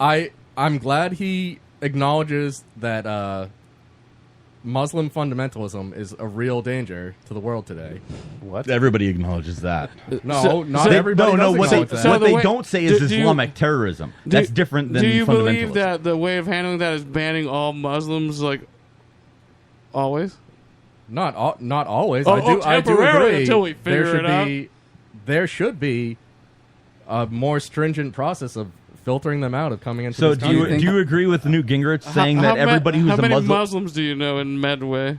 I'm glad he acknowledges that Muslim fundamentalism is a real danger to the world today. What? Everybody acknowledges that. No, not everybody. No, does acknowledge that. what they don't say is Islamic terrorism. That's different than Do you believe fundamentalism. that the way of handling that is banning all Muslims, like, always? Not always. Oh, I do temporarily agree. until we figure it out. There should be a more stringent process of filtering them out of coming into So this do country. you agree with Newt Gingrich saying that everybody who's how a many Muslim... Muslims do you know in Medway?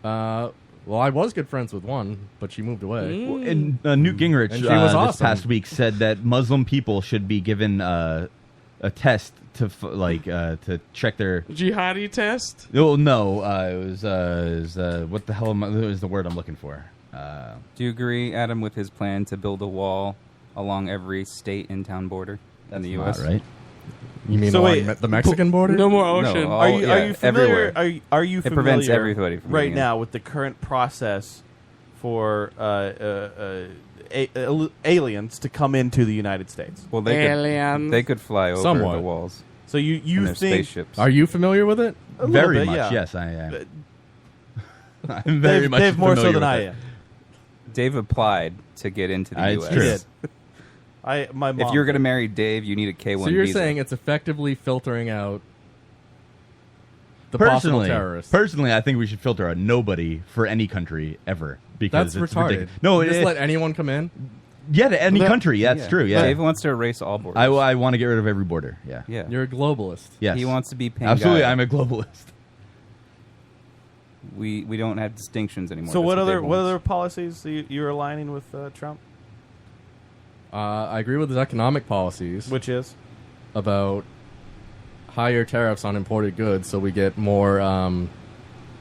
Well, I was good friends with one, but she moved away. And Newt Gingrich And she was this awesome. past week said that Muslim people should be given a test to to check their Jihadi test? Oh no, it was what the hell is the word I'm looking for? Do you agree, Adam, with his plan to build a wall along every state and town border in the U.S.? Not right. You mean So along wait, the Mexican border? No more ocean. No, Are you familiar? everywhere. Are you It familiar prevents everybody from right getting in. now with the current process for aliens to come into the United States? Well, they could fly over Somewhat. the walls. So you in their think spaceships. Are you familiar with it? A little Very bit, much, yeah. yes, I am. I'm very Dave, much Dave more so familiar than with I it. am. Dave applied to get into the It's U.S. true. He did. My mom. If you're going to marry Dave, you need a K-1 So you're visa. saying it's effectively filtering out the possible terrorists. Personally, I think we should filter out nobody for any country ever because That's it's retarded. ridiculous. No, just it, let anyone come in. yeah, to any country. Yeah, that's true. Yeah, Dave wants to erase all borders. I want to get rid of every border. Yeah, Yeah. You're a globalist. yes, He wants to be Pangaea. absolutely. I'm a globalist. We don't have distinctions anymore. So That's what Dave other wants. policies you're aligning with Trump? I agree with his economic policies, Which is about higher tariffs on imported goods, so we get more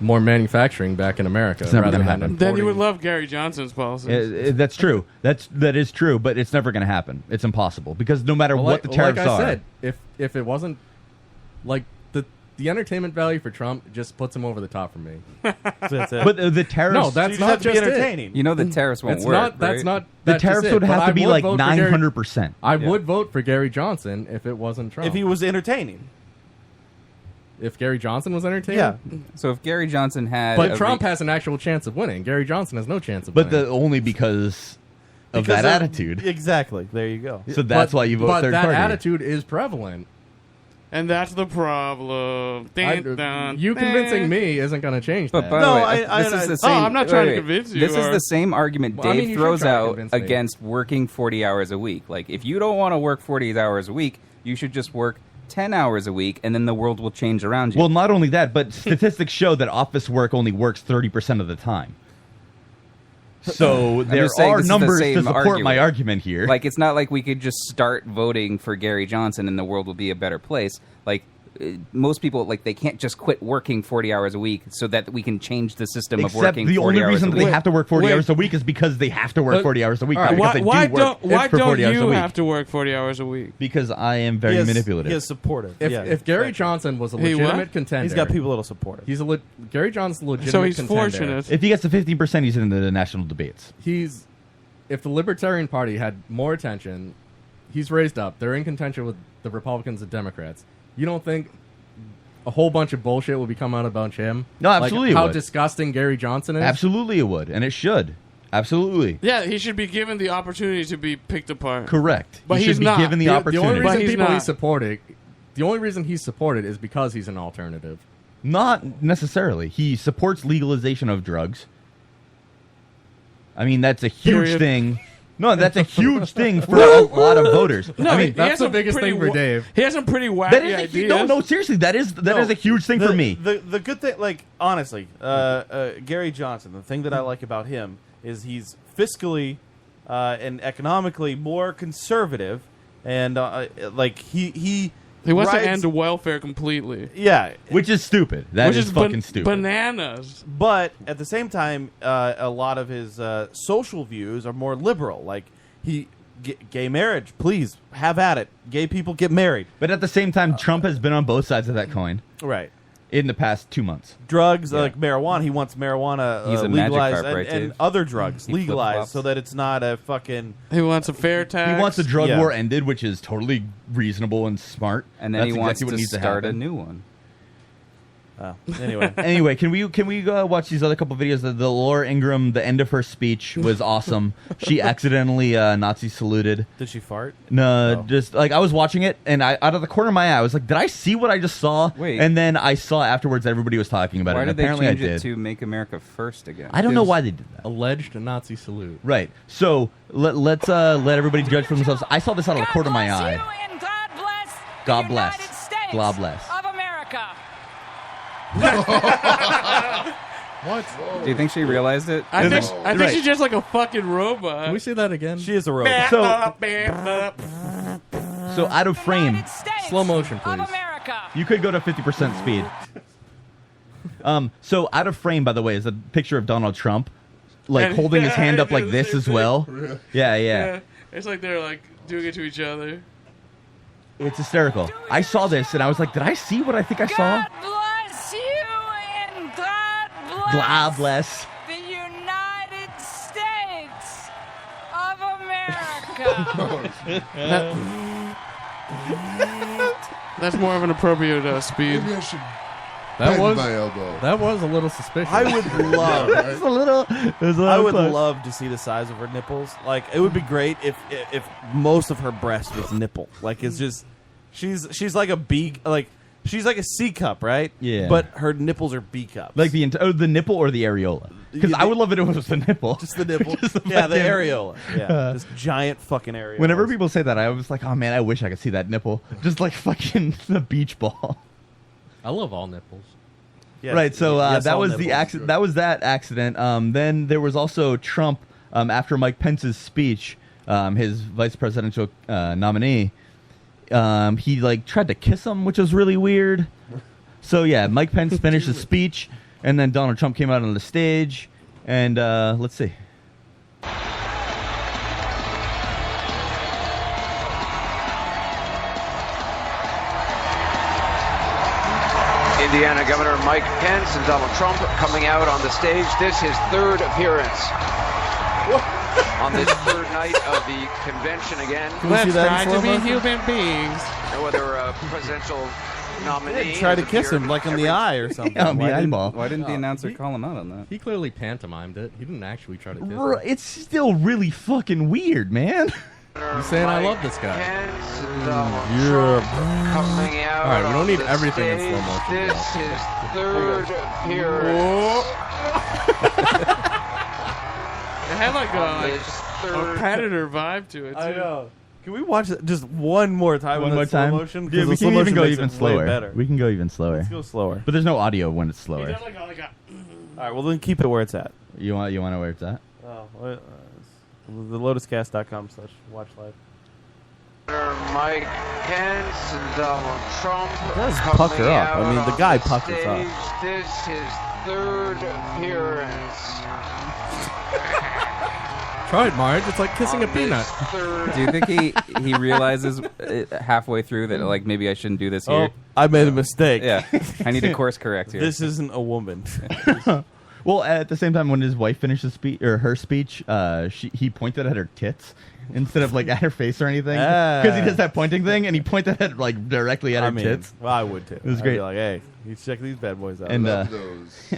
manufacturing back in America. It's never rather gonna than happen. Then you would importing- love Gary Johnson's policies. That's true. That is true, but it's never going to happen. It's impossible because no matter Well, what the tariffs like I are, said, if it wasn't like the entertainment value for Trump just puts him over the top for me. that's it. but the tariffs. No, that's just not have to be just entertaining. You know the tariffs won't It's work, not. That's right? not. the that's just tariffs it. would But have I to be would like vote for Gary- 900%. I would vote for Gary Johnson if it wasn't Trump. if he was entertaining. If Gary Johnson was entertaining, Yeah. So if Gary Johnson had... But a Trump has an actual chance of winning. Gary Johnson has no chance of But winning. only because of that attitude. Exactly. There you go. So that's why you vote But third that party. attitude is prevalent. And that's the problem. You convincing me isn't going to change But that. by No, the way, I- this is I- the oh, same... I'm not trying to wait. convince you, This is or- the same argument Well, I Dave mean, you should throws try to out convince me. against working 40 hours a week. Like, if you don't want to work 40 hours a week, you should just work 10 hours a week, and then the world will change around you. Well, not only that, but statistics show that office work only works 30% of the time. So there just saying are this is the numbers to same support my argument here. Like, it's not like we could just start voting for Gary Johnson and the world will be a better place. Like, most people, like, they can't just quit working 40 hours a week so that we can change the system of Except working the 40 only hours reason a that week. they have to work 40 Wait. hours a week is because they have to work But- 40 hours a week. all right, Not because Why they do work don't for 40 hours a you week. have to work 40 hours a week? Because I am very manipulative. He is supportive. If Gary Johnson was a He legitimate what? contender, He's got people that'll support it. He's Gary Johnson's a legitimate So he's contender. fortunate. If he gets to 15%, he's in the national debates. If the Libertarian Party had more attention, he's raised up. They're in contention with the Republicans and Democrats. You don't think a whole bunch of bullshit will be coming out about him? No, absolutely it Like how would. disgusting Gary Johnson is? Absolutely, it would, and it should. Absolutely. Yeah, he should be given the opportunity to be picked apart. Correct. But He he's should be not. given the The opportunity. only But reason he's people not. he's supported, the only reason he's supported is because he's an alternative. Not necessarily. He supports legalization of drugs. I mean, that's a huge Period. thing. No, that's a huge thing for a lot of voters. No, I mean, he that's has the some biggest pretty thing for Dave. He has some pretty wacky that is ideas. no, seriously, that is a huge thing for me. The good thing, like, honestly, Gary Johnson, the thing that I like about him is he's fiscally and economically more conservative, and like he wants to rides- end welfare completely. Yeah, Which is stupid. That Which is is fucking stupid. Bananas. but at the same time, a lot of his social views are more liberal. Like gay marriage, please have at it. Gay people get married. But at the same time, Trump has been on both sides of that coin. Right. in the past 2 months. Drugs like marijuana. He wants marijuana He's a legalized Magikarp, right, and Dave? other drugs He legalized flip-flops. so that it's not a fucking. He wants a fair tax. He wants the drug Yeah. war ended, which is totally reasonable and smart. And then That's he wants exactly what to needs start a happen. new one. Anyway. Anyway, can we go watch these other couple videos? The Laura Ingraham, the end of her speech was awesome. She accidentally Nazi saluted. Did she fart? No, just like I was watching it, and I out of the corner of my eye, I was like, "Did I see what I just saw?" Wait. And then I saw afterwards everybody was talking about Why it. did And they apparently change I did. it to Make America First again? I don't know why they did that. Alleged Nazi salute. Right. So let's let everybody judge for themselves. I saw this out of the corner of my eye. And God bless God the bless. United States God bless. of America. What? Do you think she realized it? I think she's just like a fucking robot. Can we see that again? She is a robot. So out of frame, slow motion, please. you could go to 50% speed. So out of frame, by the way, is a picture of Donald Trump, like And- holding his yeah, hand I up do like the this same as thing. well. Yeah. It's like they're like doing it to each other. It's hysterical. I saw this and I was like, did I see what I think I saw? Bless you and God bless God bless. the United States of America. That's more of an appropriate speed. Maybe I should That bend was my elbow. That was a little suspicious. I would love. It's a little. I would love to see the size of her nipples. Like it would be great if most of her breast was nipple. Like it's just she's like a B, like she's like a C cup, right? Yeah. But her nipples are B cups. Like the the nipple or the areola. Because I would love it if it was the nipple. Just the nipple. Just Yeah, the fucking- areola. Yeah, this giant fucking areola. Whenever people say that, I was like, oh man, I wish I could see that nipple. Just like fucking the beach ball. I love all nipples. Yes, Right, so yes, that all was the nipples. accident. That was that accident. Then there was also Trump after Mike Pence's speech, his vice presidential nominee. He like tried to kiss him, which was really weird. So yeah, Mike Pence finished his speech, and then Donald Trump came out on the stage, and let's see. Indiana Governor Mike Pence and Donald Trump coming out on the stage. This his third appearance on this third night of the convention again. Let's try to be human beings. No other presidential nominee. Try to has kiss him appeared like on the every- eye or something. On the Why didn't- eyeball. Why didn't the announcer call him out on that? He clearly pantomimed it. He didn't actually try to kiss him. It's still really fucking weird, man. You saying I love this guy? Pence and Donald Yeah. Trump coming out. All right, we don't on need the everything in stage. slow motion. This his third appearance. It had like On a this third predator vibe to it. Too. I know. Can we watch it just one more time? One in more that slow time. motion? 'Cause Yeah, the we slow can even motion go makes even it way slower. better. We can go even slower. Let's go slower. But there's no audio when it's slower. He does like a All right, well then keep it where it's at. You want to know where it's at? Oh, the lotuscast.com/watch live. Mike Pence and Donald Trump. It does coming pucker up. out I mean, the on guy puckers stage. up. This his third appearance. Try it, Marge. It's like kissing a On this peanut. third- Do you think he realizes halfway through that like maybe I shouldn't do this here? Oh, I made a mistake. Yeah, I need to course correct here. This isn't a woman. Well, at the same time, when his wife finished his speech or her speech, he pointed at her tits instead of like at her face or anything, because he does that pointing thing, and he pointed at like directly at her tits. Well, I would too. It was I'd great. Be like, hey, you check these bad boys out. And Love those.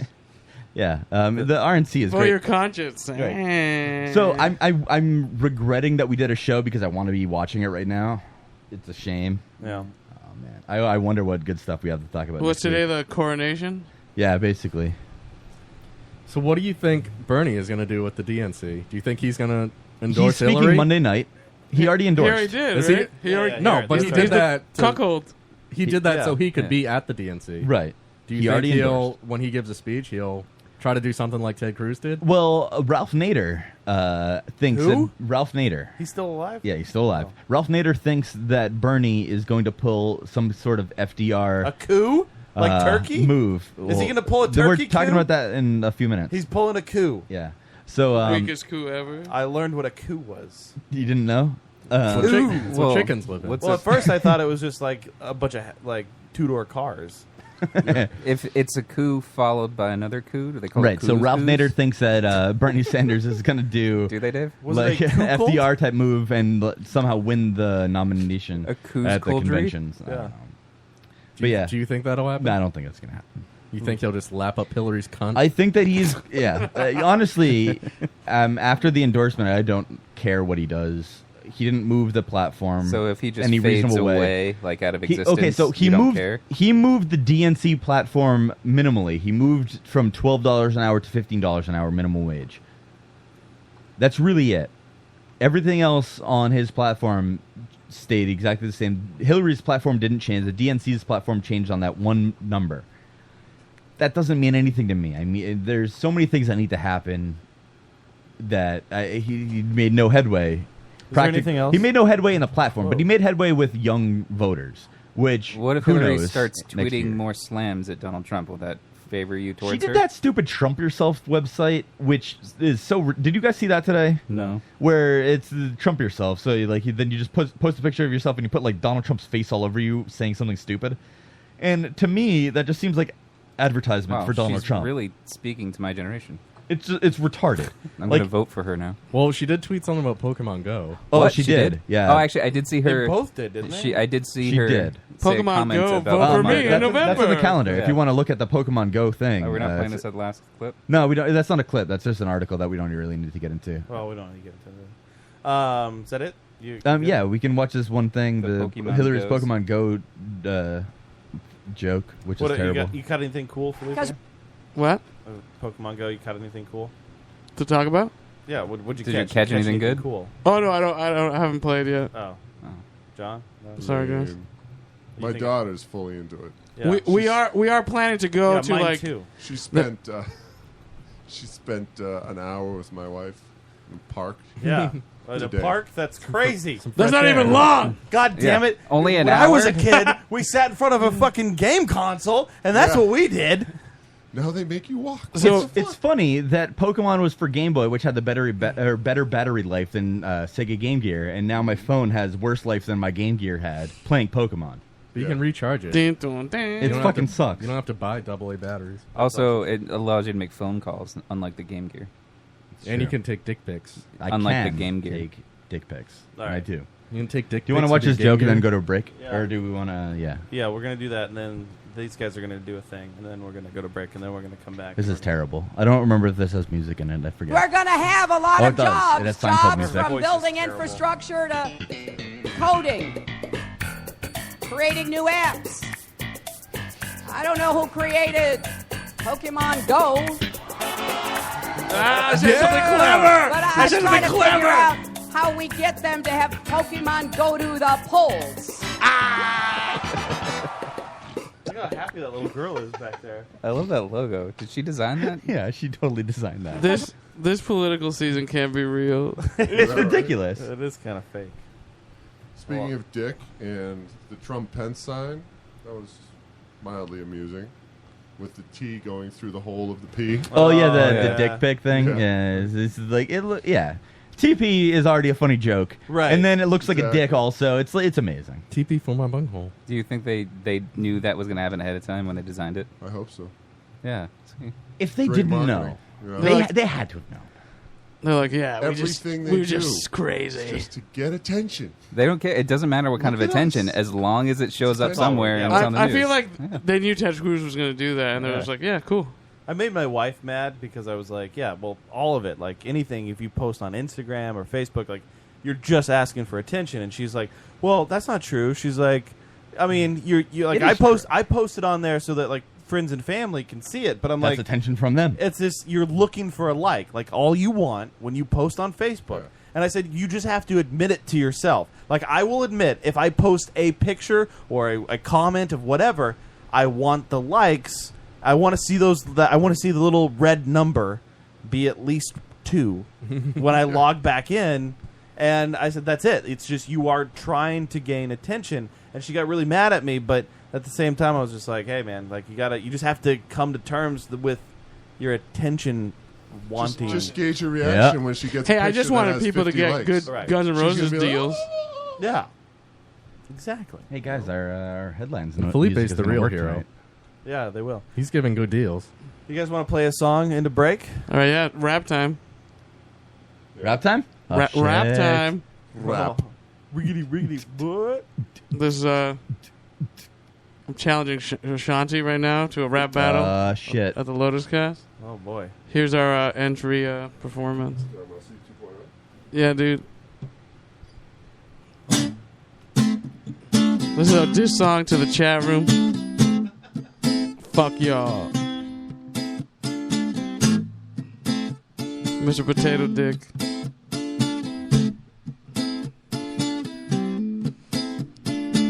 yeah, the RNC is For great. your conscience. Right. So I'm regretting that we did a show because I want to be watching it right now. It's a shame. Yeah. Oh man, I wonder what good stuff we have to talk about. What's next today? week. The coronation? Yeah, basically. So what do you think Bernie is going to do with the DNC? Do you think he's going to He's endorse speaking Hillary? Monday night. He already endorsed. He already did, Is right? he? He already, No, but he did that. Cuckold. He did that Yeah. so he could Yeah. be at the DNC. Right. Do you He think already he'll, endorsed. when he gives a speech, he'll try to do something like Ted Cruz did? Well, Ralph Nader thinks Who? that Ralph Nader. He's still alive? Yeah, he's still alive. Ralph Nader thinks that Bernie is going to pull some sort of FDR A coup? Like Turkey? move. Is he going to pull a We're turkey talking coup? about that in a few minutes. He's pulling a coup. Yeah. So Weakest coup ever. I learned what a coup was. you didn't know? That's Uh, what chickens live in. Well, at first I thought it was just like a bunch of like two-door cars. If it's a coup followed by another coup, do they call it Right, coups? so Ralph Coups? Nader thinks that Bernie Sanders is going to do Dave? like an FDR type move and somehow win the nomination at the conventions. I don't know. But yeah, Do you think that'll happen? No, I don't think it's going to happen. You think he'll just lap up Hillary's cunt? I think that he's honestly, after the endorsement, I don't care what he does. He didn't move the platform. So if he just any fades reasonable way, away, like out of existence, okay, so he you don't moved. care? He moved the DNC platform minimally. He moved from $12 an hour to $15 an hour minimum wage. That's really it. Everything else on his platform stayed exactly the same. Hillary's platform didn't change. The DNC's platform changed on that one number. That doesn't mean anything to me. I mean, there's so many things that need to happen that he made no headway. Is there anything else? He made no headway in the platform, but he made headway with young voters. Which What if who Hillary knows starts next year. tweeting more slams at Donald Trump? Will that favor you towards She did her? that stupid Trump Yourself website, which is so. Did you guys see that today? No. Where it's Trump Yourself. So then you just post a picture of yourself and you put like Donald Trump's face all over you saying something stupid. And to me, that just seems like advertisement Wow, for Donald she's Trump. really speaking to my generation. It's retarded. I'm Like- going to vote for her now. Well, she did tweet something about Pokemon Go. Oh, What? she did. Yeah. Oh, actually, I did see her. They both did, didn't they? I did see She her. did. say Pokemon comments Go, about vote for me in that's November. on the calendar. If Yeah. you want to look at the Pokemon Go thing. Oh, we're not playing it's- this at last clip? No, we don't. That's not a clip. That's just an article that we don't really need to get into. Well, we don't need to get into it. Is that it? You Yeah, we can watch this one thing, the Pokemon Hillary's Goes. Pokemon Go joke, which What is you terrible. got anything cool, Felipe? What? Pokemon Go. You caught anything cool? To talk about? Yeah. What'd you Did catch? you catch anything good? Cool. Oh no, I haven't played yet. Oh. John. No? Sorry, guys. My daughter's fully into it. Yeah. We are planning to go Yeah, to mine like too. She spent an hour with my wife in the park. Yeah. At a Today. park? That's crazy. That's not even long. God damn Yeah. it. Only an when I was hour? a kid, we sat in front of a fucking game console, and that's Yeah. what we did. Now they make you walk. So It's funny that Pokemon was for Game Boy, which had the better battery life than Sega Game Gear, and now my phone has worse life than my Game Gear had playing Pokemon. But you can recharge it. Dun, dun, dun. It You don't fucking have to- sucks. You don't have to buy AA batteries. Also, it allows you to make phone calls, unlike the Game Gear. And you can take dick pics. I Unlike the can Game Gear. take dick pics. All I right. do. You can take dick Do you want to pics watch with this your joke Game and then Gear? go to a break? Yeah. Or do we want to, yeah. Yeah, we're going to do that, and then these guys are going to do a thing, and then we're going to go to break, and then we're going to come back. This is terrible. I don't remember if this has music in it. I forget. We're going to have a lot Oh, of it does. jobs. It has Seinfeld Jobs music. from Voice is building terrible. infrastructure to coding, creating new apps. I don't know who created Pokemon Go, I said something clever. but I I'm said trying something to clever. figure out how we get them to have Pokemon go to the polls. Look how happy that little girl is back there. I love that logo. Did she design that? Yeah, she totally designed that. This political season can't be real. It's ridiculous. It is kind of fake. Speaking of dick and the Trump Pence sign, that was mildly amusing. With the T going through the hole of the P. Oh, yeah, the yeah. dick pic thing. Yeah. Yeah, this is like yeah. TP is already a funny joke, Right. And then it looks like a Exactly. dick. Also, it's amazing. TP for my bunghole. Do you think they knew that was going to happen ahead of time when they designed it? I hope so. Yeah. If they Great didn't marketing, know, you know? they had to have known. They're like, yeah, Everything we they were do just crazy. is just to get attention. They don't care. It doesn't matter what kind Look of at attention, us. as long as it shows up I know. somewhere and it's on the I news. feel like they knew Ted Cruz was going to do that, and they're Yeah. just like, yeah, cool. I made my wife mad because I was like, yeah, well, all of it, like anything, if you post on Instagram or Facebook, like, you're just asking for attention. And she's like, well, that's not true. She's like, I mean, you're like, It is I post it on there so that, like, friends and family can see it. But I'm That's like, attention from them. it's this, you're looking for a like all you want when you post on Facebook. Yeah. And I said, you just have to admit it to yourself. Like, I will admit, if I post a picture or a comment of whatever, I want the likes. I want to see I want to see the little red number be at least 2 when I log back in. And I said, that's it. It's just you are trying to gain attention. And she got really mad at me, but at the same time, I was just like, hey, man, like you just have to come to terms with your attention wanting. Just gauge your reaction Yeah. when she gets. Hey, a I picture just that wanted has people to 50 get likes. good Right. Guns N' She's Roses gonna be like, deals. Yeah. Exactly. Hey guys, our headlines. Felipe's music the isn't real working hero. right. Yeah, they will. He's giving good deals. You guys want to play a song into break? All right, yeah, rap time. Rap time? Oh, Rap shit. time. Rap. Riggedy, what? This I'm challenging Shanti right now to a rap battle. Shit. At the Lotus Cast. Oh boy. Here's our entry performance. Yeah, dude. This is a diss song to the chat room. Fuck y'all. Mr. Potato Dick.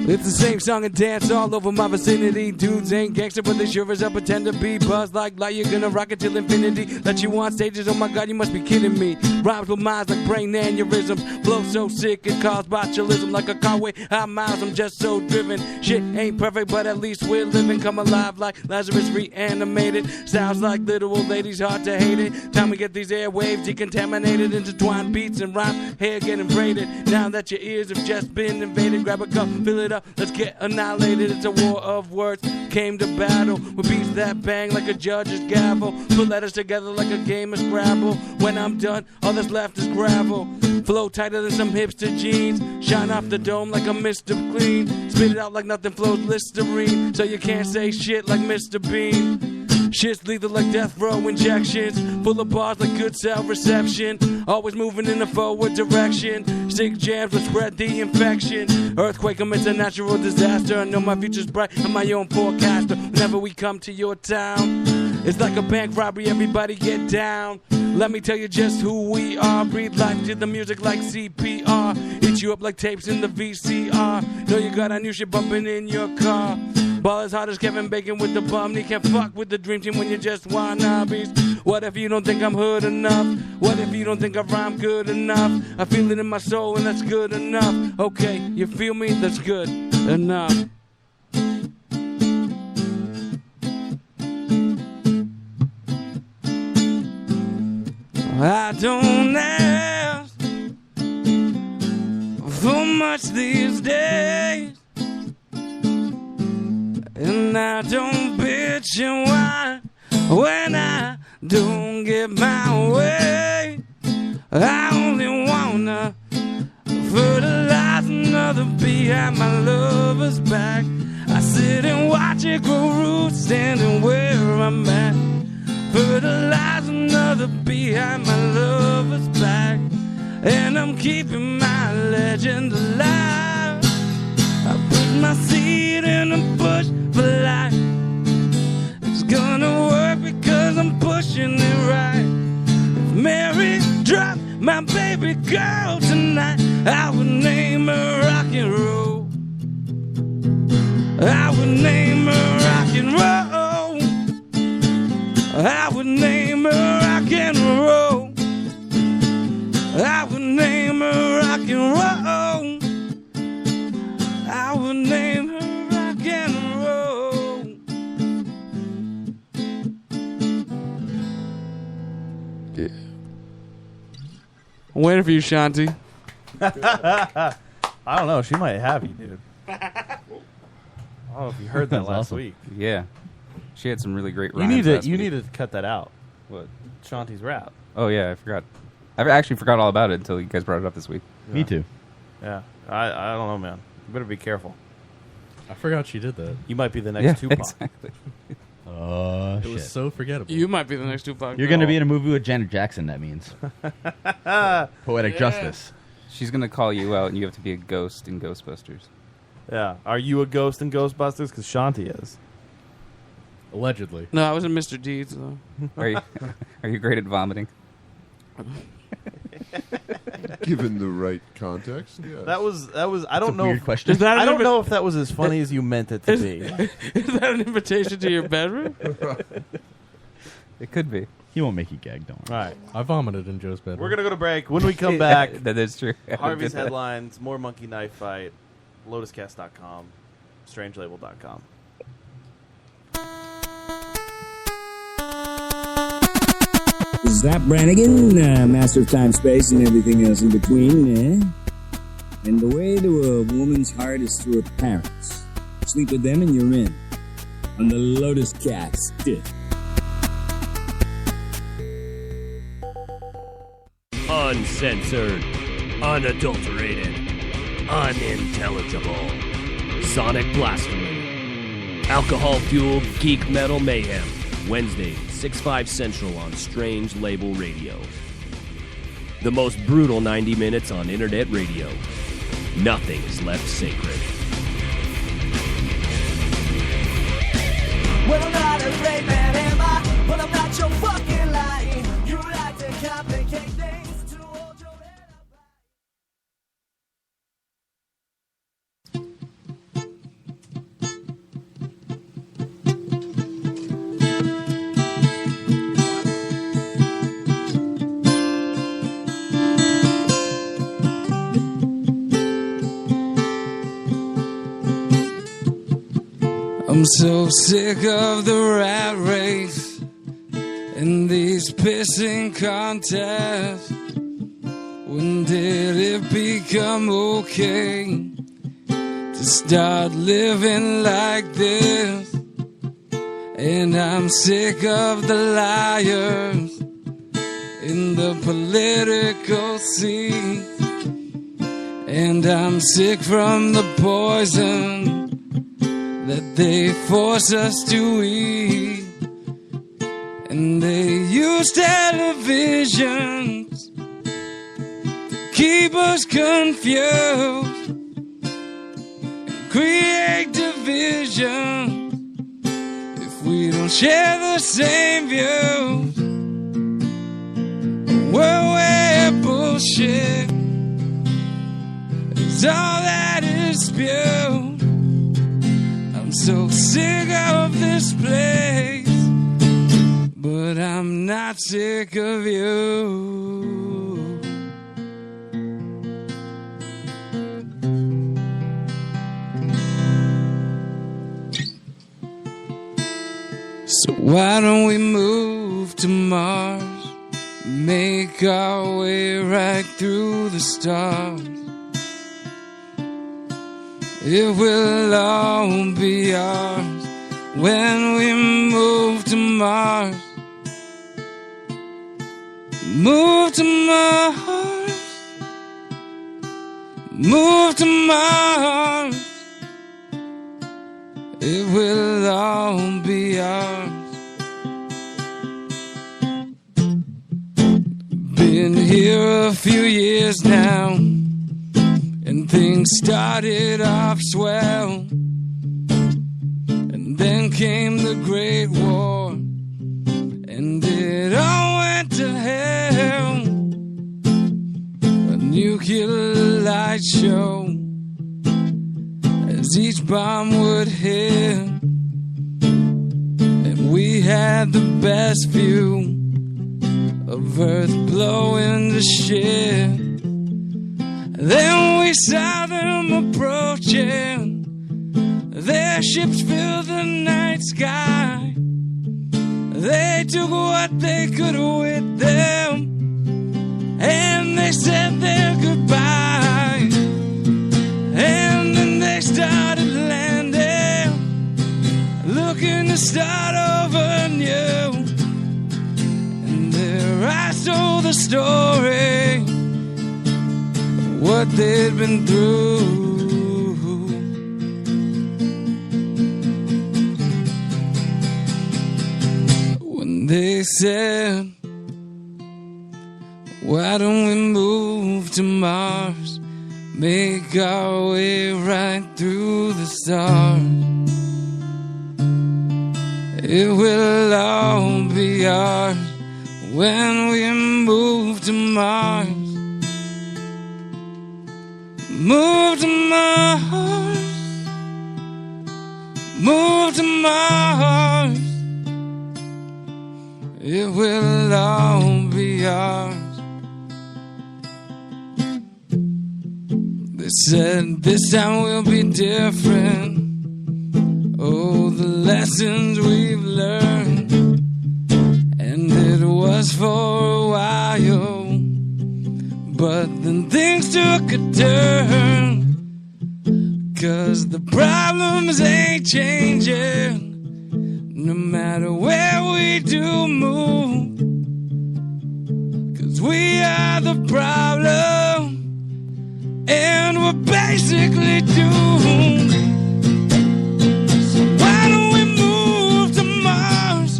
It's the same song and dance all over my vicinity. Dudes ain't gangster, but they sure as hell pretend to be. Buzz like you're gonna rock it till infinity. Let you on stages, oh my god, you must be kidding me. Rhymes with minds like brain aneurysms. Flow so sick it caused botulism. Like a car way high miles, I'm just so driven. Shit ain't perfect, but at least we're living. Come alive like Lazarus reanimated. Sounds like literal ladies, hard to hate it. Time we get these airwaves decontaminated. Intertwined beats and rhyme, hair getting braided. Now that your ears have just been invaded, grab a cup, fill it up. Let's get annihilated. It's a war of words. Came to battle with beats that bang like a judge's gavel. Put letters together like a game of Scrabble. When I'm done, all that's left is gravel. Flow tighter than some hipster jeans. Shine off the dome like a Mr. Clean. Spit it out like nothing flows Listerine. So you can't say shit like Mr. Bean. Shit's lethal like death row injections. Full of bars like good cell reception. Always moving in a forward direction. Stick jams will spread the infection. Earthquake commits a natural disaster. I know my future's bright. I'm my own forecaster. Whenever we come to your town, it's like a bank robbery. Everybody get down. Let me tell you just who we are. Breathe life to the music like CPR. Hit you up like tapes in the VCR. Know you got a new shit bumping in your car. Ball as hard as Kevin Bacon with the bum. He can't fuck with the dream team when you just wannabes. What if you don't think I'm hood enough? What if you don't think I rhyme good enough? I feel it in my soul and that's good enough. Okay, you feel me? That's good enough. I don't ask for much these days. And I don't bitch and whine when I don't get my way. I only wanna fertilize another bee at my lover's back. I sit and watch it grow roots standing where I'm at. Fertilize another bee at my lover's back. And I'm keeping my legend alive. I put my seed in a bush for life. It's gonna work because I'm pushing it right. If Mary dropped my baby girl tonight, I would name her rock and roll. I would name her rock and roll. I would name her rock and roll. I would name her rock and roll. I would name her rock and roll. Yeah. I'm waiting for you, Shanti. I don't know. She might have you, dude. I don't know if you heard that That's last awesome. week. Yeah. She had some really great You rhymes need to last you week. need to cut that out. What? Shanti's rap. Oh, yeah, I forgot. I actually forgot all about it until you guys brought it up this week. Me too. Yeah. I don't know, man. You better be careful. I forgot she did that. You might be the next Yeah, Tupac. exactly. Oh, It shit. was so forgettable. You might be the next Tupac. You're going to be in a movie with Janet Jackson, that means. Poetic Yeah. justice. She's going to call you out, and you have to be a ghost in Ghostbusters. Yeah. Are you a ghost in Ghostbusters? Because Shanti is. Allegedly. No, I was in Mr. Deeds, though. Are you great at vomiting? Given the right context, yeah. That was. I don't a know. weird if, question. Is that I an don't invi- know if that was as funny as you meant it to be. Is that an invitation to your bedroom? It could be. He won't make you gag, don't All right. I vomited in Joe's bedroom. We're gonna go to break. When we come back, That is true. Harvey's headlines, more Monkey Knife Fight, LotusCast.com, StrangeLabel.com. This is Zap Brannigan, master of time, space, and everything else in between, eh? And the way to a woman's heart is through her parents. Sleep with them and you're in. on the Lotus Cast. Uncensored, unadulterated, unintelligible. Sonic blasphemy. Alcohol-fueled geek metal mayhem. Wednesday, 6/5 Central on Strange Label Radio. The most brutal 90 minutes on internet radio. Nothing is left sacred. Well, I'm not a great man, am I? But I'm not your fucking lying. You like to complicate things to hold your head up. I'm so sick of the rat race and these pissing contests. When did it become okay to start living like this? And I'm sick of the liars in the political scene. And I'm sick from the poison that they force us to eat. And they use televisions to keep us confused and create division if we don't share the same views. We're bullshit is all that is spewed. I'm so sick of this place, but I'm not sick of you. So why don't we move to Mars, make our way right through the stars? It will all be ours when we move to Mars. Move to Mars. Move to Mars. It will all be ours. Been here a few years now, and things started off swell. And then came the Great War, and it all went to hell. A nuclear light show as each bomb would hit. And we had the best view of Earth blowing to shit. Then we saw them approaching. Their ships filled the night sky. They took what they could with them, and they said their goodbyes. And then they started landing, looking to start over new. And their eyes told the story what they'd been through. When they said, why don't we move to Mars, make our way right through the stars? It will all be ours when we move to Mars. Move to Mars. Move to Mars. It will all be ours. They said this time will be different. Oh, the lessons we've learned. And it was for a while, but then things took a turn. 'Cause the problems ain't changing, problem, and we're basically doomed. So why don't we move to Mars,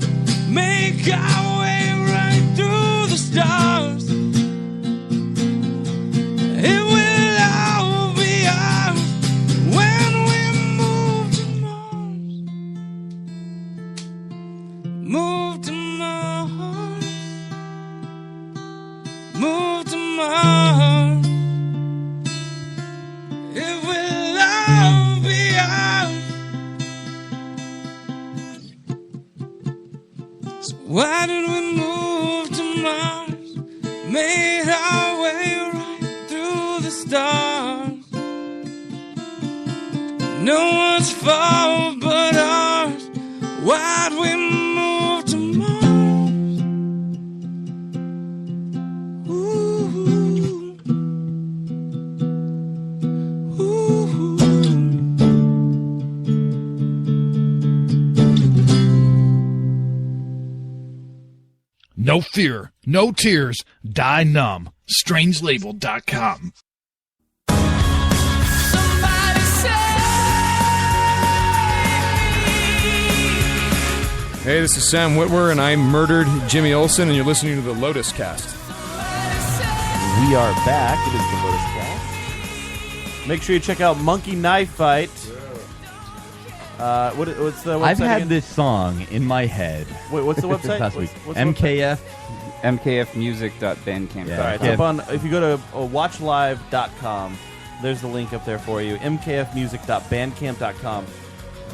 make our way right through the stars? It will all be ours when we move to Mars. Move to Mars. Move to Mars. It will all be ours. So why did we move to Mars? Made our way right through the stars. No one's fault but ours. Why'd we move to Mars? Ooh. Ooh. No fear, no tears, die numb. Strangelabel.com. Hey, this is Sam Witwer, and I murdered Jimmy Olsen, and you're listening to the Lotus Cast. We are back. It is the Lotus Cast. Make sure you check out Monkey Knife Fight. What's the website I've had again? this song in my head. Wait, what's the website? Last week. What's the MKF. MKFmusic.bandcamp. Yeah. All right, it's up on, if you go to watchlive.com, there's the link up there for you. mkfmusic.bandcamp.com.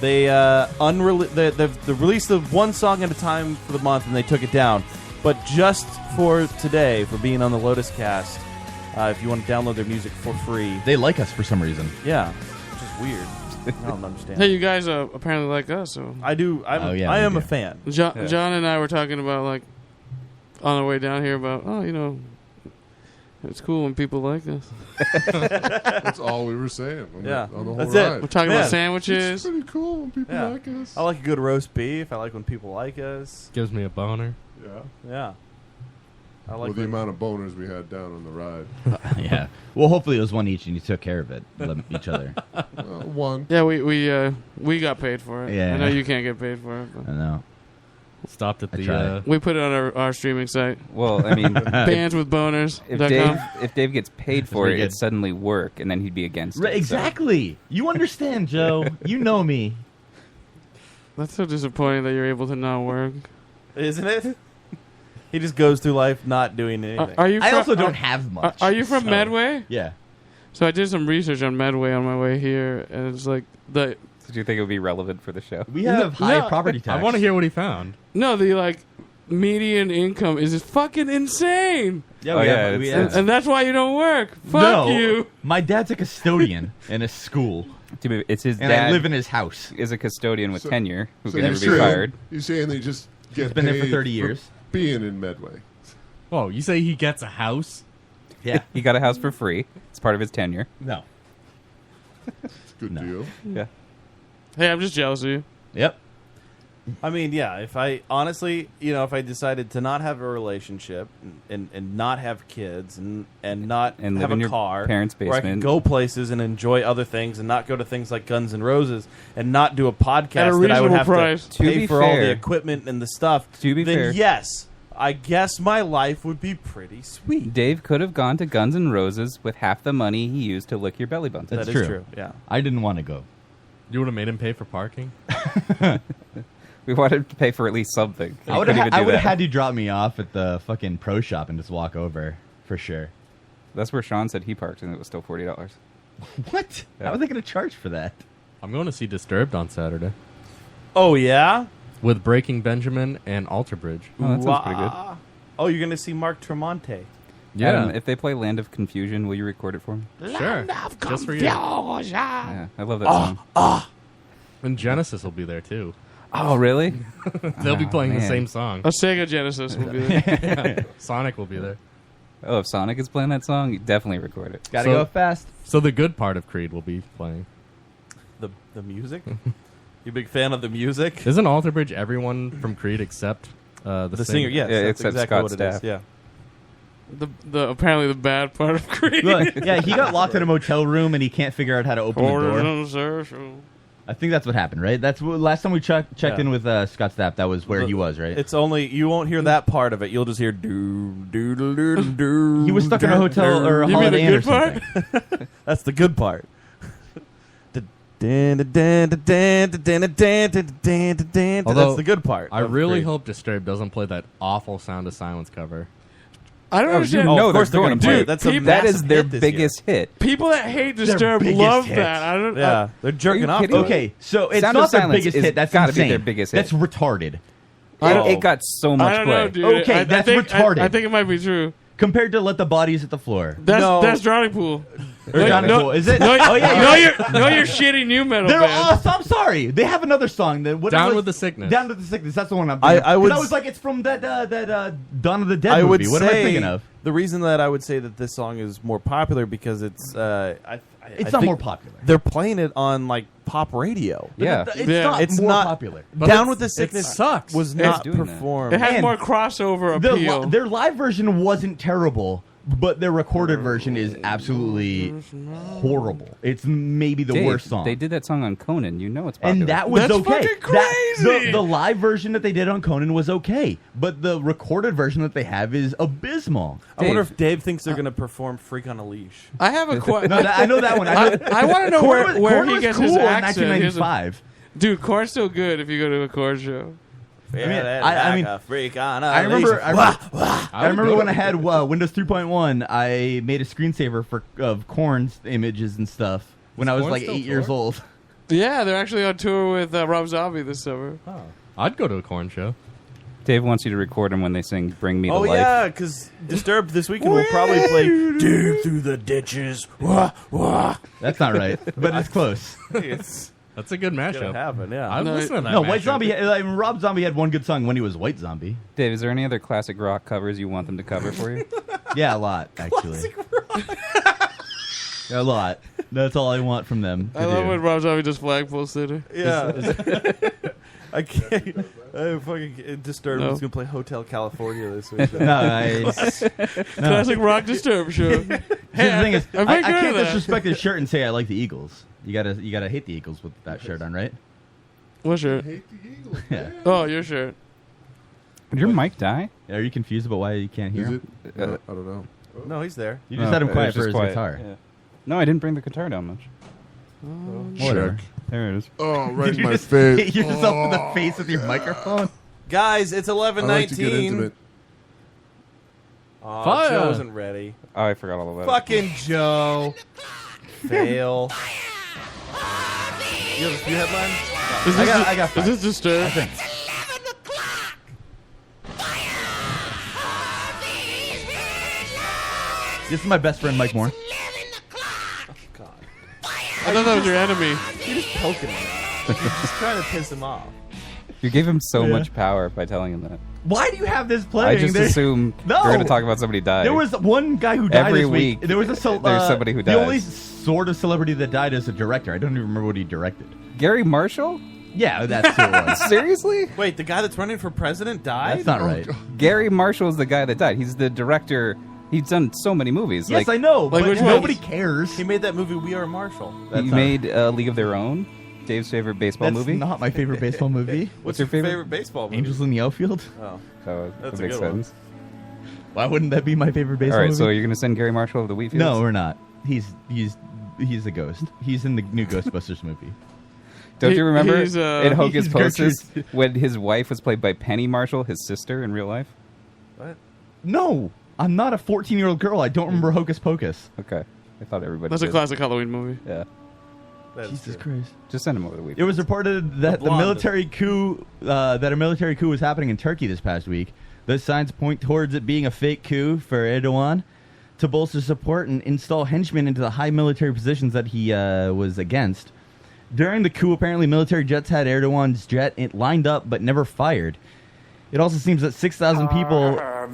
They they've released the one song at a time for the month, and they took it down. But just for today, for being on the Lotus Cast, if you want to download their music for free, They like us for some reason. yeah, which is weird. I don't understand. Hey, you guys apparently like us. So I do. I we am do. a fan. John, Yeah. John and I were talking about like on the way down here about it's cool when people like us. That's all we were saying. On Yeah, the whole that's ride. it. We're talking about Man. sandwiches. It's pretty cool when people Yeah. like us. I like a good roast beef. I like when people like us. Gives me a boner. Yeah. Yeah. I like With the when- amount of boners we had down on the ride. Yeah. Well, hopefully it was one each, and you took care of it, each other. One. Yeah, we got paid for it. Yeah. I know you can't get paid for it. But I know. Stopped at I the. tried. we put it on our streaming site. Well, I mean, bands with boners. if Dave gets paid for it, it'd suddenly work, and then he'd be against it. Right, exactly. You understand, Joe. You know me. That's so disappointing that you're able to not work. Isn't it? He just goes through life not doing anything. Are you? I from- also don't have much. Are you from so- Medway? Yeah. So I did some research on Medway on my way here, and it's like the. Did you think it would be relevant for the show? We have high property tax. I want to hear what he found. No, the median income is fucking insane. Yeah, Oh, we yeah, have, we it's- have. And that's why you don't work. Fuck No, you. My dad's a custodian in a school, It's his and dad I live in his house. is a custodian with tenure who So can never be you're saying- fired. You're saying they just get He's been there for paid 30 years. being in Medway. Whoa, you say he gets a house? Yeah. He got a house for free. It's part of his tenure. No. It's a good deal. Yeah. Hey, I'm just jealous of you. Yep. I mean, yeah, if I honestly, if I decided to not have a relationship and not have kids and not And have live in a your car, parents' where I can basement. go places and enjoy other things and not go to things like Guns N' Roses and not do a At podcast a that I would reasonable have price. to To pay be for all the fair- equipment and the stuff, To be then fair- yes, I guess my life would be pretty sweet. Dave could have gone to Guns N' Roses with half the money he used to lick your belly button. That's That is true. yeah. I didn't want to go. You would have made him pay for parking? We wanted to pay for at least something. I would have had you drop me off at the fucking pro shop and just walk over for sure. That's where Sean said he parked, and it was still $40. What? Yeah. How are they going to charge for that? I'm going to see Disturbed on Saturday Oh yeah. with Breaking Benjamin and Alter Bridge. Oh, that sounds pretty good. Wow. Oh, you're gonna see Mark Tremonti. Yeah. Adam, if they play Land of Confusion, will you record it for me? Sure. Just for you. Yeah, I love that song. And Genesis will be there too. Oh, really? They'll be playing the man. same song. A Sega Genesis will be there. Yeah. Sonic will be there. Oh, if Sonic is playing that song, you definitely record it. Gotta go fast. So the good part of Creed will be playing. The music. You a big fan of the music? Isn't Alter Bridge everyone from Creed except the The singer, yes. Yeah, that's except exactly Scott what it is. Stapp. Yeah. the apparently the bad part of Creed. Look, yeah, he got locked in a motel room and he can't figure out how to open the door. I think that's what happened, right? That's what, last time we checked in with Scott Stapp. That was where he was, right? It's only you won't hear that part of it. You'll just hear do do do do do. He was stuck in a hotel or a Holiday Inn or something. That's the good part. Although, That's the good part. I really hope Disturbed doesn't play that awful Sound of Silence cover. I don't understand. No, of course they're going to play it. That is their biggest hit. People that hate Disturbed love that. I don't. Yeah, they're jerking off. Okay, so it's Sound not of their Silence biggest is hit. That's gotta insane. be their biggest hit. That's retarded. It got so much I don't play. know, dude. Okay, I that's think, retarded. I think it might be true. Compared to Let the Bodies Hit the Floor. That's Drowning Pool. Drowning Pool. Is it? No, Oh, yeah, you're shitty new metal They're band. awesome. I'm sorry. They have another song. That Down with the Sickness. Down with the Sickness. That's the one I'm I thinking of. would 'Cause I was like, it's from that Dawn of the Dead I would movie. What am I say thinking of? the reason that I would say that this song is more popular because it's It's I not think more popular. They're playing it on like pop radio. Yeah. It's not more popular. But Down with the Sickness It sucks. was It's not doing that. performed. It has Man, more crossover appeal. Their live version wasn't terrible, but their recorded version is absolutely horrible. It's maybe the Dave, worst song. They did that song on Conan. You know it's popular. And that was That's okay. fucking crazy. The live version that they did on Conan was okay, but the recorded version that they have is abysmal. I wonder if Dave thinks they're going to perform "Freak on a Leash." I have a question. No, I know that one. I want to know Korn where was he gets cool his in accent. 1995. Dude, Korn's still good if you go to a Korn show. I mean, a freak on a I remember. leash. I remember when I had Windows 3.1. I made a screensaver of Korn's images and stuff when I was Korn like still 8 years tour? old. Yeah, they're actually on tour with Rob Zombie this summer. Oh. I'd go to a Korn show. Dave wants you to record them when they sing "Bring Me to Oh Life." yeah, because Disturbed this weekend will probably play "Dig Through the Ditches." Wah, wah. That's not right, but it's close. It's That's a good gonna mashup. happen. Yeah. I'd listen to that. No, White mashup. Zombie. Rob Zombie had one good song when he was White Zombie. Dave, is there any other classic rock covers you want them to cover for you? Yeah, a lot actually. A lot. That's all I want from them. To I love do. when Rob Zombie does Flagpole City. Yeah. I can't. Fucking Disturbed No. is gonna play Hotel California this week. Nice. Classic rock Disturbed show. See, the thing is, I'm I very good can't at that. disrespect his shirt and say I like the Eagles. You gotta hate the Eagles with that shirt on, right? What shirt? Yeah. Oh, your shirt. Did your mic die? Are you confused about why you can't hear Is him? it? I don't know. No, he's there. You just had him it quiet was for just his quiet. guitar. Yeah. No, I didn't bring the guitar down much. Whatever. There it is. Oh, right Did in you my just face. hit yourself in the face with your microphone? Guys, it's I like to get 11:19. intimate. Oh, Fire. Joe wasn't ready. Oh, I forgot all about it. Fucking Joe. Fail. You have a few headlines? I got Is five. this Disturbed? This is my best friend, Mike Moore. I thought that was your enemy. You're just poking him. You're just trying to piss him off. You gave him so Yeah. much power by telling him that. Why do you have this I playing? just There- assumed No. we're going to talk about somebody dying. There was one guy who died Every this week. week, There was there's somebody who The only dies. sort of celebrity that died as a director. I don't even remember what he directed. Gary Marshall? Yeah, that's who it was. Seriously? Wait, the guy that's running for president died? That's not right. Gary Marshall is the guy that died. He's the director. He's done so many movies. Yes, like, I know, like but which one? nobody cares. He made that movie We Are Marshall. That's he not- made League of Their Own, Dave's favorite baseball That's movie. not my favorite baseball movie. What's your favorite? baseball movie? Angels in the Outfield. Oh, Oh, That's that a makes good one. sense. Why wouldn't that be my favorite baseball All right, movie? so you're going to send Gary Marshall of the Wheat Fields? No, we're not. He's a ghost. He's in the new Ghostbusters movie. Don't you remember he's, in Hocus he's Pocus when his wife was played by Penny Marshall, his sister in real life? What? No, I'm not a 14-year-old girl. I don't remember Hocus Pocus. Okay. I thought everybody That's a did. classic Halloween movie. Yeah. Jesus Christ. Just send him over the Wheat It was reported that blonde. a military coup was happening in Turkey this past week. Those signs point towards it being a fake coup for Erdogan to bolster support and install henchmen into the high military positions that he was against. During the coup, apparently military jets had Erdogan's jet lined up but never fired. It also seems that 6,000 people... Why are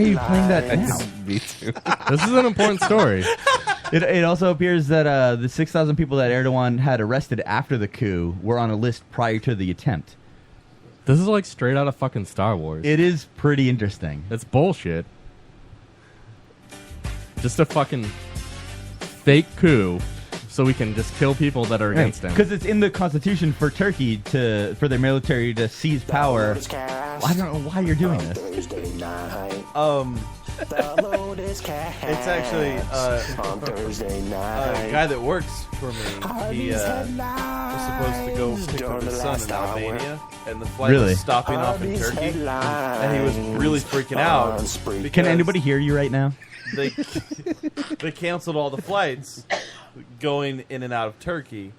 you playing that now? Me too. This is an important story. It also appears that the 6,000 people that Erdogan had arrested after the coup were on a list prior to the attempt. This is like straight out of fucking Star Wars. It is pretty interesting. It's bullshit. just a fucking fake coup, so we can just kill people that are against him. Because it's in the Constitution for Turkey for their military to seize power. Well, I don't know why you're doing this. It's actually on Thursday a night. guy that works for me. He was supposed to go pick up his son in Albania, and the flight Really? was stopping off in Turkey, and he was really freaking out. Can because anybody hear you right now? They canceled all the flights going in and out of Turkey.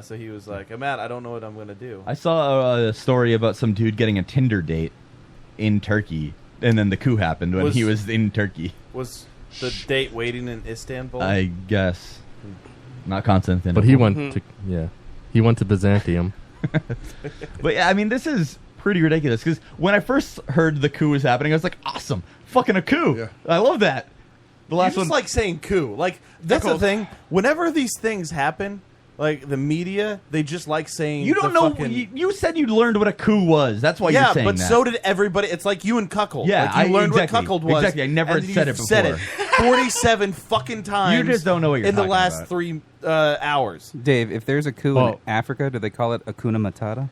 So he was like, Matt, I don't know what I'm going to do. I saw a story about some dude getting a Tinder date in Turkey, and then the coup happened when he was in Turkey. Was the date waiting in Istanbul? I guess. Not Constantinople. But he went to Byzantium. But yeah, I mean, this is pretty ridiculous, because when I first heard the coup was happening, I was like, awesome, fucking a coup. Yeah. I love that. The last you just one, like saying coup. Like, that's the thing. Whenever these things happen, like the media, they just like saying you don't know. You said you learned what a coup was. That's why you're saying but that. so did everybody. It's like you and Cuckold. Yeah, like you learned exactly, what Cuckold was. Exactly. I never and then said you've it before. Said it 47 fucking times. You just don't know what you're in the talking last about. 3 hours. Dave, if there's a coup in Africa, do they call it Hakuna Matata?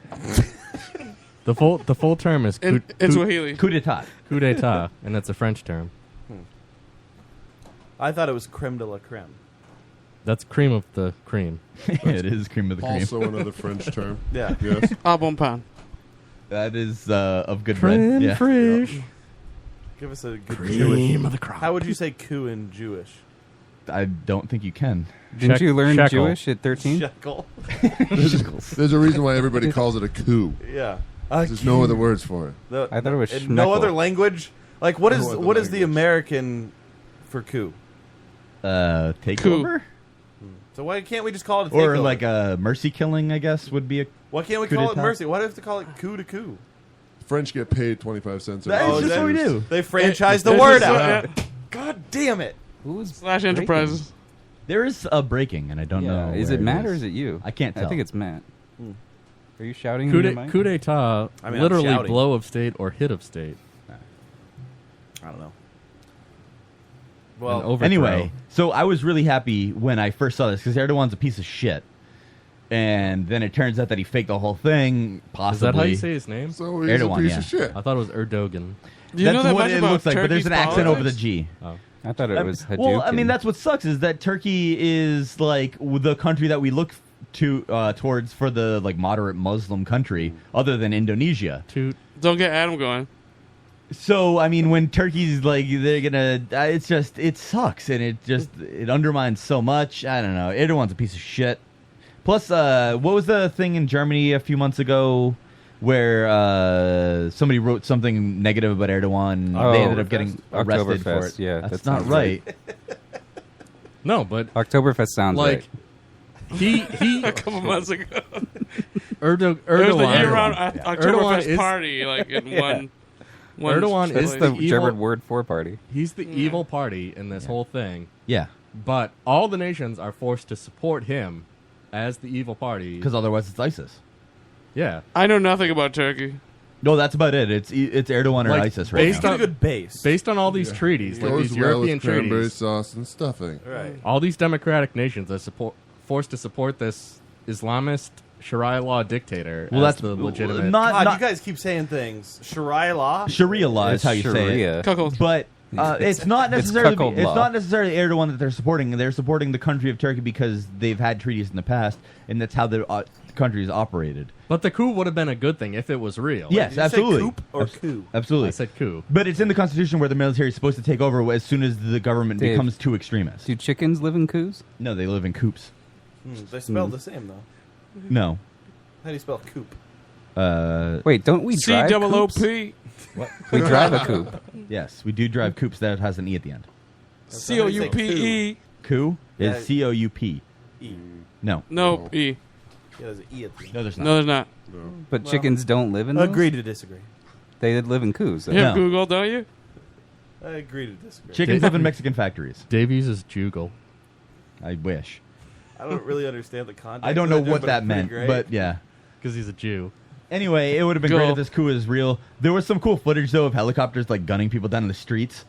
The full term is In Swahili. Coup d'état. Coup d'état, and that's a French term. I thought it was creme de la creme. That's cream of the cream. It is cream of the cream. Also another French term. Yeah. Yes. Ah, bon pain. That is of good Creme bread. Yeah. fraiche. Give us a good Cream Jewish. of the crop. How would you say coup in Jewish? I don't think you can. Didn't you learn shekel. Jewish at 13? Shekel. There's a reason why everybody calls it a coup. Yeah. There's no other words for it. I thought it was in no schmeckle. other language. Like what No is other what is the language. American for coup? Takeover? So why can't we just call it a Or takeover? like a mercy killing, I guess, would be a Why can't we coup call it d'etat? mercy? Why do we have to call it coup to coup? French get paid 25 cents. That is just what we do. They franchise the It's word just, out. God damn it. Slash Enterprises. There is a breaking, and I don't know. Is where it Matt or is it you? I can't tell. I think it's Matt. Are you shouting? Coup, in your de- mic? coup d'état, I mean, I'm literally shouting. blow of state or hit of state. I don't know. An Well, overthrow. Anyway, so I was really happy when I first saw this, because Erdogan's a piece of shit. And then it turns out that he faked the whole thing, possibly. Is that how you say his name? So he's Erdogan, a piece yeah. of shit. I thought it was Erdogan. Do you know That's that what much it about looks like, but there's Turkey's an accent over the politics? G. Oh. I thought it was Hadouken. Well, I mean, that's what sucks, is that Turkey is like the country that we look to towards for the like moderate Muslim country, other than Indonesia. Don't get Adam going. So I mean, when Turkey's like they're gonna, it's just it sucks, and it undermines so much. I don't know. Erdogan's a piece of shit. Plus, what was the thing in Germany a few months ago where somebody wrote something negative about Erdogan? Oh, they ended up getting arrested for Oktoberfest, it. yeah, that's that not sounds right. No, but Oktoberfest sounds like right. he A couple months ago. Erdogan. There was the year-round Erdogan Oktoberfest is- party, like in Yeah. one. Erdogan place. is It's the evil- German word for party. He's the evil party in this whole thing. Yeah, But all the nations are forced to support him as the evil party. because otherwise it's ISIS. Yeah. I know nothing about Turkey. No, that's about it. It's Erdogan or Like, ISIS right based now. on- a good base. Based on all these treaties, like Goes these well European with cranberry treaties, sauce and stuffing. Right. all these democratic nations are forced to support this Islamist Sharia law dictator Well, as that's the legitimate. God, not you guys keep saying things. Sharia law? Sharia law is It's how you say Sharia. it. Cuckold. But it's not It's necessarily cuckold it's law. not necessarily Erdogan that they're supporting. They're supporting the country of Turkey because they've had treaties in the past, and that's how the country is operated. But the coup would have been a good thing if it was real. Yes, Did you say absolutely. coup or coup? Absolutely. I said coup. But it's in the Constitution where the military is supposed to take over as soon as the government Dave, becomes too extremist. Do chickens live in coups? No, they live in coops. They spelled the same, though. No. How do you spell coop? Wait, don't we drive coups? C-double-O-P. We drive a coupe. Yes, we do drive coops that has an E at the end. C-O-U-P-E. Coup Yeah. is C-O-U-P. E. No. No, E. Yeah, there's an E at the end. No, there's not. No, there's not. But chickens don't live in those? Agree to disagree. They live in coups. You have No. Google, don't you? I agree to disagree. Chickens live in Mexican factories. Dave uses jugal. I wish. I don't really understand the context. I don't know of that, what but that it's pretty meant, great. but yeah. Because he's a Jew. Anyway, it would have been Go. great if this coup was real. There was some cool footage, though, of helicopters like gunning people down in the streets.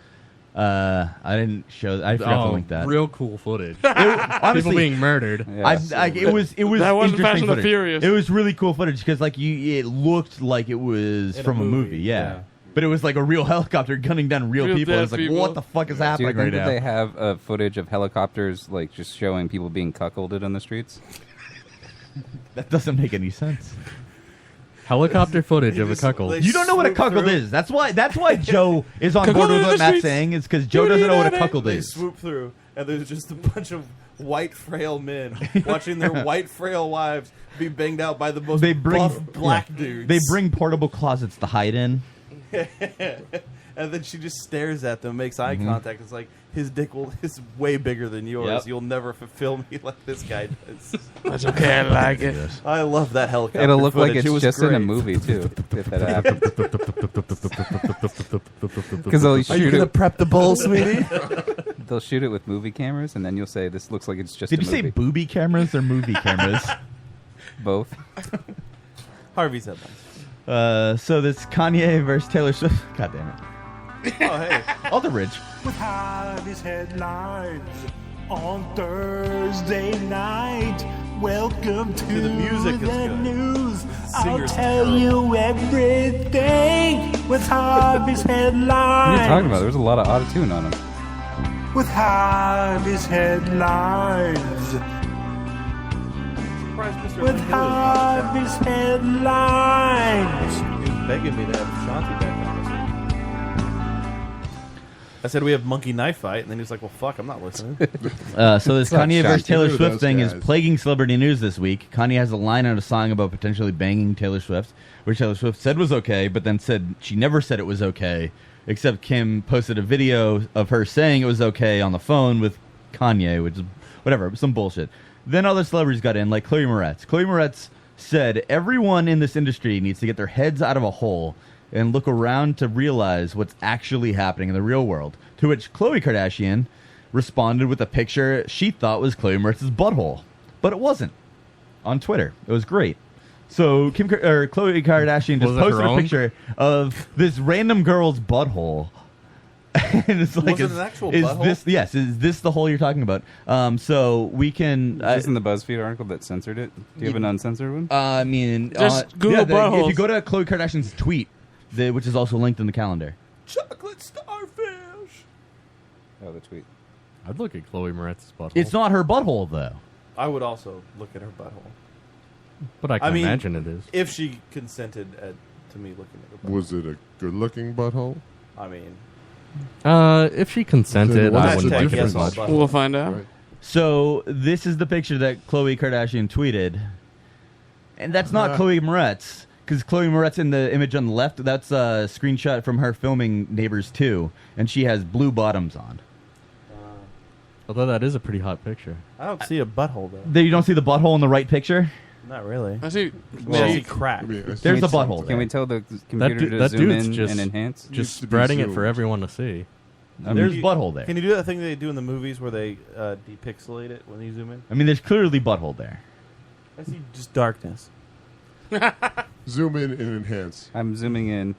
I didn't show. I forgot to link that. Real cool footage. Honestly, People being murdered. it was That wasn't interesting Fast and the footage. Furious. It was really cool footage because it looked like it was In a from a movie. movie, Yeah. But it was like a real helicopter gunning down real people. dead It was like, people. what the fuck is Do you happening think right that now? they have footage of helicopters like just showing people being cuckolded on the streets? That doesn't make any sense. Helicopter footage of a cuckold. You don't know what a cuckold is. That's why Joe is on board with what Matt's saying. It's because Joe doesn't know what a cuckold They is. swoop through, and there's just a bunch of white, frail men watching their white, frail wives be banged out by the most buff black dudes. They bring portable closets to hide in. And then she just stares at them, makes eye contact. It's like, his dick is way bigger than yours. Yep. You'll never fulfill me like this guy does. That's okay, I like it. I love that helicopter It'll look footage. like it's It was just in a great. movie too, if that happens. Because they'll Are you shoot gonna it. prep the bowl, sweetie? They'll shoot it with movie cameras, and then you'll say, "This looks like it's just." Did a you say movie. booby cameras or movie cameras? Both? Harvey's headlines. So this Kanye versus Taylor Swift. God damn it. Oh, hey. Aldridge. With Harvey's headlines on Thursday night. Welcome to the music is the good. news. I'll Singer's tell you everything with Harvey's What are you headlines. talking about? There's a lot of auto-tune on them. With Harvey's headlines. With Harvey's headlines. He was begging me to have Shanti back on. I said we have monkey knife fight, and then he was like, "Well, fuck, I'm not listening." So this Kanye versus Taylor Who are Swift those thing is guys? plaguing celebrity news this week. Kanye has a line on a song about potentially banging Taylor Swift, which Taylor Swift said was okay, but then said she never said it was okay, except Kim posted a video of her saying it was okay on the phone with Kanye, which is whatever, some bullshit. Then other celebrities got in, like Chloe Moretz. Chloe Moretz said everyone in this industry needs to get their heads out of a hole and look around to realize what's actually happening in the real world. To which Khloe Kardashian responded with a picture she thought was Chloe Moretz's butthole, but it wasn't. On Twitter, it was great. So Khloe Kardashian just Was it her posted a own? picture of this random girl's butthole, and it's like, Was it an actual is butthole? this is this the hole you're talking about? So we can. Isn't the BuzzFeed article that censored it? Do you have an uncensored one? I mean, Just Google if buttholes. you go to Khloe Kardashian's tweet, which is also linked in the calendar. Chocolate starfish. Oh, the tweet. I'd look at Chloe Moretz's butthole. It's not her butthole though. I would also look at her butthole. But I can imagine it is. If she consented to me looking at her butthole. Was it a good-looking butthole? I mean, If she consented, Then I what's wouldn't the like it as difference? much. We'll find out. Right. So this is the picture that Khloe Kardashian tweeted, and that's not Chloe Moretz, because Chloe Moretz in the image on the left, that's a screenshot from her filming Neighbors 2, and she has blue bottoms on. Although that is a pretty hot picture. I don't see a butthole though. You don't see the butthole in the right picture? Not really. I see. I see crack. There's a butthole. Can we tell the computer to zoom in and enhance? Just spreading it for everyone to see. There's butthole there. Can you do that thing they do in the movies where they depixelate it when you zoom in? I mean, there's clearly butthole there. I see just darkness. Zoom in and enhance. I'm zooming in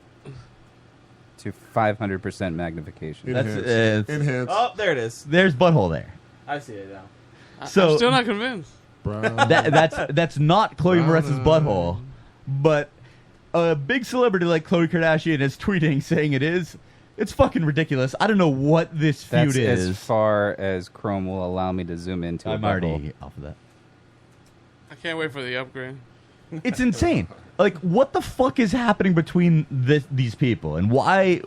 to 500% magnification. That's Enhance. Oh, there it is. There's butthole there. I see it now. So I'm still not convinced. that's not Chloe Moretz's butthole, but a big celebrity like Khloe Kardashian is tweeting saying it is. It's fucking ridiculous. I don't know what this feud That's is. as far as Chrome will allow me to zoom into. I'm a already butthole. off of that. I can't wait for the upgrade. It's insane. Like, what the fuck is happening between these people, and why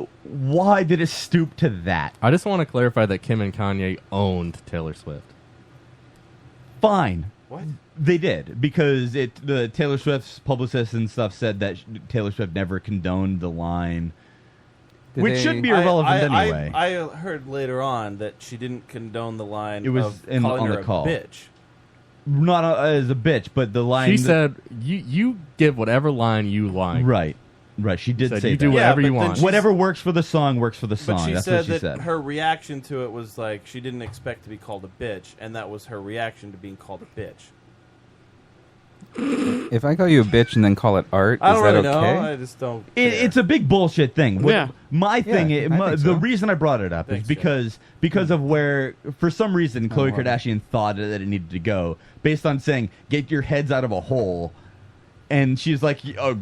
did it stoop to that? I just want to clarify that Kim and Kanye owned Taylor Swift. Fine. What? They did, because the Taylor Swift's publicist and stuff said that Taylor Swift never condoned the line, which should be irrelevant anyway. I heard later on that she didn't condone the line It was of in- calling on her the call. a bitch. Not as a bitch, but the line She said, "You get whatever line you like." Right. She did said, say you that. do whatever Yeah, you but then want. she- Whatever works for the song works for the But song. she That's said what she that said. her reaction to it was like she didn't expect to be called a bitch, and that was her reaction to being called a bitch. If I call you a bitch and then call it art, I is don't that really okay? know. I just don't. It's a big bullshit thing. Yeah. My thing, Yeah, I think the so. reason I brought it up is because of where, for some reason, Khloe well. Kardashian thought that it needed to go, based on saying, "Get your heads out of a hole," and she's like, "A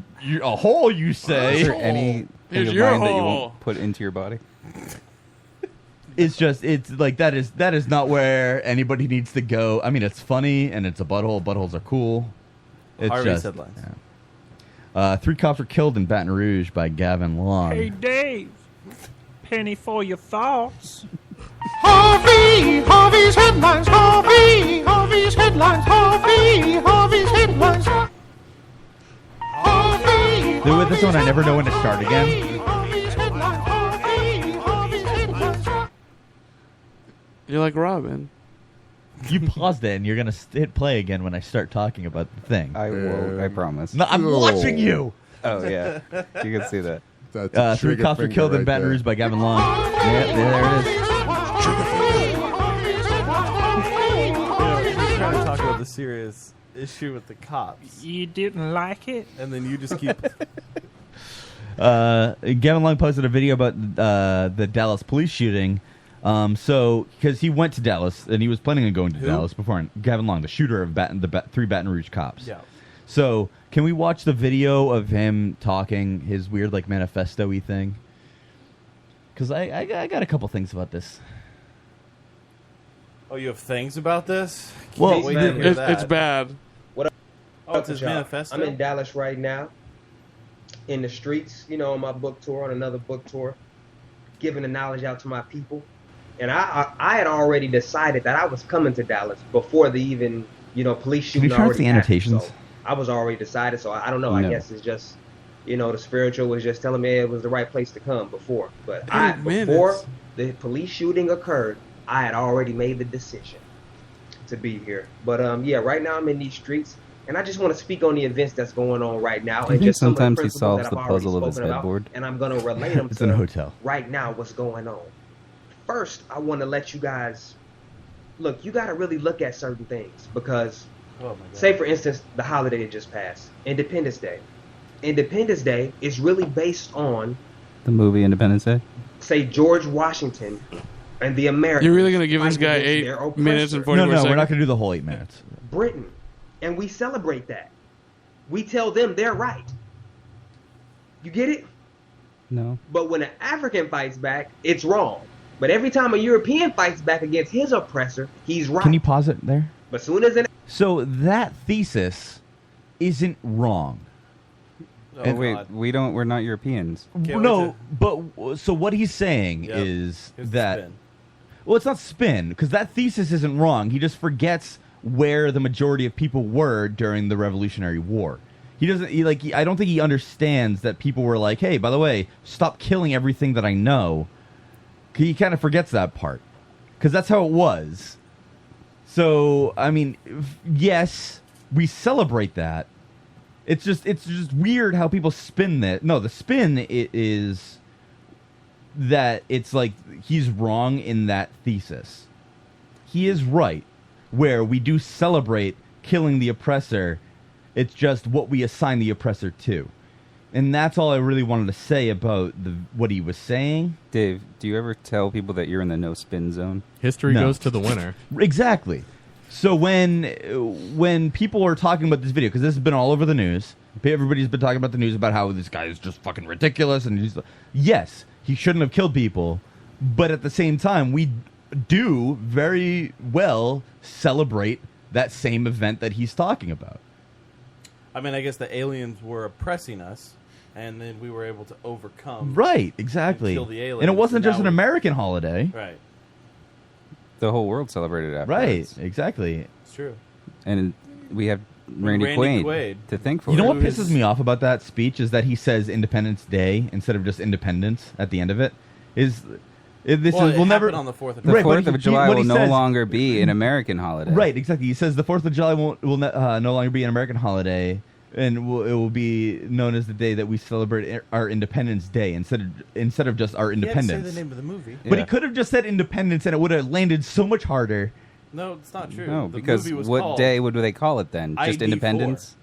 hole, you say?" Is there anything Here's of your mine that you hole. won't put into your body? It's like that is not where anybody needs to go. I mean, it's funny and it's a butthole. Buttholes are cool. It's Harvey's just headlines. yeah. 3 cops were killed in Baton Rouge by Gavin Long. Hey, Dave. Penny for your thoughts. Harvey's headlines. Harvey's headlines. Harvey's headlines. With this one, I never know when to start again. You're like Robin. You paused it, and you're gonna hit play again when I start talking about the thing. I will. I promise. No, I'm watching you. Oh yeah, you can see that. That's 3 cops were killed in Baton Rouge by Gavin Long. Yeah, there it is. You're trying to talk about the serious issue with the cops, You didn't like it? and then you just keep. Gavin Long posted a video about the Dallas police shooting. Because he went to Dallas and he was planning on going to Dallas before. Gavin Long, the shooter of 3 Baton Rouge cops. Yeah. So can we watch the video of him talking his weird like manifesto-y thing? Because I got a couple things about this. Oh, you have things about this? Well, Can't wait to hear that. It's bad. What up? Oh, it's his y'all? manifesto? I'm in Dallas right now, in the streets, on my book tour, on another book tour, giving the knowledge out to my people. And I had already decided that I was coming to Dallas before the even, police shooting turn off already the happened. annotations? So I was already decided. So I don't know. I No. guess it's just, the spiritual was just telling me it was the right place to come before. But minutes. before the police shooting occurred, I had already made the decision to be here. But right now I'm in these streets. And I just want to speak on the events that's going on right now. Do you And think just some of the sometimes he principles solves that the I've already puzzle of his spoken about, headboard? and I'm going to relate them It's to in a hotel. right now what's going on. First, I want to let you guys look. You got to really look at certain things because, Oh my God. say for instance, the holiday that just passed, Independence Day. Independence Day is really based on, The movie Independence Day. say, George Washington and the Americans. You're really gonna give this fighting guy against 8 their oppressor, minutes and 44 No, seconds? we're not going to do the whole 8 minutes. Britain, and we celebrate that. We tell them they're right. You get it? No. But when an African fights back, it's wrong. But every time a European fights back against his oppressor, he's right. Can you pause it there? But soon as an So that thesis isn't wrong. Oh And- wait, we're not Europeans. No, but so what he's saying Yep. is Here's the that spin. well, it's not spin because that thesis isn't wrong. He just forgets where the majority of people were during the Revolutionary War. He doesn't I don't think he understands that people were like, "Hey, by the way, stop killing everything that I know." He kind of forgets that part because that's how it was. So, I mean, yes, we celebrate that. It's just weird how people spin that. No, the spin is that it's like he's wrong in that thesis. He is right where we do celebrate killing the oppressor. It's just what we assign the oppressor to. And that's all I really wanted to say about what he was saying. Dave, do you ever tell people that you're in the no spin zone? History No. goes to the winner. Exactly. So when people are talking about this video, because this has been all over the news, everybody's been talking about the news about how this guy is just fucking ridiculous, and yes, he shouldn't have killed people, but at the same time, we do very well celebrate that same event that he's talking about. I mean, I guess the aliens were oppressing us, and then we were able to overcome. Right, exactly. And kill the aliens. And it wasn't Now just an we- American holiday. Right. The whole world celebrated after. Right, exactly. It's true. And we have Randy Quaid to thank for You know it. what pisses me off about that speech is that he says Independence Day instead of just Independence at the end of it. We'll never on the 4th of The Right, 4th but of July what will he no says- longer be an American holiday. Right, exactly. He says the 4th of July will no longer be an American holiday, and it will be known as the day that we celebrate our Independence Day instead of just our He had to independence. say the name of the movie. But Yeah. he could have just said Independence, and it would have landed so much harder. No, it's not true. No, The because movie was what called day would they call it then? Just ID4. Independence?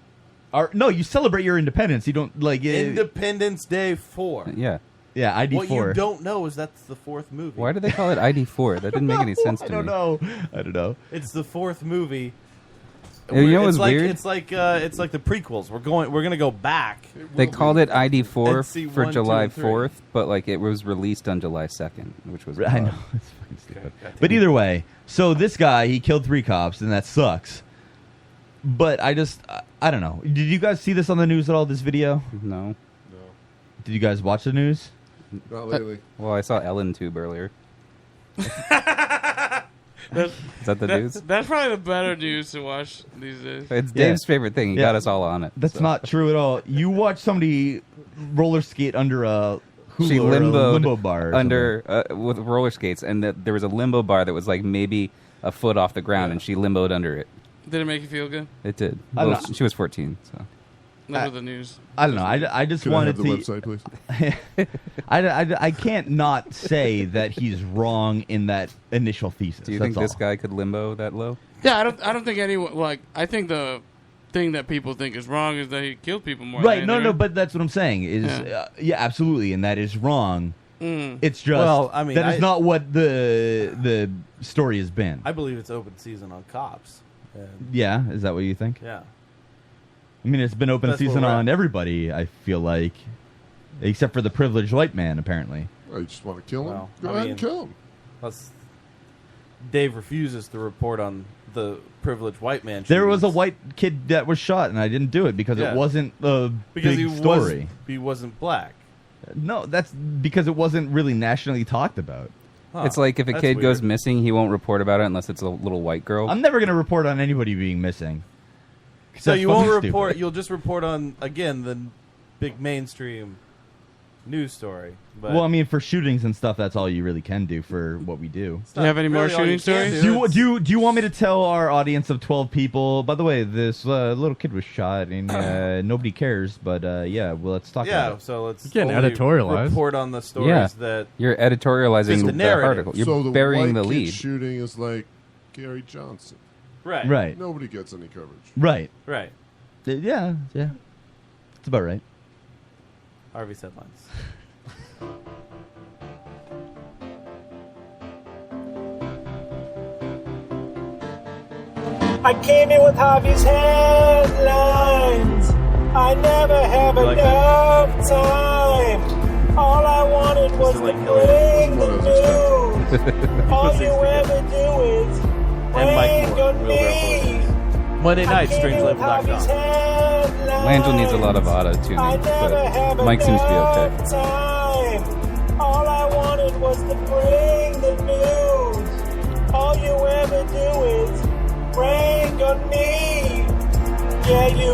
No, you celebrate your independence. You don't like Independence Day 4. Yeah. Yeah, ID4. What you don't know is that's the fourth movie. Why do they call it ID4? That didn't make any sense to me. I don't know. It's the fourth movie. You know it's what's weird? It's like the prequels. We're gonna go back. They called it And ID4 see for 1, 2, July and 3. 4th, but like it was released on July 2nd, which was I know. It's fucking stupid. But either way, so this guy, he killed 3 cops, and that sucks. But I don't know. Did you guys see this on the news at all, this video? No. Did you guys watch the news? Not lately. Well, I saw Ellen Tube earlier. Is that the news? That's probably the better news to watch these days. It's Dave's favorite thing. He got us all on it. That's not true at all. You watch somebody roller skate under a hula She or a limboed limbo bar or under with roller skates, and there was a limbo bar that was like maybe a foot off the ground, and she limboed under it. Did it make you feel good? It did. I don't Well, know. she was 14, so. Never the news. I don't know. I just Could I wanted have the to. website, please? I can't not say that he's wrong in that initial thesis. Do you That's think this all. guy could limbo that low? Yeah, I don't think anyone I think the thing that people think is wrong is that he killed people more. Right? than No, anything, no. But that's what I'm saying. Is yeah, absolutely, and that is wrong. Mm. It's just Well, I mean, that is not what the story has been. I believe it's open season on Cops. And Yeah, is that what you think? yeah. I mean, it's been open That's where season we're at. on everybody. I feel like, except for the privileged white man, apparently. Oh, you just want to kill him? Well, Go I ahead mean, and kill him. Dave refuses to report on the privileged white man. There was a shootings. white kid that was shot, and I didn't do it because Yeah. it wasn't a because big he story. he wasn't black. No, that's because it wasn't really nationally talked about. It's like if a kid goes missing, he won't report about it unless it's a little white girl. I'm never going to report on anybody being missing. 'Cause So that's you won't fucking report. stupid. You'll just report on again the big mainstream news story. But Well, I mean, for shootings and stuff, that's all you really can do for what we do. Do you have any more shooting stories? Do you want me to tell our audience of 12 people? By the way, this little kid was shot, and nobody cares. But yeah, well, let's talk yeah, about it. so let's Getting only editorialized. report on the stories Yeah. that You're editorializing the the narrative. article. You're So the burying white the kid lead. shooting is like Gary Johnson. right, Right, Nobody gets any coverage. right. right. Yeah, yeah. It's about right. Harvey's headlines. I came in with Harvey's headlines. I never have like enough time. All I wanted was to bring the news. All you ever do is And Mike bring Moore, on Real Rare me. Monday night, I came in with Harvey's strangelabel.com. Langell needs a lot of auto-tuning, I never have but Mike seems to be okay. enough time. All I wanted was to bring the news. All you ever do is bring on me. Yeah, you.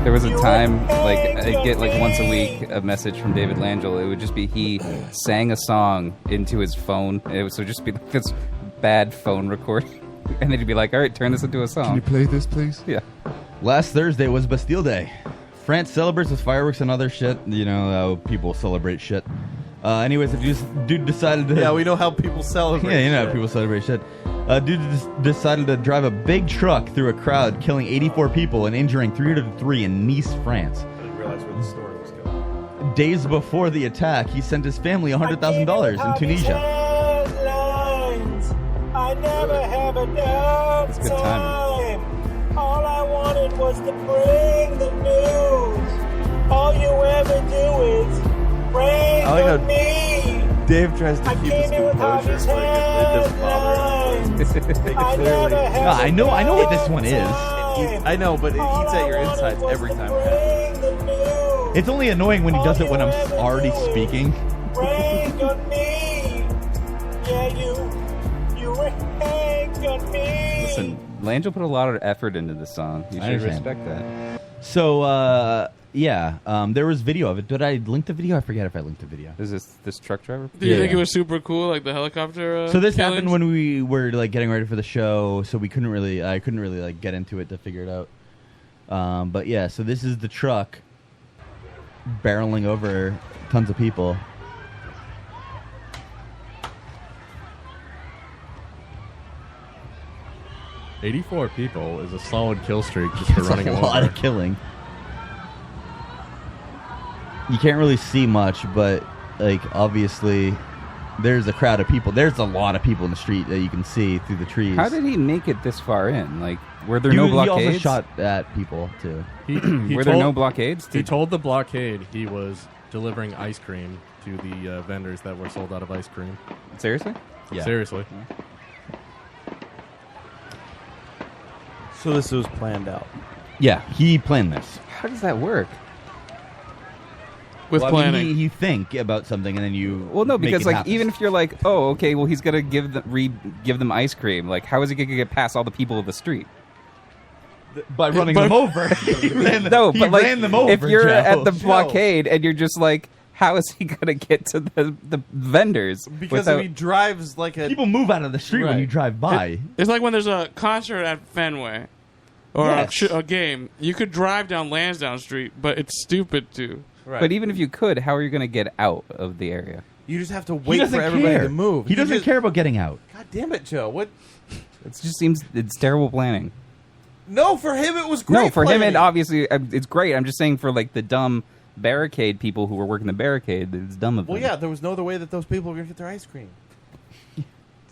There was a time, like, I'd get, like, once a week a message from David Langell. It would just be he sang a song into his phone. It would so just be like this bad phone recording. And then he'd be like, all right, turn this into a song. Can you play this, please? Yeah. Last Thursday was Bastille Day. France celebrates with fireworks and other shit. You know how people celebrate shit. Anyways, if you dude decided to... Yeah, we know how people celebrate. Yeah, you know shit. how people celebrate shit. Dude decided to drive a big truck through a crowd, killing 84 people and injuring 303 in Nice, France. I didn't realize where the story was going. Days before the attack, he sent his family $100,000 in Tunisia. Headlines. I never have enough good timing. time. All I wanted was to bring the news. All you ever do is bring I like how on me. Dave tries to I keep his came in with composure. Harvey's Like it doesn't bother him. I Clearly. never have No, I know what this one is. I know, but it eats at your insides every time it happens. bring the news. It's only annoying when he does it when I'm already speaking. Bring on me. Yeah, you bring on me. Listen, Langell put a lot of effort into this song. You I should understand. respect that. So, yeah, there was video of it. Did I link the video? I forget if I linked the video. Is this truck driver? Do you think it was super cool, like the helicopter? So this killings? happened when we were like getting ready for the show, so I couldn't really like get into it to figure it out. But yeah, so this is the truck barreling over tons of people. 84 people is a solid kill streak just for That's running a him lot over. of killing. You can't really see much, but like obviously, there's a crowd of people. There's a lot of people in the street that you can see through the trees. How did he make it this far in? Like, were there He no was- blockades? He also shot at people too. Were there no blockades? He told the blockade he was delivering ice cream to the vendors that were sold out of ice cream. Seriously? Yeah. Seriously. So this was planned out. Yeah, he planned this. How does that work? With Well, I mean, planning. you think about something and then you. Well, no, make because it like happen. even if you're like, oh, okay, well, he's gonna give them ice cream. Like, how is he gonna get past all the people of the street? By running them over. He ran them over. If you're Joe. at the blockade and you're just like, how is he gonna get to the vendors? Because if he drives like a... People move out of the street when Right. you drive by. It's like when there's a concert at Fenway or Yes. a game. You could drive down Lansdowne Street, but it's stupid to. But even if you could, how are you gonna get out of the area? You just have to He wait doesn't for everybody care. to move. He You doesn't just- care about getting out. God damn it, Joe. What? It just seems it's terrible planning. No, for him it was great. No, for him planning. it obviously it's great. I'm just saying for like the dumb barricade people who were working the barricade, it's dumb of Well, them. yeah, there was no other way that those people were going to get their ice cream.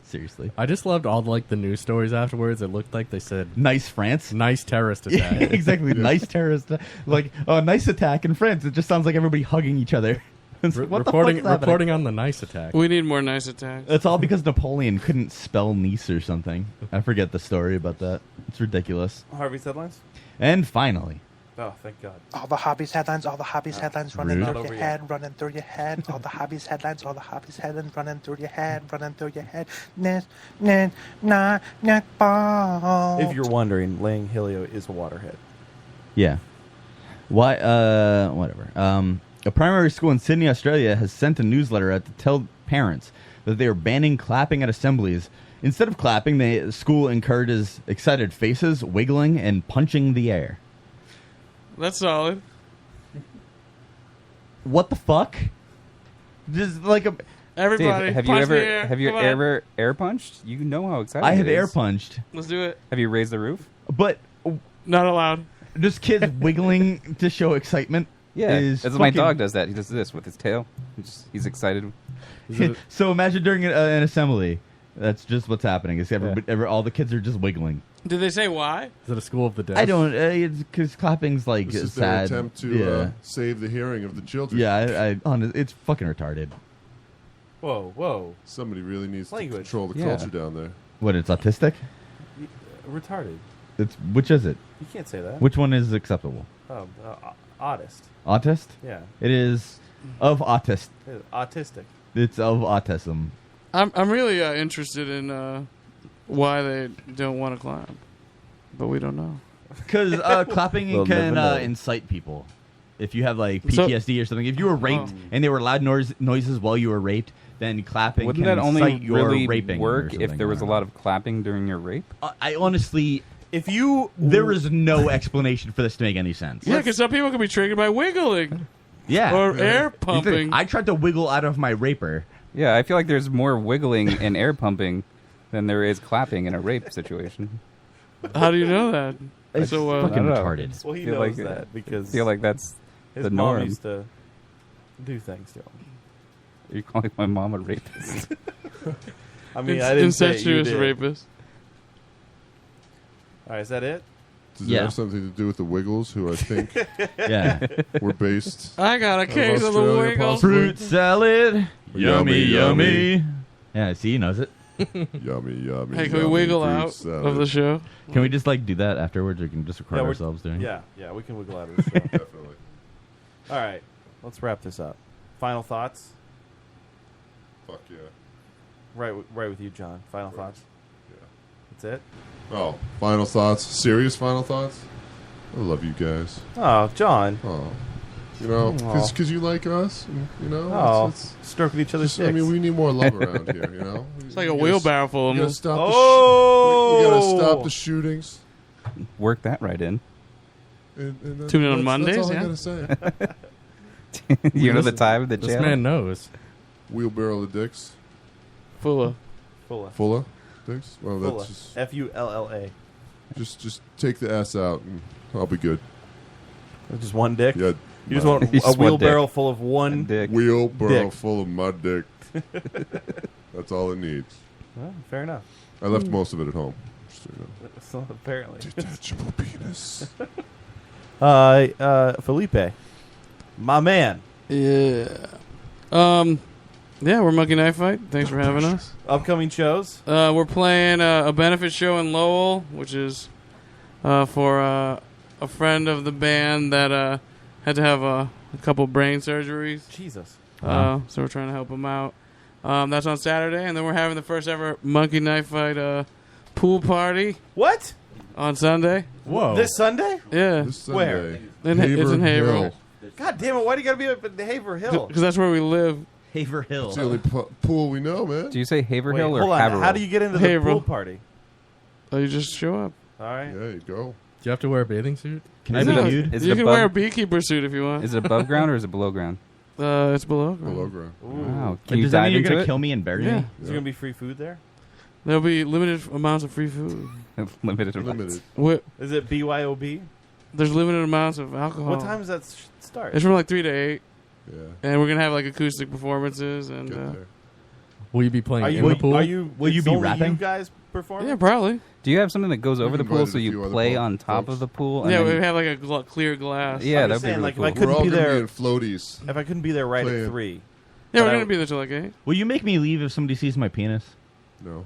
Seriously. I just loved all like the news stories afterwards. It looked like they said Nice France. nice terrorist attack. exactly. Nice terrorist. Like, nice attack in France. It just sounds like everybody hugging each other. It's like, what the fuck's happening? reporting on the nice attack. We need more nice attacks. It's all because Napoleon couldn't spell Nice or something. I forget the story about that. It's ridiculous. Harvey's headlines? And finally, Oh, thank God. All the hobbies headlines, all the hobbies headlines running rude. through Not your over yet. head, running through your head. All the hobbies headlines, all the hobbies headlines running through your head, running through your head. Ball. If you're wondering, Lang Hilio is a waterhead. yeah. Why? Whatever. A primary school in Sydney, Australia, has sent a newsletter out to tell parents that they are banning clapping at assemblies. Instead of clapping, the school encourages excited faces, wiggling, and punching the air. That's solid. What the fuck? Just like a. Everybody, Dave, have you punch the ever air. have you Come on. ever air punched? You know how exciting I have it air is. punched, Let's do it. Have you raised the roof? but Not allowed. just kids wiggling to show excitement. Yeah, is that's what my fucking- dog does. That he does this with his tail. He's excited. So imagine during an assembly, that's just what's happening. Is all the kids are just wiggling. Did they say why? Is it a school of the deaf? I don't. It's because clapping's like This is their sad. attempt to save the hearing of the children. Yeah, it's fucking retarded. Whoa, whoa. Somebody really needs Language. to control the Yeah. culture down there. What? It's autistic. Retarded. It's which is it? You can't say that. Which one is acceptable? Oh, oddest. Autist. Yeah. It is of autist. Autistic. It's of autism. I'm really interested in wehy they don't want to clap, but we don't know. Because clapping We'll can never know. incite people. If you have like So- PTSD or something, if you were raped Oh. and there were loud noises while you were raped, then clapping Wouldn't can that only incite your really raping. work or if something. there was I a don't lot of clapping during your rape? know. I honestly, If you... there is no explanation for this to make any sense. Yeah, because some people can be triggered by wiggling Yeah. or air You think- pumping. I tried to wiggle out of my raper. Yeah, I feel like there's more wiggling and air pumping than there is clapping in a rape situation. How do you know that? It's So, fucking I don't know. retarded. Well, he Feel knows like- that because I feel like that's his the mom norm. used to do things to him. Are you calling my mom a rapist? I mean, I didn't say it, you incestuous did. rapist. All right, is that it? Does it have something to do with the Wiggles, who I think Yeah. were based? I got a out case of the Australia, Wiggles. possibly? Fruit salad. Yummy, yummy. Yeah, see, he knows it. Yummy, yummy. Hey, can we yummy wiggle fruit out salad. of the show? Can we just like do that afterwards, or can we just record we're- ourselves doing it? Yeah, we can wiggle out of the show. Definitely. All right, let's wrap this up. Final thoughts? Fuck yeah. Right with you, John. Final thoughts? Yeah. That's it? Oh, final thoughts. Serious final thoughts. I love you guys. Oh, John. Oh, you know, Aw. because you like us. You know. Oh, it's stroking each other's just, I mean, dicks. we need more love around here. You know. It's like a wheelbarrow full of We gotta them. stop. Oh! We gotta stop the shootings. Work that right in. And that- Tune in on that's Mondays, all I yeah? gotta say. You know the time of the This channel? man knows. Wheelbarrow of dicks. Full of. Fulla. Fulla dicks. Well, Fulla. that's just Fulla. Just take the S out, and I'll be good. Just one dick? Yeah. You just want a wheelbarrow full of one dick. Wheelbarrow dick. full of my dick. That's all it needs. Well, fair enough. I left most of it at home. Just so you know. So apparently. Detachable penis. Felipe, my man. Yeah. Yeah, we're Monkey Knife Fight. Thanks for having us. Upcoming shows? We're playing a benefit show in Lowell, which is for a friend of the band that had to have a couple brain surgeries. Jesus. So we're trying to help him out. That's on Saturday, and then we're having the first ever Monkey Knife Fight pool party. What? On Sunday. Whoa. This Sunday? Yeah. This Sunday. Where? It's in Haverhill. Hill. God damn it! Why do you gotta be up in Haverhill? Because that's where we live. Haverhill. It's the only pool we know, man. Do you say Haverhill Wait, or hold on. Haverhill? How do you get into the Haverhill. pool party? Oh, you just show up. All right. Yeah, you go. Do you have to wear a bathing suit? Can I be nude? Is it You can above, wear a beekeeper suit if you want. Is it above ground or is it below ground? It's below ground. Below ground. Wow. Can you Does that dive mean you're into gonna it? kill me and bury Yeah. me? Is there gonna be free food there? There'll be limited amounts of free food. Limited amounts. Limited. Is it BYOB? There's limited amounts of alcohol. What time does that start? It's from like 3 to 8. Yeah. And we're gonna have like acoustic performances and Get there. Will you be playing Are in you? the pool? Will you Will be you be only rapping? You guys performing? yeah, probably. Do you have something that goes over the pool invited so a few you other play folks. on top of the pool? and Yeah, then- we have like a clear glass. Yeah, I'm that'd just be saying, really like, cool. if I couldn't We're all be gonna there, be in floaties. if I couldn't be there right Playing. at 3. Yeah, But we're I- gonna be there till like 8. Will you make me leave if somebody sees my penis? No.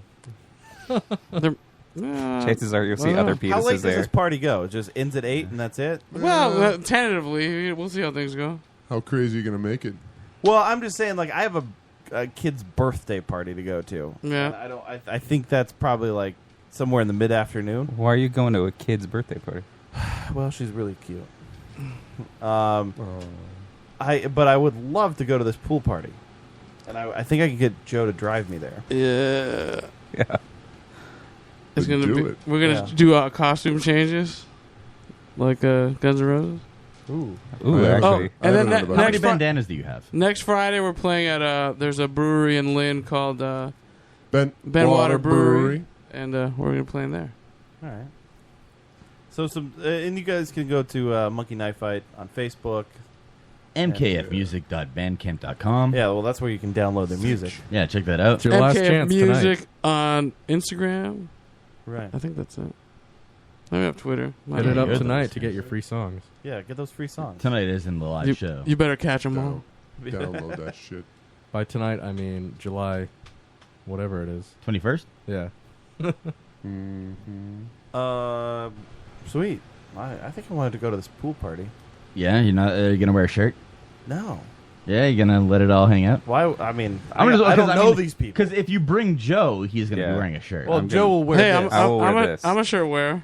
Chances are you'll see well, other How late penises does there. this party go? It just ends at 8 and that's it? Well, tentatively, we'll see how things go. How crazy are you gonna make it? Well, I'm just saying, like, I have a kid's birthday party to go to. Yeah. And I don't. I think that's probably like somewhere in the mid-afternoon. Why are you going to a kid's birthday party? Well, she's really cute. But I would love to go to this pool party, and I think I could get Joe to drive me there. Yeah. Yeah. It's gonna Do be. it. We're gonna Yeah. do costume changes, like Guns N' Roses. Ooh. Ooh, I haven't- actually. I and haven't then heard about How many next, bandanas do you have? next Friday we're playing at there's a brewery in Lynn called Ben Water Brewery, and we're gonna play in there. All right. So and you guys can go to Monkey Knife Fight on Facebook. mkfmusic.bandcamp.com. Yeah, well, that's where you can download their music. Yeah, check that out. It's your last MKF chance Music tonight. on Instagram. Right. I think that's it. I have Twitter. Hit it up Good. tonight to get your free songs. Yeah, get those free songs. Tonight is in the live show. You better catch them all. Download that shit. By tonight, I mean July, whatever it is. 21st? Yeah. Sweet. I think I wanted to go to this pool party. Yeah, you're not you gonna wear a shirt? No. Yeah, you're gonna let it all hang out? Why? I mean, I'm just- I don't 'cause know mean, these people. Because if you bring Joe, he's gonna Yeah. be wearing a shirt. Well, I'm Joe gonna- will wear Hey, this. I will wear this. I'm a shirt wearer.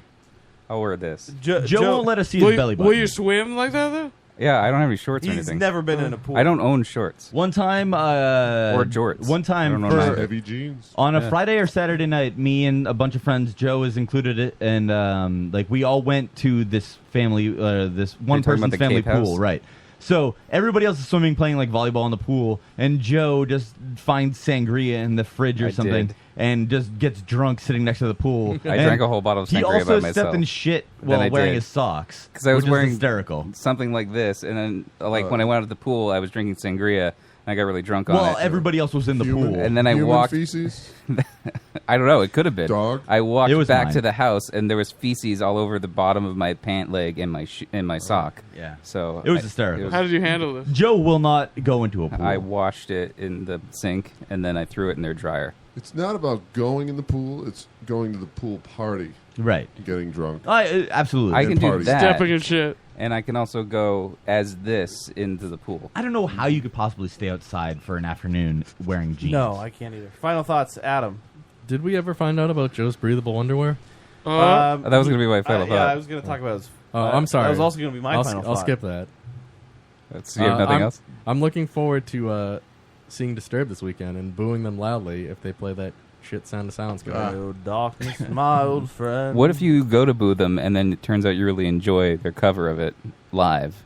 I'll wear this. Joe won't let us see his Will, belly button. will you swim like that though? Yeah, I don't have any shorts or He's anything. never been in a pool. I don't own shorts. One time, Or jorts. One I time don't know for neither. Heavy jeans. on a Yeah. Friday or Saturday night, me and a bunch of friends, Joe was included, it, and like we all went to this family, this one talking about person's the family Cape House? pool, right? So everybody else is swimming, playing like volleyball in the pool, and Joe just finds sangria in the fridge or I something, did. and just gets drunk sitting next to the pool. I And drank a whole bottle of He sangria also by stepped myself. in shit Then while I wearing did. his socks, Because I was which is wearing hysterical. something like this, and then like when I went out to the pool, I was drinking sangria, and I got really drunk on Well, it. everybody else was in the Human- pool, And then I Human walked. feces? I don't know. It could have been. Dog? I walked It was back mine. to the house, and there was feces all over the bottom of my pant leg and my sock. Yeah. So It was hysterical. How did you handle this? Joe will not go into a pool. I washed it in the sink, and then I threw it in their dryer. It's not about going in the pool. It's going to the pool party. Right. Getting drunk. Absolutely. I can do parties. that. Stepping in shit. And I can also go as this into the pool. I don't know how you could possibly stay outside for an afternoon wearing jeans. No, I can't either. Final thoughts, Adam. Did we ever find out about Joe's breathable underwear? That was going to be my final thought. Yeah, I was going to talk about his. Oh, I'm sorry. That was also going to be my final I'll thought. skip that. You have nothing else? I'm looking forward to seeing Disturbed this weekend and booing them loudly if they play that shit Sound of Silence guy. Oh, darkness, my old friend. What if you go to boo them, and then it turns out you really enjoy their cover of it live?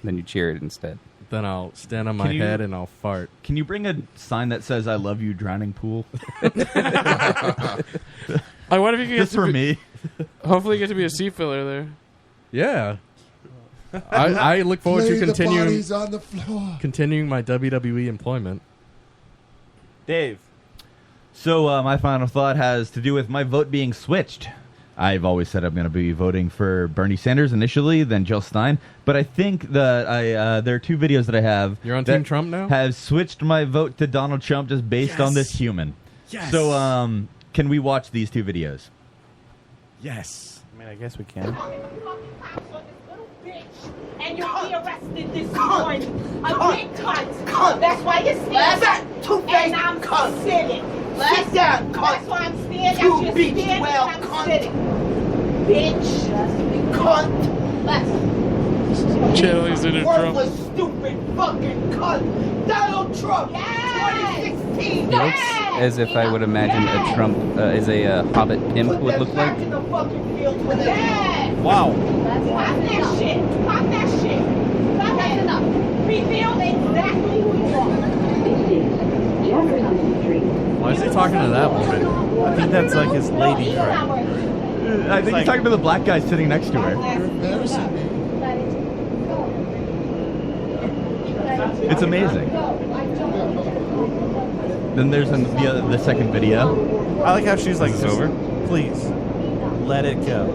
Then you cheer it instead. Then I'll stand on my Can you- head and I'll fart. Can you bring a sign that says "I love you, drowning pool"? What if you could Just get for to me. Hopefully, you get to be a seat filler there. Yeah. I look forward Lay to the bodies on the floor. continuing my WWE employment. Dave. So my final thought has to do with my vote being switched. I've always said I'm going to be voting for Bernie Sanders initially, then Jill Stein. But I think that there are two videos that I have. You're on that Team Trump now? Have switched my vote to Donald Trump just based on this human. Yes. So can we watch these two videos? Yes. I mean, I guess we can. And you'll be arrested this morning. A big cunt. That's why you're standing. And I'm sitting. Sit down, cunt. That's why I'm standing. You bitch, and I'm sitting. Bitch. Cunt. Channeling's in Trump. Worthless, stupid, fucking cunt. Donald Trump. 2016. He looks as if I would imagine a Trump as a Hobbit imp would look like. Wow. Pop that shit. Pop that shit. Pop that enough. Reveal exactly who you are. Why is he talking to that woman? I think that's like his lady friend. I think he's talking to the black guy sitting next to her. It's amazing. Then there's the second video. I like how she's like, Is this over? Please, let it go.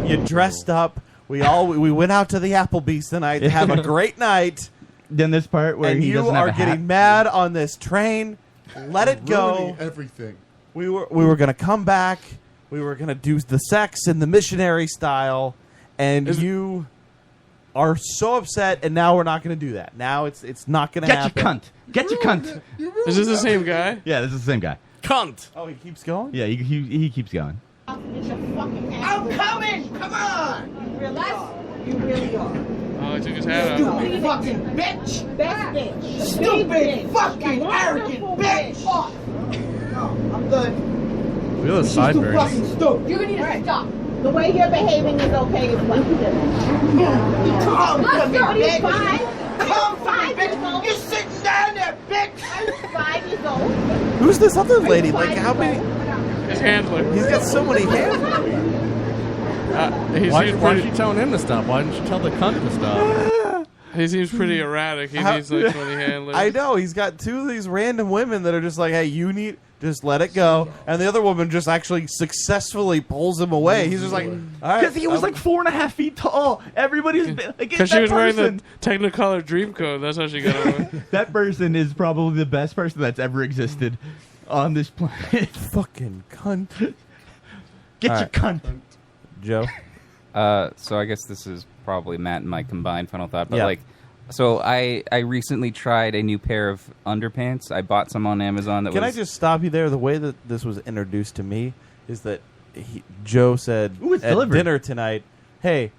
You dressed up. We went out to the Applebee's tonight to have a great night. Then this part where and he you doesn't have are a hat. getting mad on this train. Let it go. Ruining everything. We were gonna come back. We were gonna do the sex in the missionary style, and you are so upset. And now we're not gonna do that. Now it's not gonna happen. Get your cunt. Get your cunt. Is this the same guy? Yeah, this is the same guy. Cunt. Oh, he keeps going? Yeah, he keeps going. I'm coming! Come on! You really are. Oh, he took his hat off. Stupid fucking bitch! That bitch! Stupid fucking arrogant bitch! I'm good. Look at those She's too sideburns. fucking stupid. You're gonna need to stop. The way you're behaving is okay as well. Come to me, bitch! Come to me, bitch! You're sitting down there, bitch! I'm 5 years old. Who's this other lady? Like how many? His handler. He's got so many handlers. Why is she telling him to stop? Why didn't she tell the cunt to stop? He seems pretty erratic. He needs like 20 handlers. I know. He's got two of these random women that are just like, hey, you need... Just let it go. And the other woman just actually successfily pulls him away. He's just like... Because he was like 4.5 feet tall. Everybody's like, Because she was wearing the Technicolor Dreamcoat. That's how she got away. That person is probably the best person that's ever existed on this planet. Fucking cunt. Get All your right. cunt. Joe? So I guess this is probably Matt and my combined final thought. But Yeah. like, so I recently tried a new pair of underpants. I bought some on Amazon. Can I just stop you there? The way that this was introduced to me is that Joe said Ooh, it's at delivered. dinner tonight, hey,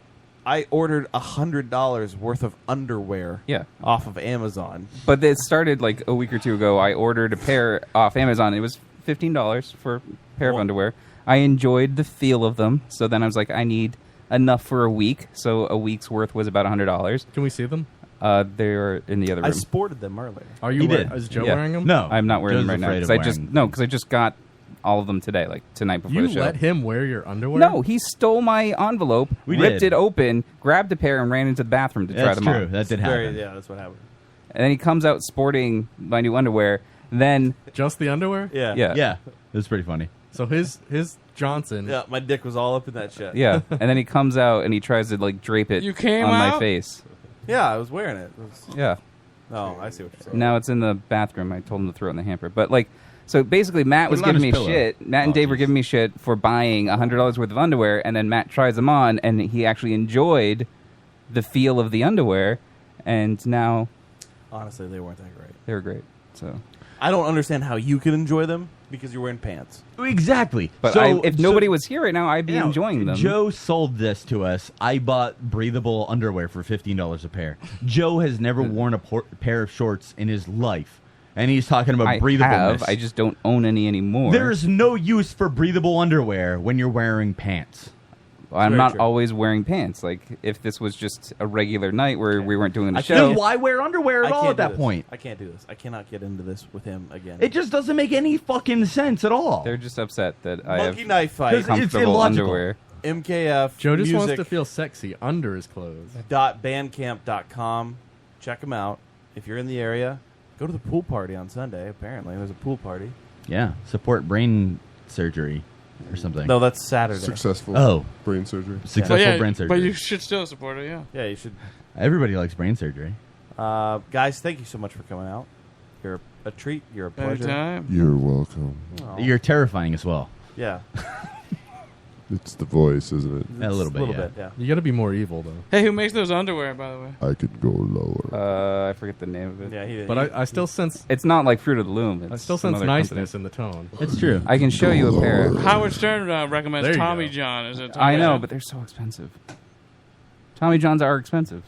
I ordered $100 worth of underwear off of Amazon. But it started like a week or two ago. I ordered a pair off Amazon. It was $15 for a pair of underwear. I enjoyed the feel of them. So then I was like, I need enough for a week. So a week's worth was about $100. Can we see them? They're in the other room. I sported them earlier. Are you? Is Joe wearing them? No, I'm not wearing Joe's them right now. afraid Because of I just got all of them today, like tonight before You the show. let him wear your underwear? No, he stole my envelope, We ripped did. it open, grabbed a pair, and ran into the bathroom to try That's them true. on. That did happen. Yeah, that's what happened. And then he comes out sporting my new underwear. Then just the underwear? Yeah. Yeah. It was pretty funny. So his Johnson. Yeah, my dick was all up in that shit. Yeah, and then he comes out and he tries to like drape it You came on my out? face. Yeah, I was wearing it. Yeah. Oh, I see what you're saying. Now it's in the bathroom. I told him to throw it in the hamper. But like, so basically, Matt was Put it on giving me his pillow. shit. Matt and Dave were giving me shit for buying $100 worth of underwear, and then Matt tries them on, and he actually enjoyed the feel of the underwear, and now Honestly, they weren't that great. they were great. So, I don't understand how you could enjoy them because you're wearing pants. Exactly. but So- if nobody was here right now, I'd be You know, enjoying them. Joe sold this to us. I bought breathable underwear for $15 a pair. Joe has never worn a pair of shorts in his life, and he's talking about I breathability. have. I just don't own any anymore. There's no use for breathable underwear when you're wearing pants. I'm Very not true. always wearing pants. Like, if this was just a regular night where we weren't doing a Then show, why wear underwear at I all can't at do that this. point? I can't do this. I cannot get into this with him again. It just doesn't make any fucking sense at all. they're just upset that I Monkey have knife fight. It's comfortable illogical. underwear. MKF. Joe just wants music to feel sexy under his clothes. .bandcamp.com. Check them out. If you're in the area, go to the pool party on Sunday. Apparently, there's a pool party. Yeah, support brain surgery or something. No, that's Saturday. Successful brain surgery. Successful brain surgery. But you should still support it, yeah. Yeah, you should. Everybody likes brain surgery. Guys, thank you so much for coming out. You're a treat. You're a pleasure. Anytime. You're welcome. Aw. You're terrifying as well. Yeah. It's the voice, isn't it? A little bit, little yeah. bit, yeah. You got to be more evil though. Hey, who makes those underwear, by the way? I could go lower. I forget the name of it. Yeah, he did. But I still sense It's not like Fruit of the Loom. It's I still some sense other niceness company. in the tone. It's true. I can show you a pair. Howard Stern recommends There you Tommy go. John. Is it? I Tommy know, John? but they're so expensive. Tommy Johns are expensive.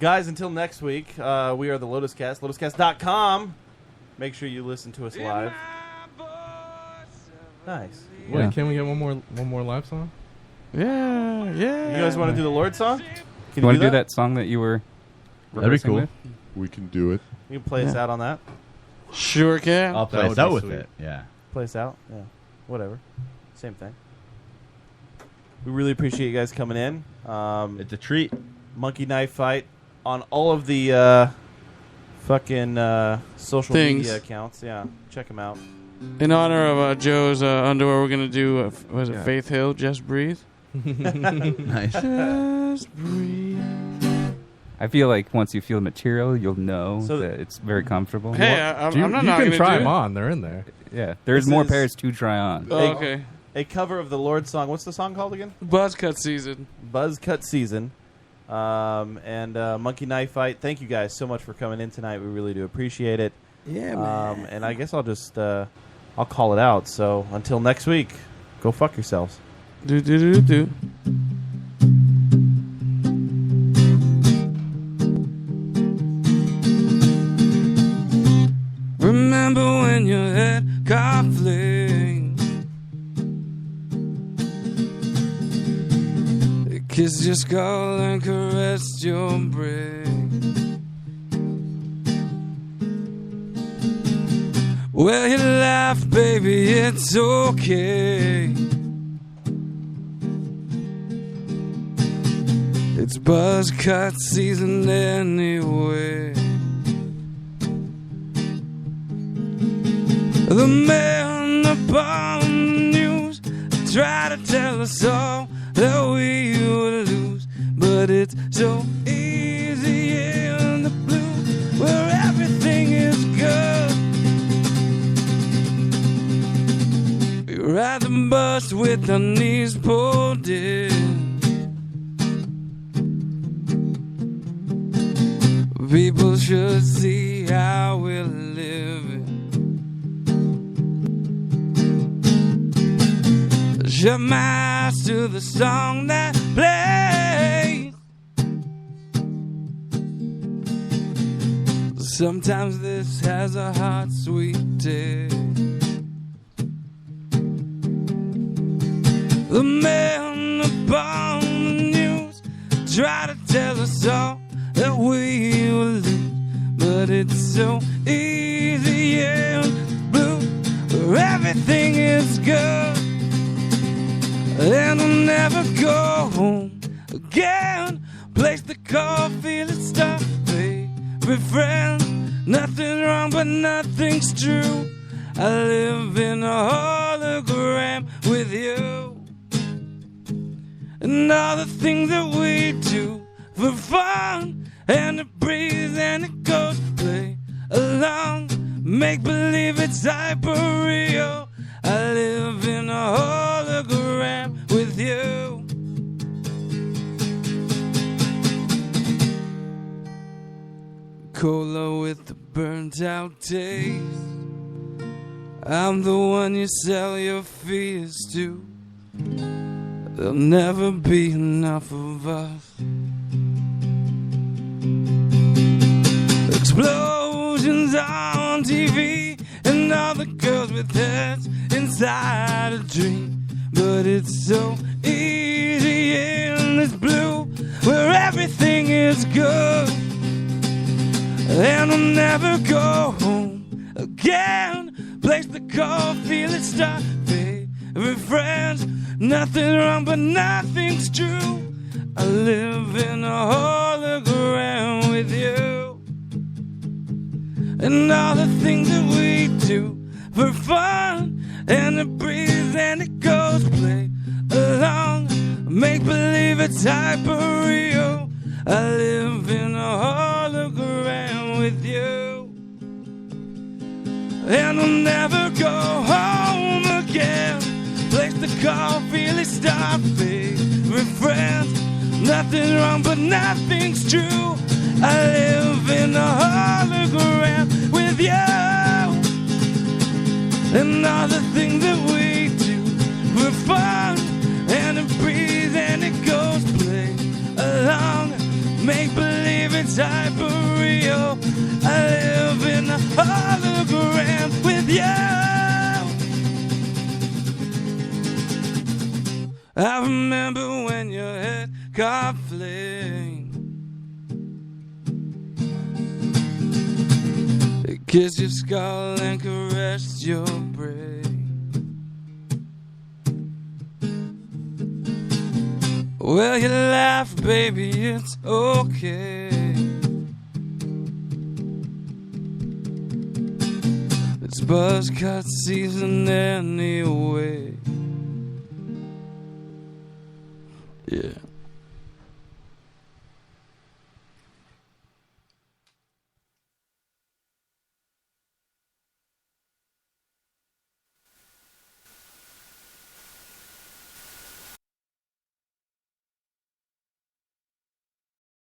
Guys, until next week, we are the Lotus Cast. LotusCast.com. Make sure you listen to us live. Nice. Wait, Yeah. can we get one more live song? Yeah. You guys want to do the Lord song? Can You want to do that? that song that you were That'd be rehearsing cool. with? We can do it. You can play us out on that. Sure can. I'll play That us would out be with sweet. it. Yeah. Play us out. Yeah. Whatever. Same thing. We really appreciate you guys coming in. It's a treat. Monkey Knife Fight on all of the fucking social Things. media accounts. Yeah. Check them out. In honor of Joe's underwear, we're gonna do was it Yeah. Faith Hill? Just breathe. Nice. Just breathe. I feel like once you feel the material, you'll know So- that it's very comfortable. Hey, I'm not you gonna can try do them it. on. They're in there. Yeah, there's This more is- pairs to try on. Oh, okay. A cover of the Lord song. What's the song called again? Buzz cut season. Buzz Cut Season. And Monkey Knife Fight. Thank you guys so much for coming in tonight. We really do appreciate it. Yeah, man. And I guess I'll just I'll call it out. So until next week, go fuck yourselves. Do do do do. Remember when your head conflict, kissed your skull and caressed your brain. Well, you laughed, baby, it's okay. It's buzz cut season anyway. The man upon the news try to tell us all that we would lose, but it's so easy in the blue where everything is good. We ride the bus with our knees pulled in. People should see how we're living. Shut my eyes to the song that plays. Sometimes this has a hot, sweet taste. The man upon the news try to tell us all that we will lose, but it's so easy in blue where everything is good. And I'll never go home again. Place the call, feel it stop, baby friend. Nothing wrong, but nothing's true. I live in a hologram with you. And all the things that we do for fun, and it breathes and it goes, play along, make believe it's hyper real. I live in a hologram with you. Cola with the burnt out taste. I'm the one you sell your fears to. There'll never be enough of us. Explosions on TV and all the girls with heads inside a dream. But it's so easy it's good, and I'll never go home again. Place the call, feel it start, favorite friends. Nothing wrong, but nothing's true. I live in a hologram with you, and all the things that we do for fun, and it breathes and it goes, play along, make believe it's hyper real. I live in a hologram with you, and I'll never go home again. Place the call, feel it stop, favorite friends. Nothing wrong, but nothing's true. I live in a hologram with you, and all the things that we do for fun, and it breathes and it goes, play along, make believe it's hyper real. I live in a hologram with you. I remember when your head caught flame, it kissed your skull and caressed your brain. Well, you laugh, baby, it's okay. It's buzz cut season anyway. Yeah.